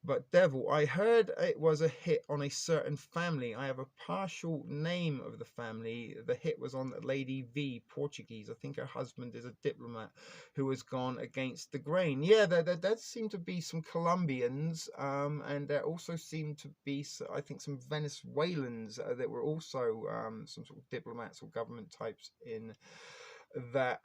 But Devil, I heard it was a hit on a certain family. I have a partial name of the family. The hit was on Lady V, Portuguese. I think her husband is a diplomat who has gone against the grain. Yeah, there does seem to be some Colombians, and there also seem to be, I think, some Venezuelans that were also some sort of diplomats or government types in that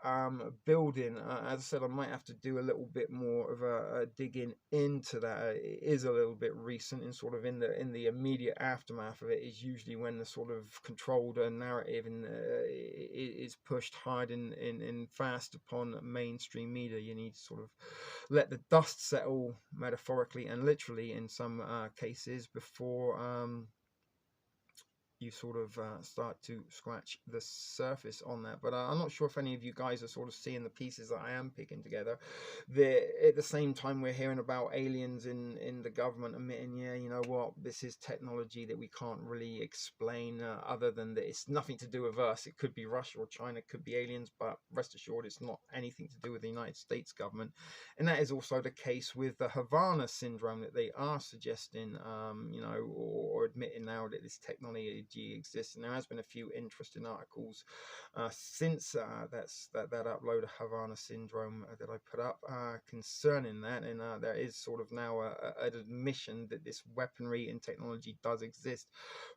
building. As I said, I might have to do a little bit more of a digging into that. It is a little bit recent, and sort of in the immediate aftermath of it is usually when the sort of controlled narrative is pushed hard and fast upon mainstream media. You need to sort of let the dust settle, metaphorically and literally in some cases, before you sort of start to scratch the surface on that. But I'm not sure if any of you guys are sort of seeing the pieces that I am picking together. At the same time, we're hearing about aliens in the government admitting, yeah, you know what, this is technology that we can't really explain, other than that it's nothing to do with us. It could be Russia or China, it could be aliens, but rest assured it's not anything to do with the United States government. And that is also the case with the Havana syndrome, that they are suggesting, you know, or admitting now that this technology exists. And there has been a few interesting articles since that upload of Havana syndrome that I put up concerning that, and there is sort of now an admission that this weaponry and technology does exist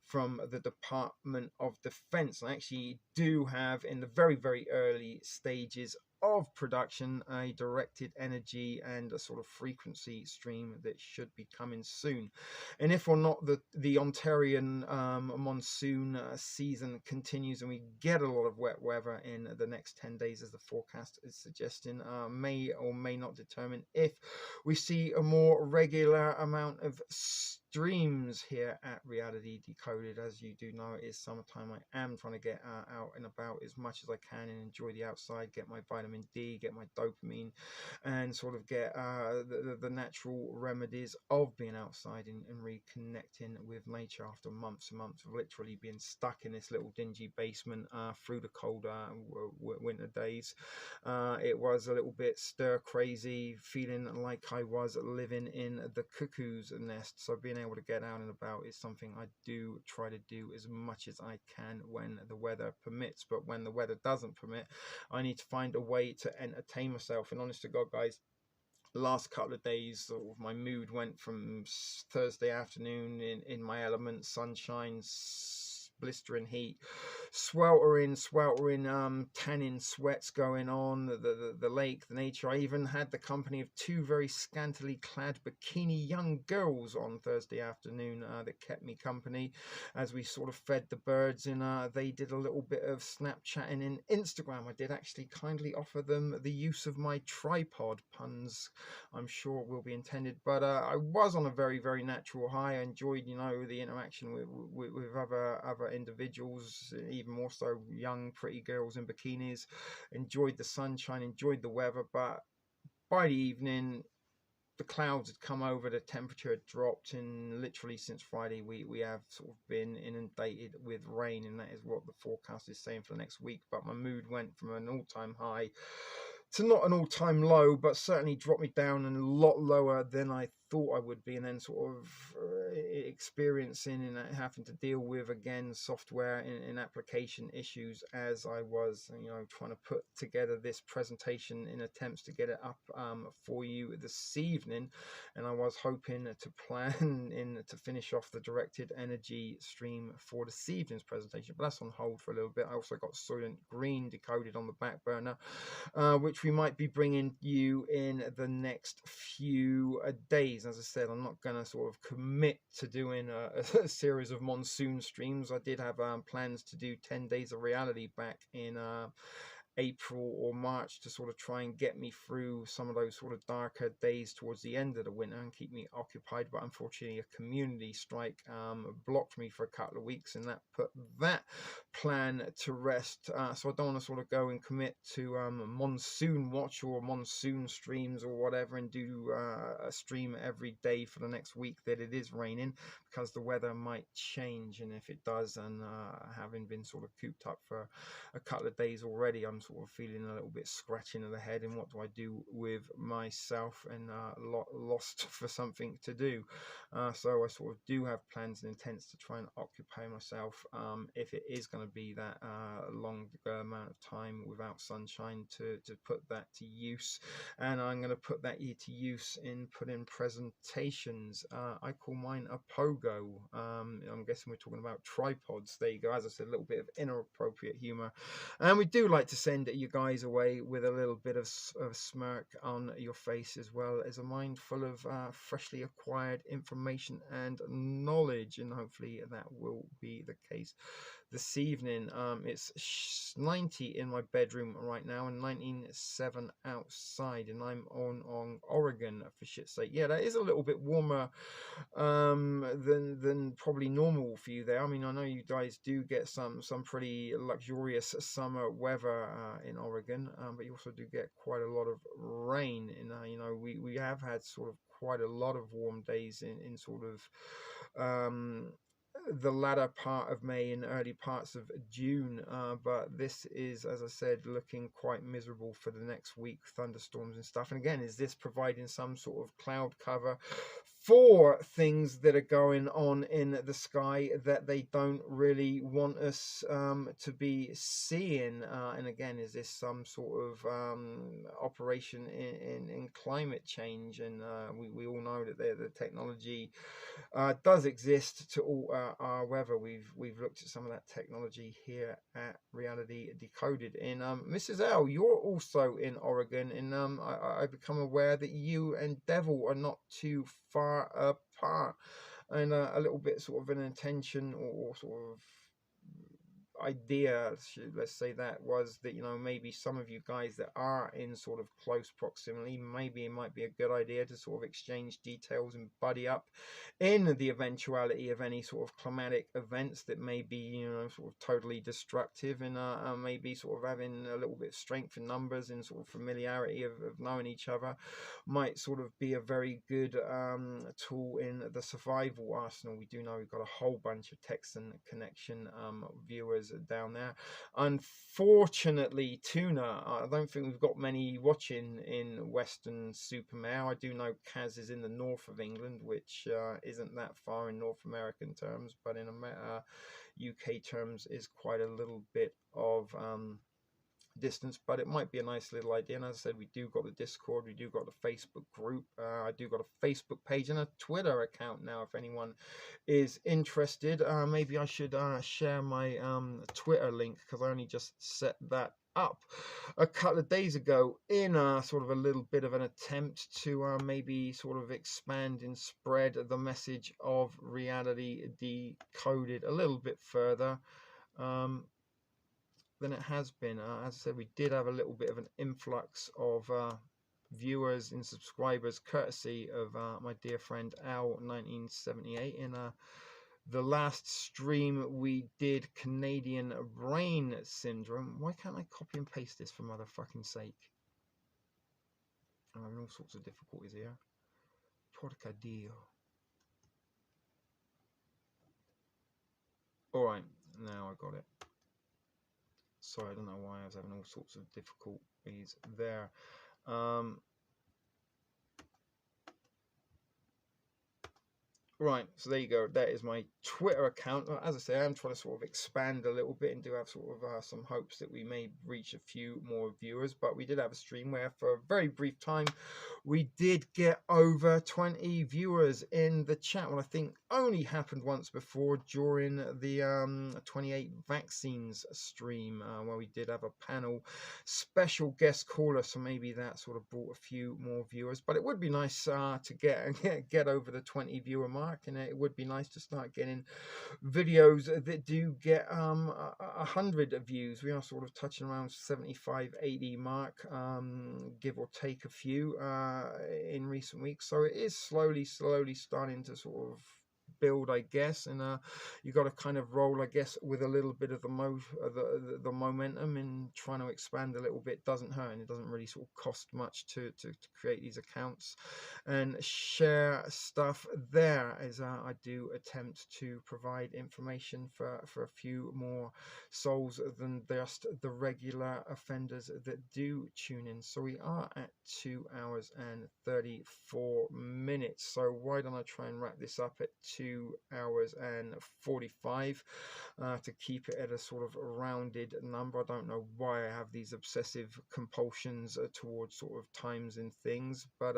from the Department of Defense. I actually do have, in the very, very early stages of production, a directed energy and a sort of frequency stream that should be coming soon. And if or not the Ontarian monsoon season continues and we get a lot of wet weather in the next 10 days, as the forecast is suggesting, may or may not determine if we see a more regular amount of streams here at Reality Decoded. As you do know, it is summertime. I am trying to get out and about as much as I can and enjoy the outside, get my vitamin D, get my dopamine, and sort of get the natural remedies of being outside and reconnecting with nature after months and months of literally being stuck in this little dingy basement through the cold winter days. It was a little bit stir crazy, feeling like I was living in the cuckoo's nest. So being able to get out and about is something I do try to do as much as I can when the weather permits. But when the weather doesn't permit, I need to find a way to entertain myself. And honest to God, guys, last couple of days, sort of my mood went from Thursday afternoon in my element, sunshine, blistering heat, sweltering, tanning sweats going on, the lake, the nature. I even had the company of two very scantily clad bikini young girls on Thursday afternoon that kept me company as we sort of fed the birds, and they did a little bit of Snapchatting and Instagram. I did actually kindly offer them the use of my tripod, puns I'm sure will be intended, but I was on a very, very natural high. I enjoyed, you know, the interaction with other individuals, even more so young pretty girls in bikinis. Enjoyed the sunshine, enjoyed the weather, but by the evening the clouds had come over, the temperature had dropped, and literally since Friday we have sort of been inundated with rain, and that is what the forecast is saying for the next week. But my mood went from an all-time high to not an all-time low, but certainly dropped me down and a lot lower than I thought I would be, and then sort of experiencing and having to deal with again software and application issues as I was, you know, trying to put together this presentation in attempts to get it up for you this evening. And I was hoping to plan in to finish off the directed energy stream for this evening's presentation, but that's on hold for a little bit. I also got Soylent Green decoded on the back burner, which we might be bringing you in the next few days. As I said, I'm not going to sort of commit to doing a series of monsoon streams. I did have plans to do 10 days of reality back in April or March to sort of try and get me through some of those sort of darker days towards the end of the winter and keep me occupied, but unfortunately a community strike blocked me for a couple of weeks, and that put that plan to rest. So I don't want to sort of go and commit to a monsoon watch or monsoon streams or whatever and do a stream every day for the next week that it is raining, because the weather might change, and if it does, and having been sort of cooped up for a couple of days already, I'm sort of feeling a little bit scratching of the head, and what do I do with myself, and lost for something to do. So I sort of do have plans and intents to try and occupy myself, if it is going to be that long amount of time without sunshine, to put that to use. And I'm going to put that to use in putting presentations. I call mine a pogo. I'm guessing we're talking about tripods. There you go. As I said, a little bit of inappropriate humor, and we do like to send you guys away with a little bit of smirk on your face, as well as a mind full of freshly acquired information and knowledge, and hopefully that will be the case this evening. It's 90 in my bedroom right now and 19.7 outside, and I'm on Oregon for shit's sake. Yeah, that is a little bit warmer than probably normal for you there. I mean, I know you guys do get some pretty luxurious summer weather in Oregon, but you also do get quite a lot of rain. And you know, we have had sort of quite a lot of warm days in sort of the latter part of May and early parts of June, but this is, as I said, looking quite miserable for the next week, thunderstorms and stuff. And again, is this providing some sort of cloud cover for things that are going on in the sky that they don't really want us to be seeing? And again, is this some sort of operation in climate change? And we all know that the technology does exist to alter our weather. We've looked at some of that technology here at Reality Decoded. And Mrs. L, you're also in Oregon, and I become aware that you and Devil are not too far apart, and a little bit sort of an intention or sort of idea, let's say, that was that, you know, maybe some of you guys that are in sort of close proximity, maybe it might be a good idea to sort of exchange details and buddy up in the eventuality of any sort of climatic events that may be, you know, sort of totally destructive, and maybe sort of having a little bit of strength in numbers and sort of familiarity of knowing each other might sort of be a very good tool in the survival arsenal. We do know we've got a whole bunch of Texan Connection viewers down there. Unfortunately, Tuna, I don't think we've got many watching in Western Supermare. I do know Kaz is in the north of England, which isn't that far in North American terms, but in UK terms is quite a little bit of distance, but it might be a nice little idea. And as I said, we do got the Discord, we do got the Facebook group, I do got a Facebook page and a Twitter account now if anyone is interested. Maybe I should share my Twitter link, because I only just set that up a couple of days ago in sort of a little bit of an attempt to maybe sort of expand and spread the message of Reality Decoded a little bit further than it has been. As I said, we did have a little bit of an influx of viewers and subscribers courtesy of my dear friend Al1978 in the last stream we did, Canadian Brain Syndrome. Why can't I copy and paste this for motherfucking sake? I'm having all sorts of difficulties here. Porca Dio. Alright, now I got it. Sorry, I don't know why I was having all sorts of difficulties there. Right, so there you go. That is my Twitter account. As I say, I am trying to sort of expand a little bit and do have sort of some hopes that we may reach a few more viewers. But we did have a stream where for a very brief time we did get over 20 viewers in the chat. Well, I think only happened once before during the 28 vaccines stream where we did have a panel special guest caller. So maybe that sort of brought a few more viewers. But it would be nice to get over the 20 viewer mark. And it would be nice to start getting videos that do get 100 views. We are sort of touching around 75-80 mark, give or take a few in recent weeks. So it is slowly starting to sort of build, I guess, and you got to kind of roll, I guess, with a little bit of the momentum, and trying to expand a little bit doesn't hurt, and it doesn't really sort of cost much to create these accounts and share stuff there, as I do attempt to provide information for a few more souls than just the regular offenders that do tune in. So we are at 2 hours and 34 minutes, so why don't I try and wrap this up at 2 hours and 45 to keep it at a sort of rounded number. I don't know why I have these obsessive compulsions towards sort of times and things, but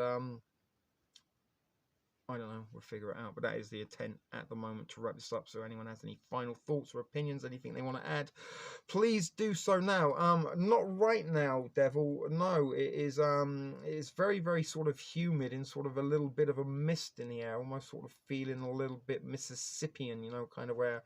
I don't know, we'll figure it out. But that is the intent at the moment to wrap this up. So anyone has any final thoughts or opinions, anything they want to add, please do so now. Not right now, Devil. No, it is it's very sort of humid and sort of a little bit of a mist in the air, almost sort of feeling a little bit Mississippian, you know, kind of where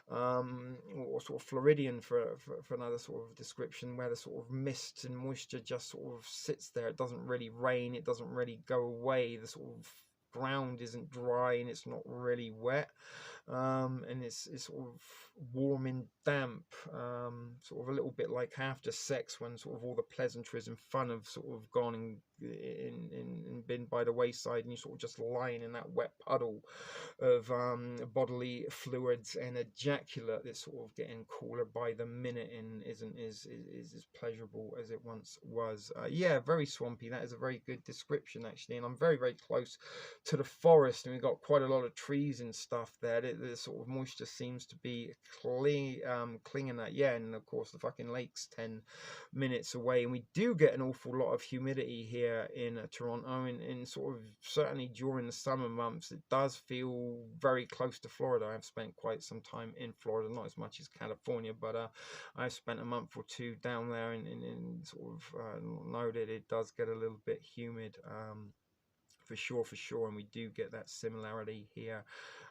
or sort of Floridian for another sort of description, where the sort of mist and moisture just sort of sits there. It doesn't really rain, it doesn't really go away. The sort of ground isn't dry and it's not really wet, and it's sort of warm and damp, sort of a little bit like after sex, when sort of all the pleasantries and fun have sort of gone and been by the wayside, and you're sort of just lying in that wet puddle of bodily fluids and ejaculate that's sort of getting cooler by the minute and isn't as pleasurable as it once was. Yeah, very swampy. That is a very good description, actually, and I'm very close to the forest, and we've got quite a lot of trees and stuff there. The sort of moisture seems to be clinging that, yeah, and of course the fucking lake's 10 minutes away, and we do get an awful lot of humidity here in Toronto, and sort of certainly during the summer months it does feel very close to Florida. I've spent quite some time in Florida, not as much as California, but I've spent a month or two down there, and sort of know that it does get a little bit humid, for sure, and we do get that similarity here.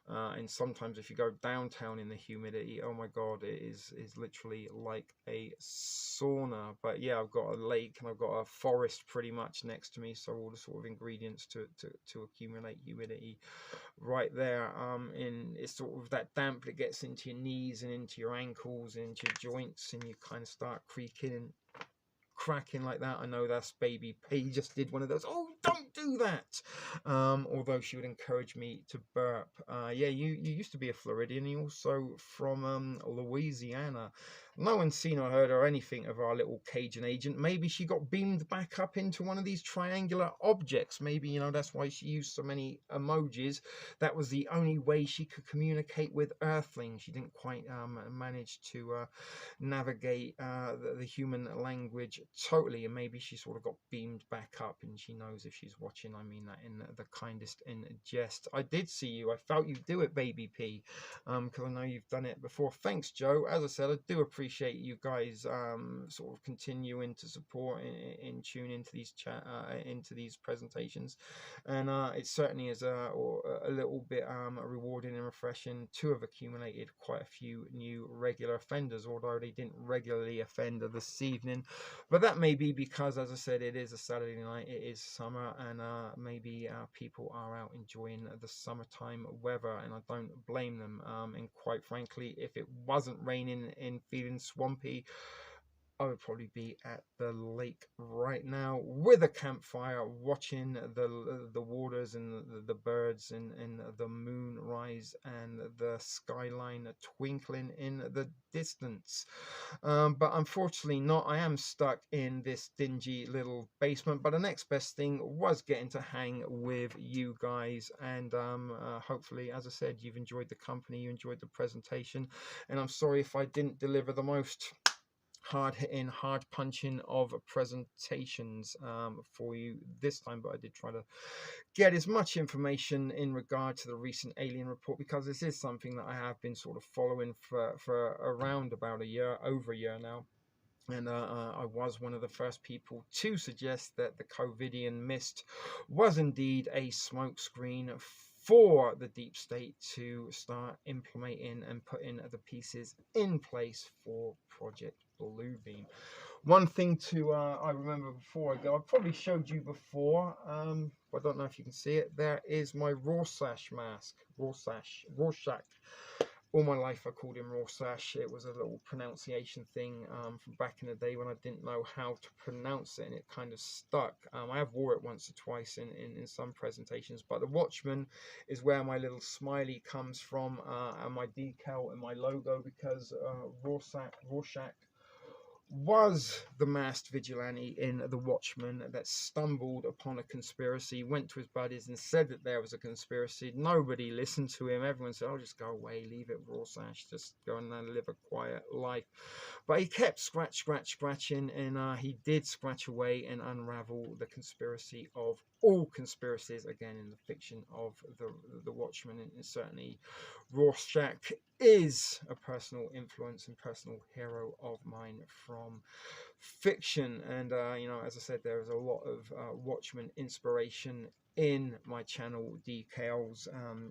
And sometimes if you go downtown in the humidity, oh my god, it is literally like a sauna. But yeah, I've got a lake and I've got a forest pretty much next to me, so all the sort of ingredients to accumulate humidity right there. And it's sort of that damp that gets into your knees and into your ankles and into your joints, and you kind of start creaking and cracking like that. I know that's Baby P just did one of those. Oh don't do that. Although she would encourage me to burp. Yeah, you used to be a Floridian, and also from Louisiana. No one's seen or heard or anything of our little Cajun agent. Maybe she got beamed back up into one of these triangular objects. Maybe, that's why she used so many emojis. That was the only way she could communicate with Earthlings. She didn't quite manage to navigate the human language totally, and maybe she sort of got beamed back up, and she knows if she's watching. I mean that in the kindest in jest. I did see you. I felt you do it, baby P, because I know you've done it before. Thanks, Joe. As I said, I do appreciate you guys sort of continuing to support and tune into these into these presentations, and it certainly is a little bit rewarding and refreshing to have accumulated quite a few new regular offenders, although they didn't regularly offend this evening. But that may be because, as I said, it is a Saturday night, it is summer, and maybe people are out enjoying the summertime weather, and I don't blame them. And quite frankly, if it wasn't raining and feeling swampy, I would probably be at the lake right now with a campfire, watching the waters and the birds and the moon rise and the skyline twinkling in the distance. But unfortunately not. I am stuck in this dingy little basement, but the next best thing was getting to hang with you guys, and hopefully, as I said, you've enjoyed the company, you enjoyed the presentation, and I'm sorry if I didn't deliver the most hard-hitting, hard-punching of presentations for you this time, but I did try to get as much information in regard to the recent alien report, because this is something that I have been sort of following for around about over a year now. And I was one of the first people to suggest that the COVIDian mist was indeed a smokescreen for the deep state to start implementing and putting the pieces in place for Project Bluebeam. One thing to I remember before I go, I probably showed you before, I don't know if you can see it. There is my Rorschach mask. Rorschach. All my life I called him Rorschach. It was a little pronunciation thing from back in the day when I didn't know how to pronounce it, and it kind of stuck. I have wore it once or twice in some presentations, but the Watchman is where my little smiley comes from, and my decal and my logo, because Rorschach was the masked vigilante in The Watchmen that stumbled upon a conspiracy, went to his buddies and said that there was a conspiracy. Nobody listened to him. Everyone said, oh, just go away, leave it, Rorschach, just go and live a quiet life. But he kept scratching, and he did scratch away and unravel the conspiracy of all conspiracies, again, in the fiction of the Watchmen. And certainly Rorschach is a personal influence and personal hero of mine from fiction. And as I said, there is a lot of Watchmen inspiration in my channel decals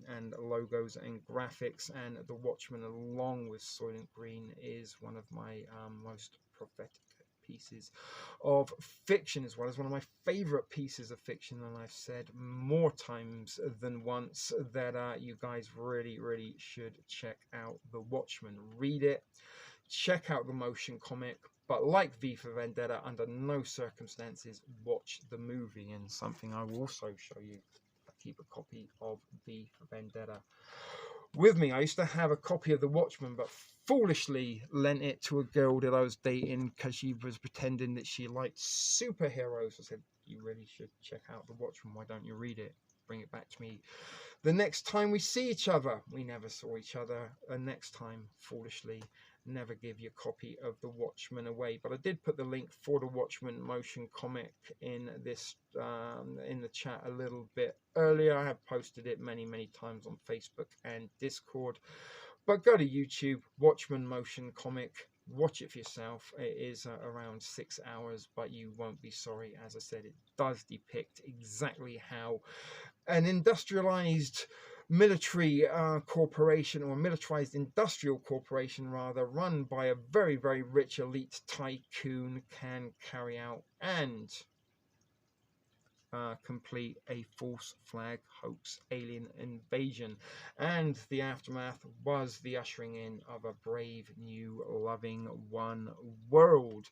and logos and graphics, and the Watchmen, along with Soylent Green, is one of my most prophetic pieces of fiction, as well as one of my favorite pieces of fiction. And I've said more times than once that you guys really should check out The Watchmen. Read it, check out the motion comic, but like V for Vendetta, under no circumstances watch the movie. And something I will also show you, I keep a copy of V for Vendetta with me. I used to have a copy of The Watchmen, but foolishly lent it to a girl that I was dating because she was pretending that she liked superheroes. I said, you really should check out The Watchmen. Why don't you read it? Bring it back to me the next time we see each other. We never saw each other, and next time, foolishly, never give your copy of The Watchmen away. But I did put the link for The Watchmen motion comic in this in the chat a little bit earlier. I have posted it many times on Facebook and Discord, but go to YouTube, Watchmen motion comic, watch it for yourself. It is around 6 hours, but you won't be sorry. As I said, it does depict exactly how an industrialized military corporation, or a militarized industrial corporation rather, run by a very rich elite tycoon, can carry out and complete a false flag hoax alien invasion, and the aftermath was the ushering in of a brave new loving one world.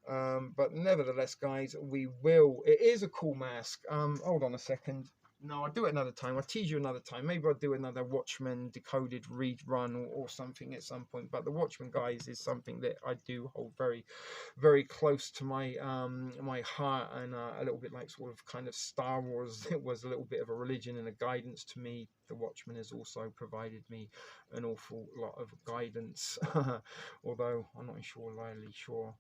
But nevertheless, guys, it is a cool mask. Hold on a second. No, I'll do it another time. I'll tease you another time. Maybe I'll do another Watchmen decoded rerun or something at some point. But the Watchmen, guys, is something that I do hold very, very close to my my heart, and a little bit like sort of kind of Star Wars. It was a little bit of a religion and a guidance to me. The Watchmen has also provided me an awful lot of guidance, although I'm not entirely sure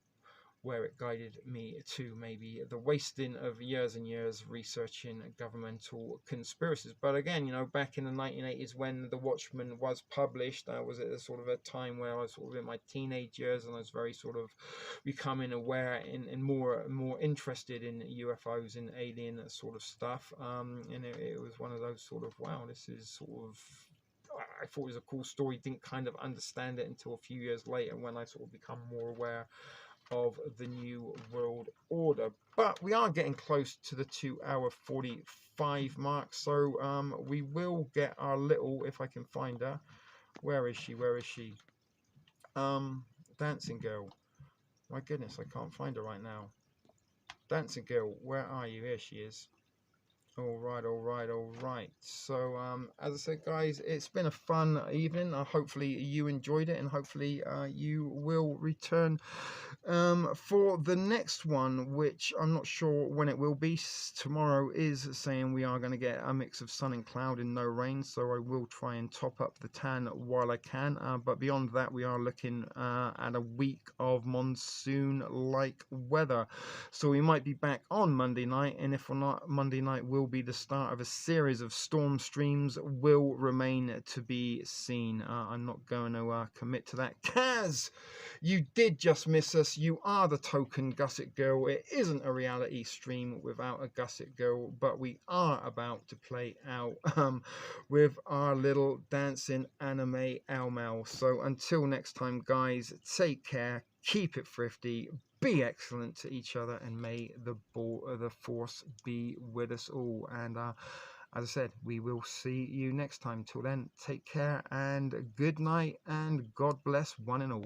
where it guided me to. Maybe the wasting of years and years researching governmental conspiracies. But again, you know, back in the 1980s when The Watchmen was published, I was at a sort of a time where I was sort of in my teenage years, and I was very sort of becoming aware and more interested in UFOs and alien sort of stuff. And it was one of those sort of, wow, this is sort of, I thought it was a cool story, didn't kind of understand it until a few years later when I sort of become more aware of the New World Order. But we are getting close to the 2-hour 45 mark, so we will get our little, if I can find her, where is she, Dancing Girl. My goodness, I can't find her right now. Dancing Girl, where are you? Here she is. All right. So as I said, guys, it's been a fun evening. Hopefully you enjoyed it, and hopefully you will return for the next one, which I'm not sure when it will be. Tomorrow is saying we are going to get a mix of sun and cloud and no rain, so I will try and top up the tan while I can, but beyond that we are looking at a week of monsoon like weather, so we might be back on Monday night, and if we're not, Monday night will be the start of a series of storm streams, will remain to be seen. I'm not going to commit to that. Kaz, you did just miss us. You are the token Gusset Girl. It isn't a reality stream without a Gusset Girl, but we are about to play out with our little dancing anime Elmel. So until next time, guys, take care, keep it thrifty, be excellent to each other, and may the force be with us all. And as I said, we will see you next time. Till then, take care and good night, and God bless one and all.